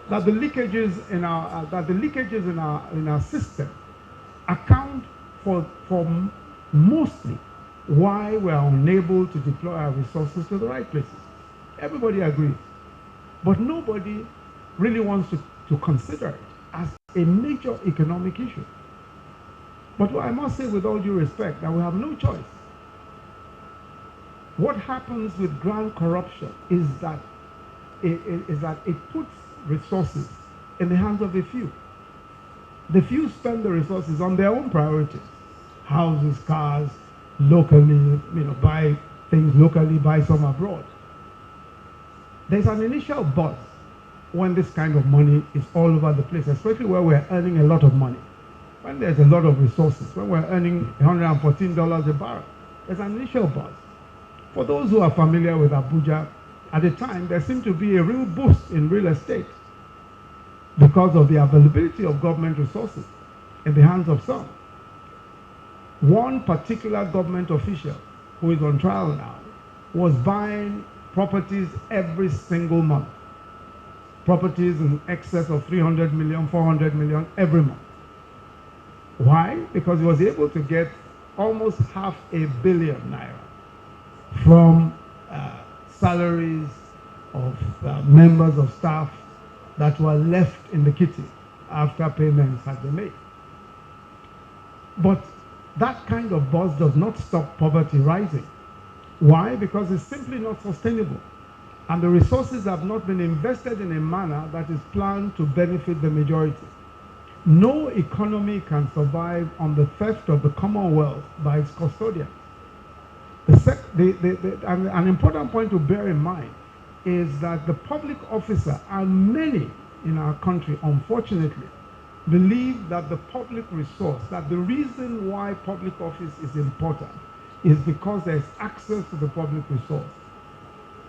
that the leakages in our system account for mostly why we are unable to deploy our resources to the right places. Everybody agrees. But nobody really wants to consider it as a major economic issue. But I must say with all due respect that we have no choice. What happens with grand corruption is that it puts resources in the hands of a few. The few spend the resources on their own priorities. Houses, cars, locally, buy things locally, buy some abroad. There's an initial buzz when this kind of money is all over the place, especially where we're earning a lot of money. When there's a lot of resources, when we're earning $114 a barrel, there's an initial buzz. For those who are familiar with Abuja, at the time, there seemed to be a real boost in real estate because of the availability of government resources in the hands of some. One particular government official who is on trial now was buying properties every single month. Properties in excess of 300 million, 400 million every month. Why? Because he was able to get almost $500 million naira from salaries of members of staff that were left in the kitty after payments had been made. But that kind of buzz does not stop poverty rising. Why? Because it's simply not sustainable. And the resources have not been invested in a manner that is planned to benefit the majority. No economy can survive on the theft of the Commonwealth by its custodians. An important point to bear in mind is that the public officer, and many in our country, unfortunately, believe that the public resource, that the reason why public office is important is because there's access to the public resource.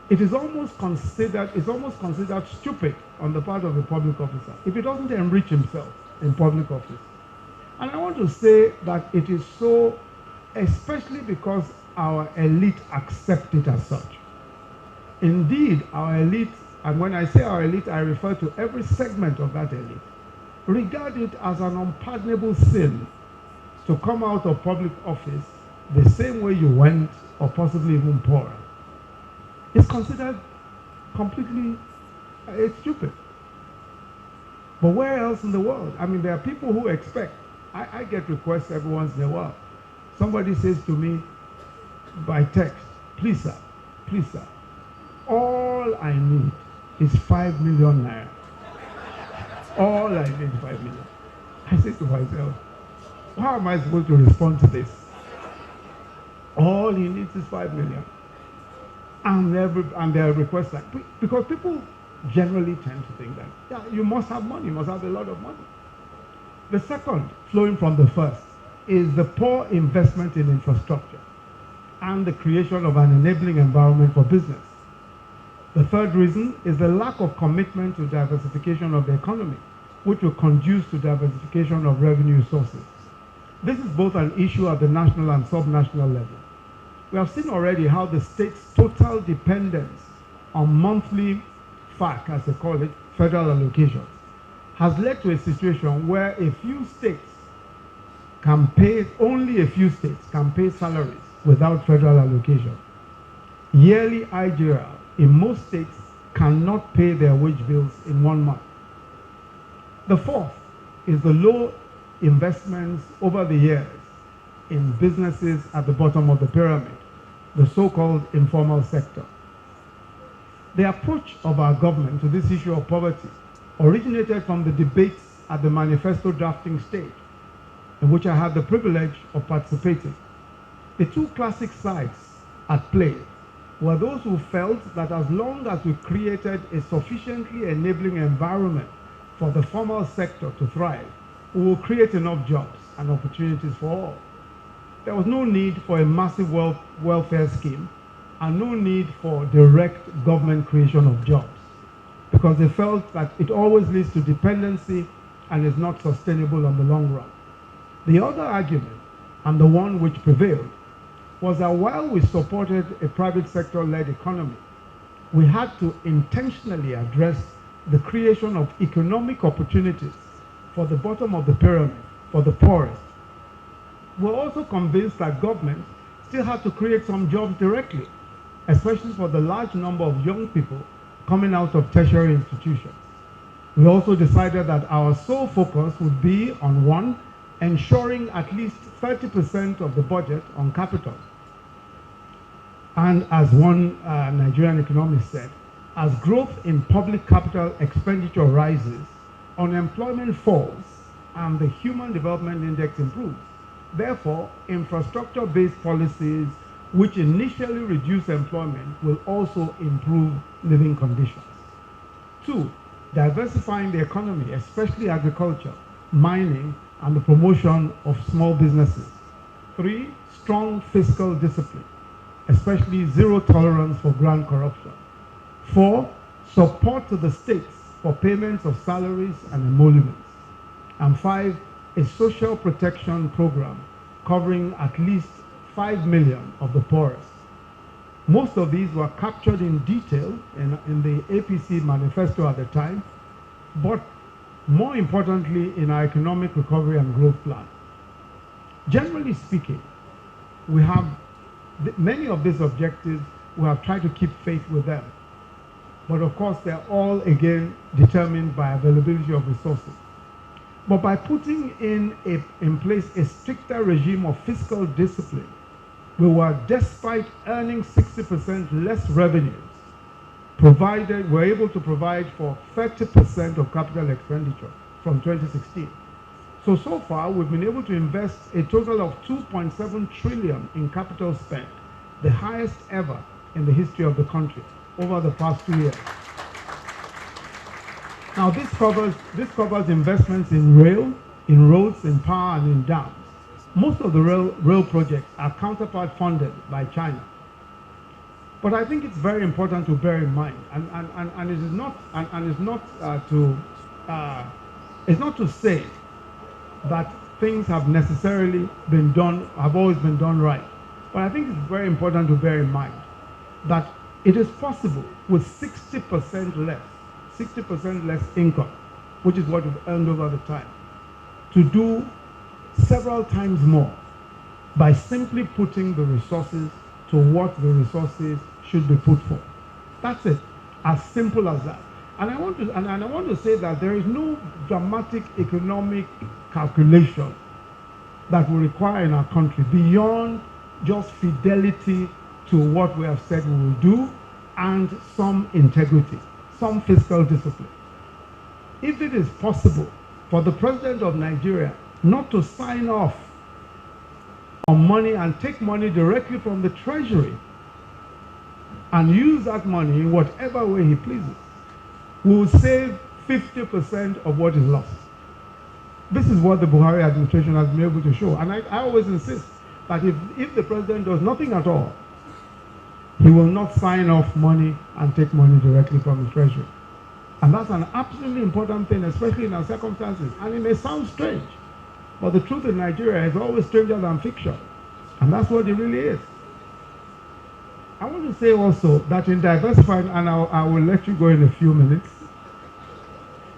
It is almost considered stupid on the part of the public officer if he doesn't enrich himself in public office. And I want to say that it is so, especially because our elite accept it as such. Indeed, our elite, and when I say our elite, I refer to every segment of that elite, regard it as an unpardonable sin to come out of public office the same way you went, or possibly even poorer. It's considered completely stupid. But where else in the world? I mean, there are people who expect. I get requests every once in a while. Somebody says to me by text, please sir, all I need is 5 million naira. All I need is 5 million. I say to myself, how am I supposed to respond to this? All he needs is 5 million. And there are requests like, because people generally tend to think that, yeah, you must have money, you must have a lot of money. The second, flowing from the first, is the poor investment in infrastructure and the creation of an enabling environment for business. The third reason is the lack of commitment to diversification of the economy, which will conduce to diversification of revenue sources. This is both an issue at the national and sub-national level. We have seen already how the state's total dependence on monthly FAC, as they call it, federal allocations, has led to a situation where only a few states can pay salaries without federal allocation. Yearly IGR in most states cannot pay their wage bills in 1 month. The fourth is the low investments over the years in businesses at the bottom of the pyramid, the so-called informal sector. The approach of our government to this issue of poverty originated from the debates at the manifesto drafting stage, in which I had the privilege of participating. The two classic sides at play were those who felt that as long as we created a sufficiently enabling environment for the formal sector to thrive, we will create enough jobs and opportunities for all. There was no need for a massive welfare scheme and no need for direct government creation of jobs, because they felt that it always leads to dependency and is not sustainable on the long run. The other argument, and the one which prevailed, was that while we supported a private sector-led economy, we had to intentionally address the creation of economic opportunities for the bottom of the pyramid, for the poorest. We're also convinced that government still had to create some jobs directly, especially for the large number of young people coming out of tertiary institutions. We also decided that our sole focus would be on, one, ensuring at least 30% of the budget on capital. And as one Nigerian economist said, as growth in public capital expenditure rises, unemployment falls and the Human Development Index improves. Therefore, infrastructure-based policies which initially reduce employment will also improve living conditions. Two, diversifying the economy, especially agriculture, mining, and the promotion of small businesses. Three, strong fiscal discipline, especially zero tolerance for grand corruption. Four, support to the states for payments of salaries and emoluments. And five, a social protection program covering at least 5 million of the poorest. Most of these were captured in detail in the APC manifesto at the time, but more importantly in our economic recovery and growth plan. Generally speaking, we have many of these objectives, we have tried to keep faith with them. But of course, they're all again determined by availability of resources. But by putting in place a stricter regime of fiscal discipline, we were, despite earning 60% less revenues, we're able to provide for 30% of capital expenditure from 2016. So far, we've been able to invest a total of 2.7 trillion in capital spend, the highest ever in the history of the country over the past 2 years. Now, this covers investments in rail, in roads, in power, and in dams. Most of the rail projects are counterpart funded by China. But I think it's very important to bear in mind, and it's not to say that things have necessarily always been done right. But I think it's very important to bear in mind that it is possible with 60% less income, which is what we've earned over the time, to do several times more by simply putting the resources to what the resources should be put for. That's it, as simple as that. And I want to say that there is no dramatic economic calculation that we require in our country beyond just fidelity to what we have said we will do and some integrity, some fiscal discipline. If it is possible for the president of Nigeria not to sign off on money and take money directly from the treasury and use that money in whatever way he pleases, we will save 50% of what is lost. This is what the Buhari administration has been able to show. And I always insist that if the president does nothing at all, he will not sign off money and take money directly from the treasury. And that's an absolutely important thing, especially in our circumstances. And it may sound strange, but the truth in Nigeria is always stranger than fiction. And that's what it really is. I want to say also that in diversifying, and I will let you go in a few minutes,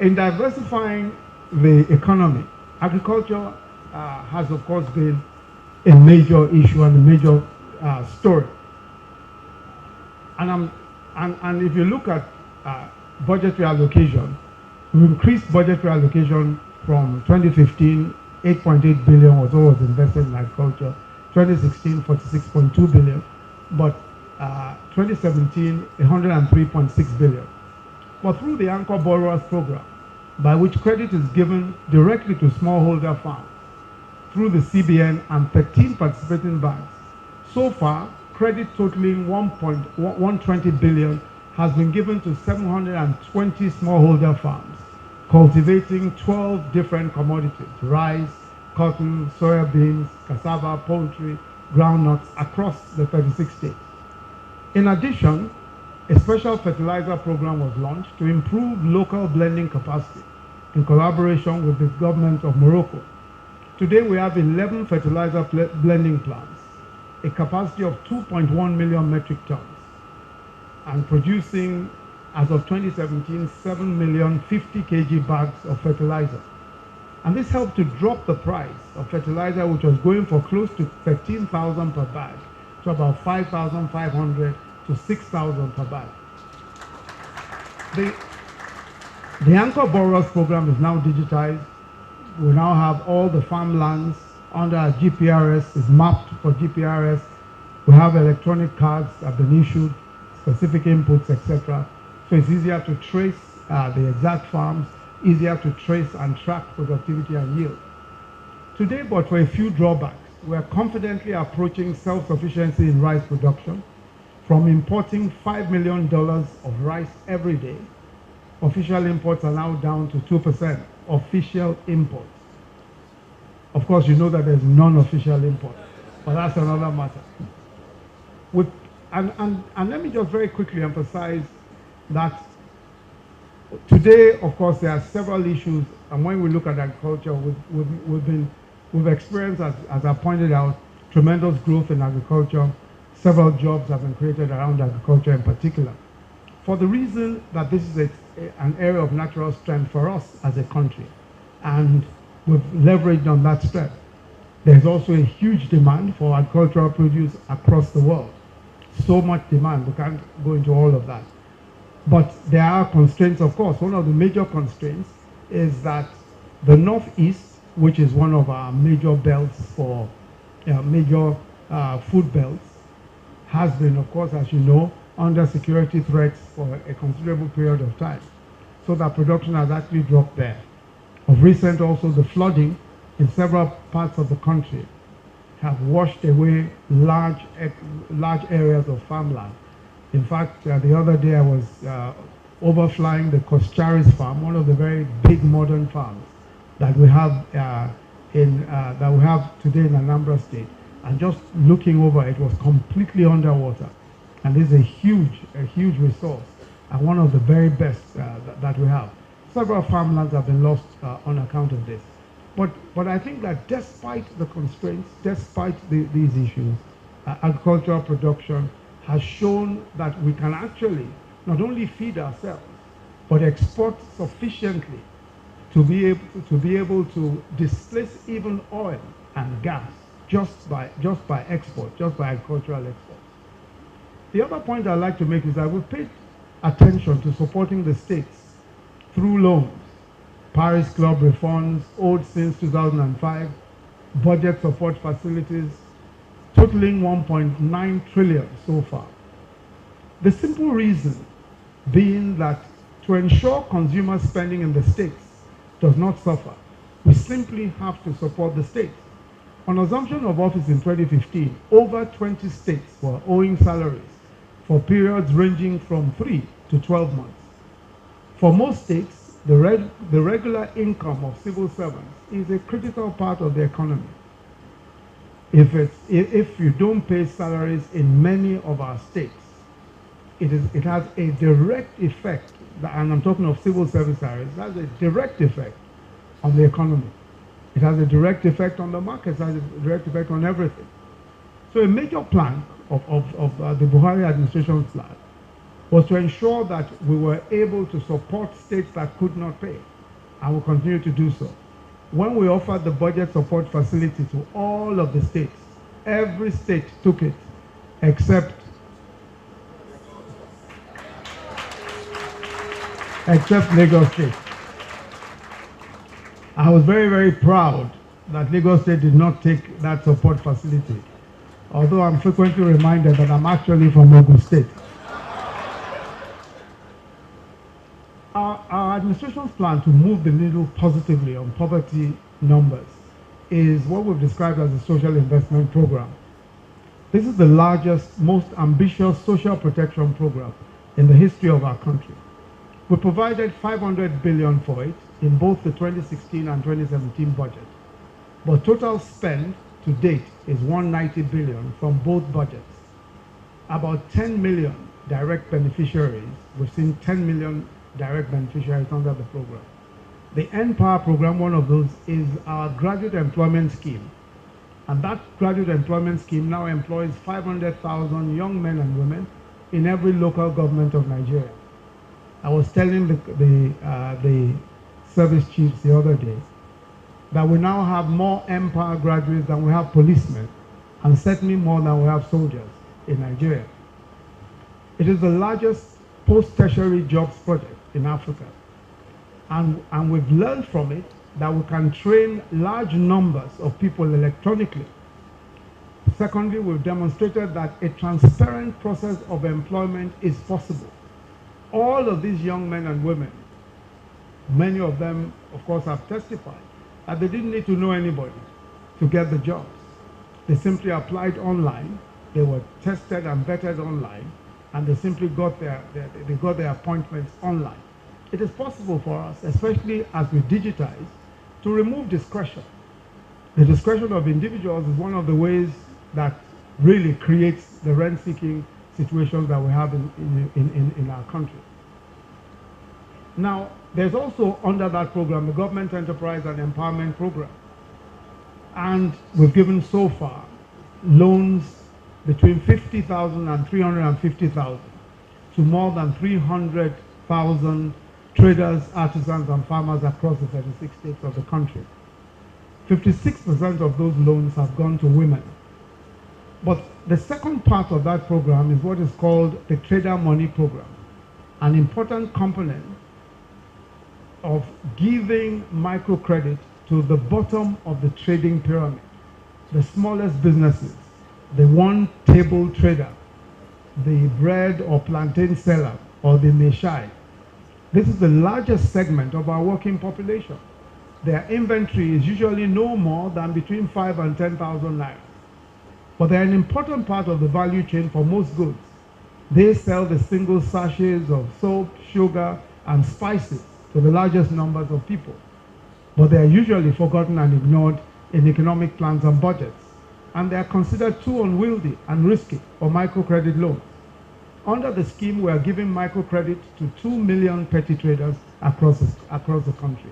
in diversifying the economy, agriculture has of course been a major issue and a major story. And if you look at budgetary allocation, we increased budgetary allocation from 2015, 8.8 billion was what was invested in agriculture, 2016, 46.2 billion, but 2017, 103.6 billion. But through the Anchor Borrowers Program, by which credit is given directly to smallholder farms through the CBN and 13 participating banks, so far, credit totaling 120 billion has been given to 720 smallholder farms, cultivating 12 different commodities: rice, cotton, soya beans, cassava, poultry, groundnuts across the 36 states. In addition, a special fertilizer program was launched to improve local blending capacity in collaboration with the government of Morocco. Today we have 11 fertilizer blending plants, a capacity of 2.1 million metric tons, and producing, as of 2017, 7 million 50 kg bags of fertilizer. And this helped to drop the price of fertilizer, which was going for close to 13,000 per bag, to about 5,500 to 6,000 per bag. The Anchor Borrowers Program is now digitized. We now have all the farmlands under our GPRS, is mapped for GPRS. We have electronic cards that have been issued, specific inputs, etc. So it's easier to trace the exact farms, easier to trace and track productivity and yield. Today, but for a few drawbacks, we are confidently approaching self-sufficiency in rice production. From importing $5 million of rice every day, official imports are now down to 2% official imports. Of course, you know that there's non-official import, but that's another matter. And let me just very quickly emphasize that today, of course, there are several issues, and when we look at agriculture, we've experienced, as I pointed out, tremendous growth in agriculture, several jobs have been created around agriculture in particular, for the reason that this is an area of natural strength for us as a country, and we've leveraged on that strength. There's also a huge demand for agricultural produce across the world. So much demand, we can't go into all of that. But there are constraints, of course. One of the major constraints is that the Northeast, which is one of our major belts for major food belts, has been, of course, as you know, under security threats for a considerable period of time. So that production has actually dropped there. Of recent, also, the flooding in several parts of the country have washed away large areas of farmland. In fact, the other day I was overflying the Coscharis farm, one of the very big modern farms that we have today in Anambra State, and just looking over it was completely underwater. And this is a huge resource, and one of the very best that we have. Several farmlands have been lost on account of this. But I think that despite the constraints, despite these issues, agricultural production has shown that we can actually not only feed ourselves, but export sufficiently to be able to displace even oil and gas just by export, just by agricultural export. The other point I'd like to make is that we've paid attention to supporting the states through loans, Paris Club refunds, owed since 2005, budget support facilities, totaling 1.9 trillion so far. The simple reason being that to ensure consumer spending in the states does not suffer, we simply have to support the states. On assumption of office in 2015, over 20 states were owing salaries for periods ranging from 3 to 12 months. For most states, the regular income of civil servants is a critical part of the economy. If you don't pay salaries in many of our states, it has a direct effect, and I'm talking of civil service salaries, it has a direct effect on the economy. It has a direct effect on the markets, it has a direct effect on everything. So a major plank of the Buhari administration's plan was to ensure that we were able to support states that could not pay, and will continue to do so. When we offered the budget support facility to all of the states, every state took it except Lagos State. I was very, very proud that Lagos State did not take that support facility, although I'm frequently reminded that I'm actually from Ogun State. Our administration's plan to move the needle positively on poverty numbers is what we've described as a social investment program. This is the largest, most ambitious social protection program in the history of our country. We provided 500 billion for it in both the 2016 and 2017 budget. But total spend to date is 190 billion from both budgets. About 10 million direct beneficiaries, we've seen 10 million direct beneficiaries under the program. The NPower program, one of those, is our graduate employment scheme. And that graduate employment scheme now employs 500,000 young men and women in every local government of Nigeria. I was telling the service chiefs the other day that we now have more NPower graduates than we have policemen, and certainly more than we have soldiers in Nigeria. It is the largest post-tertiary jobs project in Africa. And we've learned from it that we can train large numbers of people electronically. Secondly, we've demonstrated that a transparent process of employment is possible. All of these young men and women, many of them, of course, have testified that they didn't need to know anybody to get the jobs. They simply applied online, they were tested and vetted online, and they simply got their appointments online. It is possible for us, especially as we digitize, to remove discretion. The discretion of individuals is one of the ways that really creates the rent-seeking situations that we have in our country. Now, there's also under that program the Government Enterprise and Empowerment Program. And we've given so far loans between 50,000 and 350,000 to more than 300,000 traders, artisans, and farmers across the 36 states of the country. 56% of those loans have gone to women. But the second part of that program is what is called the Trader Money Program, an important component of giving microcredit to the bottom of the trading pyramid, the smallest businesses, the one-table trader, the bread or plantain seller, or the meshai. This is the largest segment of our working population. Their inventory is usually no more than between 5 and 10,000 naira. But they're an important part of the value chain for most goods. They sell the single sachets of soap, sugar, and spices to the largest numbers of people. But they are usually forgotten and ignored in economic plans and budgets. And they are considered too unwieldy and risky for microcredit loans. Under the scheme, we are giving microcredit to 2 million petty traders across the country.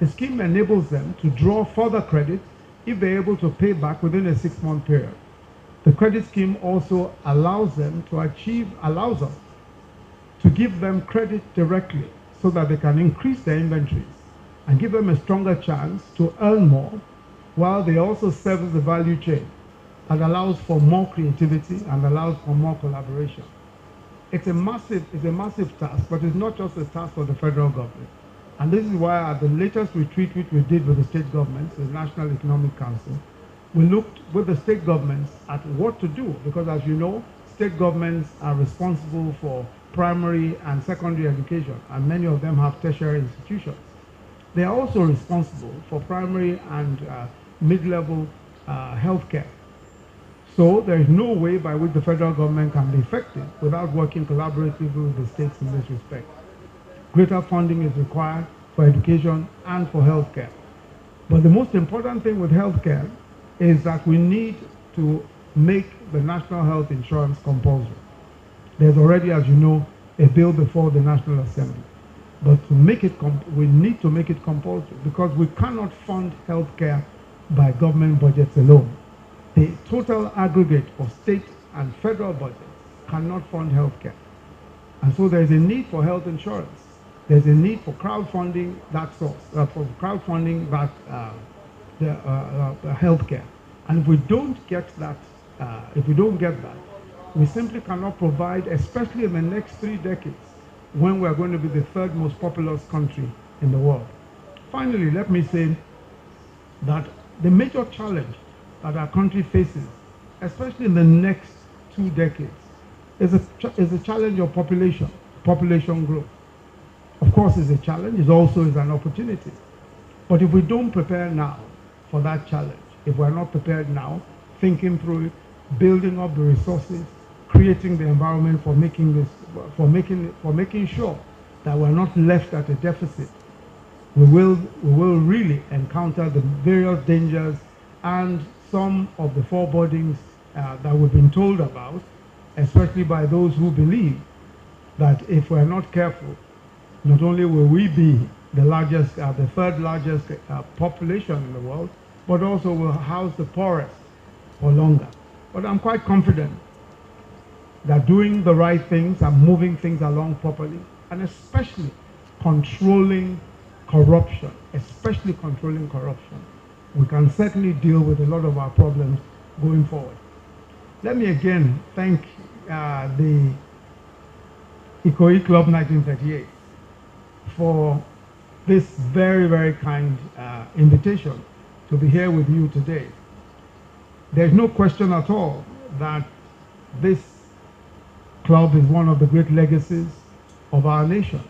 The scheme enables them to draw further credit if they're able to pay back within a 6-month period. The credit scheme also allows us to give them credit directly so that they can increase their inventories and give them a stronger chance to earn more, while they also serve the value chain and allows for more creativity and allows for more collaboration. It's a massive task, but it's not just a task for the federal government. And this is why at the latest retreat which we did with the state governments, the National Economic Council, we looked with the state governments at what to do, because as you know, state governments are responsible for primary and secondary education, and many of them have tertiary institutions. They are also responsible for primary and mid-level healthcare. So there is no way by which the federal government can be effective without working collaboratively with the states in this respect. Greater funding is required for education and for healthcare. But the most important thing with healthcare is that we need to make the national health insurance compulsory. There's already, as you know, a bill before the National Assembly. But to make it, we need to make it compulsory, because we cannot fund healthcare by government budgets alone. The total aggregate of state and federal budgets cannot fund healthcare. And so there's a need for health insurance. There's a need for crowdfunding that source, healthcare. And if we don't get that, we simply cannot provide, especially in the next 3 decades, when we are going to be the 3rd most populous country in the world. Finally, let me say that the major challenge that our country faces, especially in the next 2 decades, is a challenge of population growth. Of course, it's a challenge, it also is an opportunity. But if we don't prepare now for that challenge, if we're not prepared now, thinking through it, building up the resources, creating the environment for making sure that we're not left at a deficit, we will really encounter the various dangers and some of the forebodings that we've been told about, especially by those who believe that if we're not careful, not only will we be the largest, the 3rd largest population in the world, but also will house the poorest for longer. But I'm quite confident that doing the right things and moving things along properly, and especially controlling corruption, we can certainly deal with a lot of our problems going forward. Let me again thank the Ikoyi Club 1938 for this very, very kind invitation to be here with you today. There's no question at all that this club is one of the great legacies of our nation.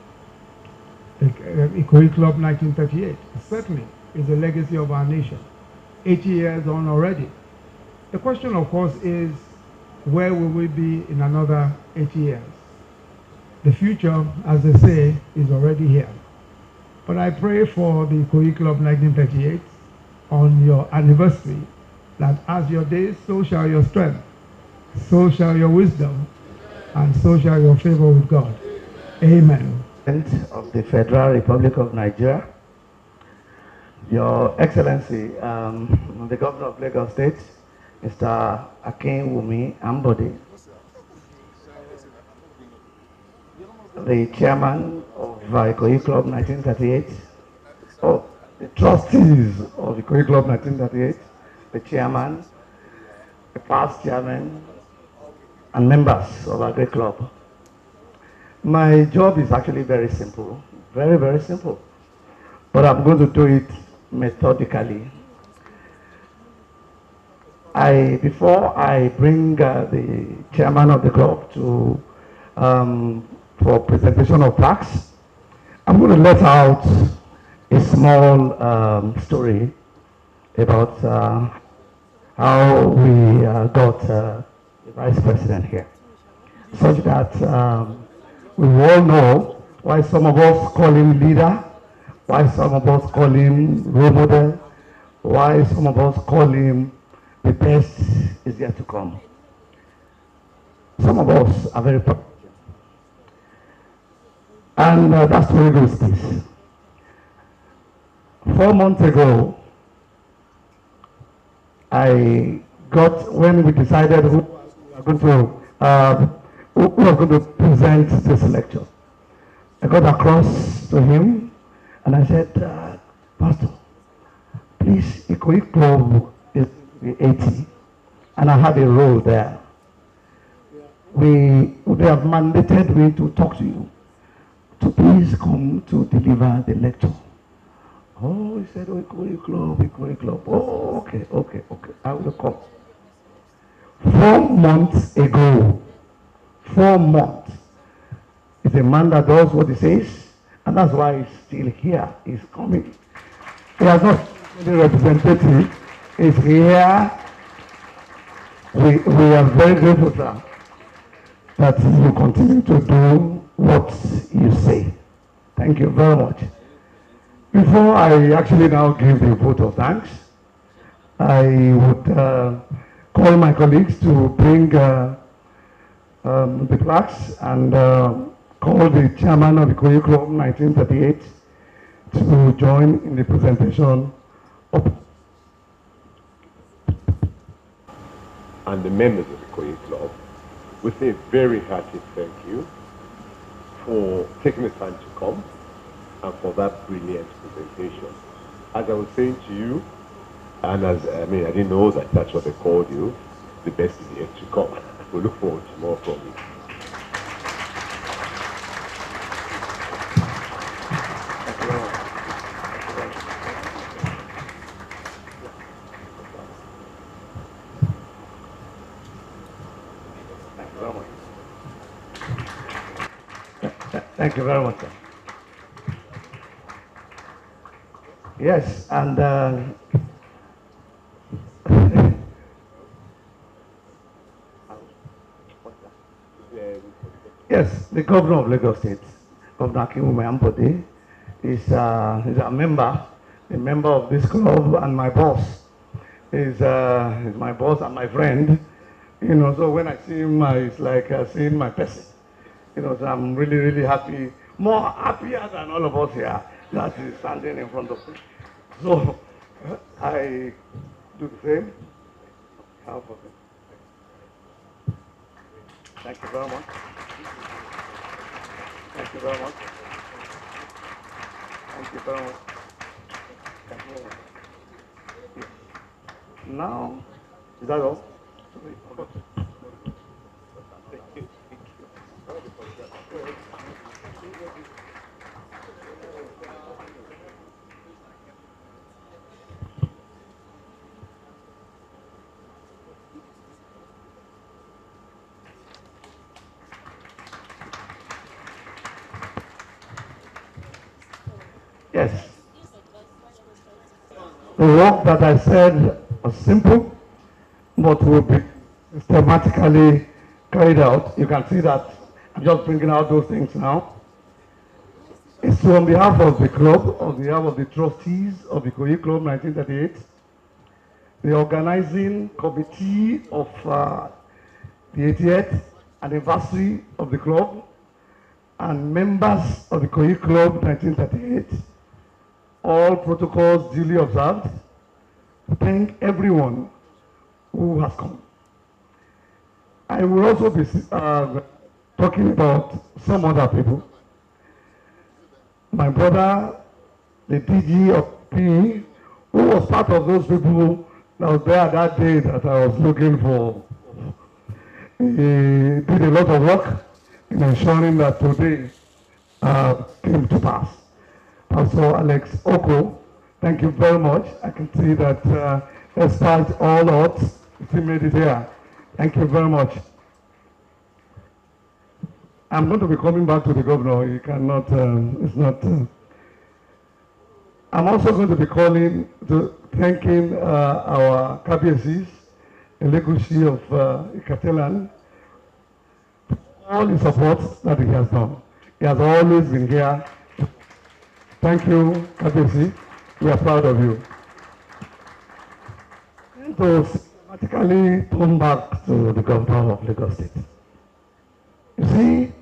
The Ikoyi Club 1938 certainly is a legacy of our nation. 80 years on already. The question, of course, is where will we be in another 80 years? The future, as they say, is already here. But I pray for the Ikoyi Club 1938 on your anniversary, that as your days, so shall your strength, so shall your wisdom, and so shall your favor with God. Amen. Of the Federal Republic of Nigeria, Your Excellency, the Governor of Lagos State, Mr. Akinwumi Ambode, the chairman of Ikoyi Club 1938, oh, the trustees of Ikoyi Club 1938, the chairman, the past chairman, and members of our great club. My job is actually very simple, very, very simple, but I'm going to do it methodically. Before I bring the chairman of the club to for presentation of plaques, I'm going to let out a small story about how we got the vice president here, such that we all know why some of us call him leader, why some of us call him role model, why some of us call him the best is yet to come. Some of us are very proud. And that's the way it goes this. 4 months ago, when we decided who was going to present this lecture, I got across to him and I said, Pastor, please, Ikoyi Club is 80, and I have a role there. They have mandated me to talk to you, to please come to deliver the lecture. Oh, he said, oh, Ikoyi Club. Oh, okay, I will come. 4 months ago, 4 months, he's a man that does what he says, and that's why he's still here. He's coming. He has not been representative. He's here. We are very grateful, sir, that you continue to do what you say. Thank you very much. Before I actually now give the vote of thanks, I would call my colleagues to bring the plaques and call the chairman of the Ikoyi Club 1938 to join in the presentation of and the members of the Ikoyi Club. We say a very hearty thank you for taking the time to come and for that brilliant presentation. As I was saying to you, and I didn't know that that's what they called you, the best is yet to come. We look forward to more from you. Thank you very much, sir. Yes, and yes, the governor of Lagos State, Governor Akinwumi Ambode, is a member of this club, and my boss is my boss and my friend. You know, so when I see him, it's like seeing my person. You know, so I'm really, really happy, more happier than all of us here that is standing in front of me. So I do the same. Thank you very much. Thank you very much. Thank you very much. Thank you very much. Yes. Now, is that all? Yes. The work that I said was simple, but will be systematically carried out. You can see that I'm just bringing out those things now. It's on behalf of the club, on behalf of the trustees of the Ikoyi Club 1938, the organizing committee of the 80th anniversary of the club, and members of the Ikoyi Club 1938, all protocols duly observed. Thank everyone who has come. I will also be talking about some other people. My brother, the DG of P, who was part of those people that was there that day that I was looking for. He did a lot of work in ensuring that today came to pass. Pastor Alex Oko, thank you very much. I can see that despite all odds, he made it here. Thank you very much. I'm going to be coming back to the governor. He cannot, it's not. I'm also going to be thanking our KBSCs, the legacy of Ikatelan, all the support that he has done. He has always been here. Thank you, KBSC. We are proud of you. And to systematically turn back to the governor of Lagos State. You see,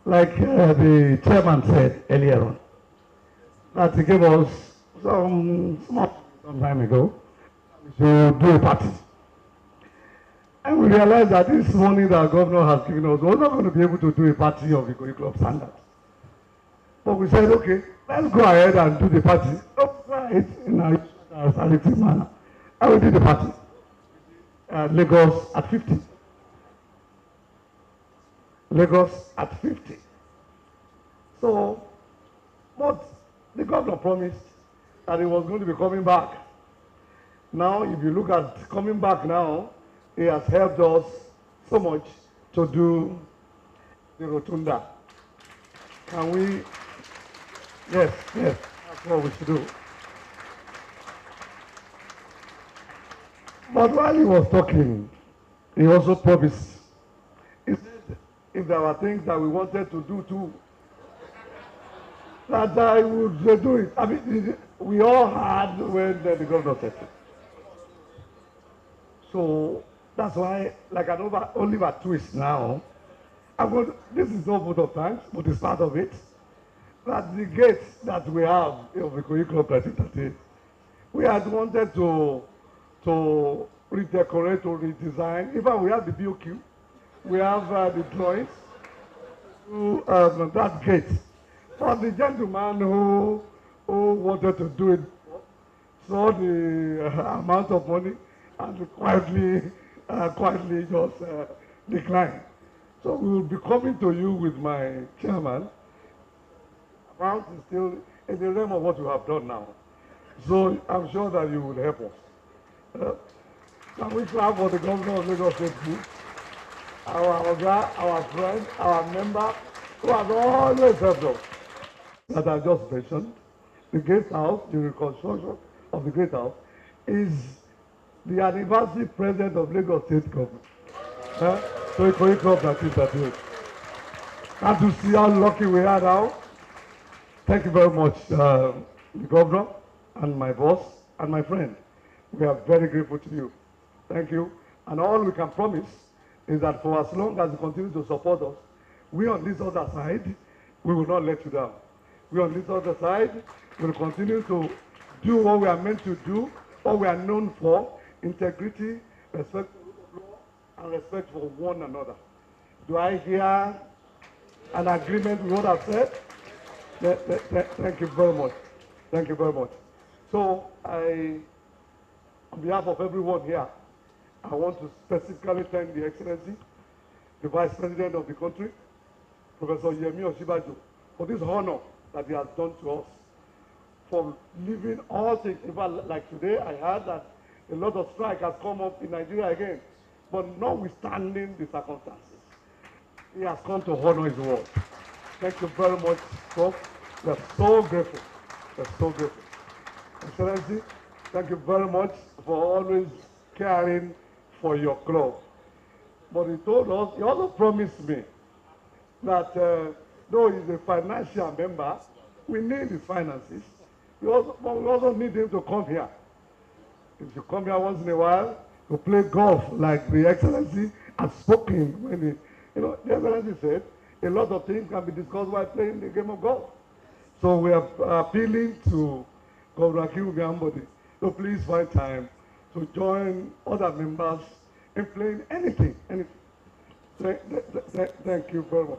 like the chairman said earlier on, that he gave us some time ago to do a party. And we realized that this money that governor has given us, we're not going to be able to do a party of the Club standard. But we said, okay, let's go ahead and do the party. Right in a selective manner. And we did the party. Lagos at 50. Lagos at 50. So, but the governor promised that he was going to be coming back. Now, if you look at coming back now, he has helped us so much to do the rotunda. Can we? Yes, that's what we should do. But while he was talking, he also promised. He said, if there were things that we wanted to do too, that I would do it. I mean, we all had when the governor said it. So that's why, like an Oliver twist now, this is no vote of thanks, but it's part of it. That the gates that we have of the Ikoyi Club 2030, we had wanted to redecorate or redesign. In fact, we have the BOQ, we have the drawings to that gate. But the gentleman who wanted to do it saw the amount of money and quietly just declined. So we will be coming to you with my chairman. Amount is still in the realm of what you have done now. So I'm sure that you will help us. Can we clap for the governor of Lagos State, our friend, our member, who has always helped us? That I just mentioned, the Great House, the reconstruction of the Great House, is the anniversary president of Lagos State government. So it's Ikoyi Club 1938. And to see how lucky we are now. Thank you very much, the governor and my boss and my friend. We are very grateful to you. Thank you. And all we can promise is that for as long as you continue to support us, we on this other side, we will not let you down. We on this other side will continue to do what we are meant to do, what we are known for, integrity, respect for the rule of law, and respect for one another. Do I hear an agreement with what I've said? Thank you very much. Thank you very much. So on behalf of everyone here, I want to specifically thank the Excellency, the Vice President of the country, Professor Yemi Osinbajo, for this honor that he has done to us, for leaving all things. In fact, like today, I heard that a lot of strike has come up in Nigeria again, but notwithstanding the circumstances, he has come to honor his word. Thank you very much, Prof. We are so grateful. We are so grateful. Excellency, thank you very much for always caring for your club. But he told us, he also promised me that though he's a financial member, we need his finances. We also need him to come here. If you come here once in a while to play golf, like the Excellency has spoken when the Excellency said, a lot of things can be discussed while playing the game of golf. So we are appealing to Governor Akinwumi Ambode to please find time to join other members in playing anything. Thank you very much.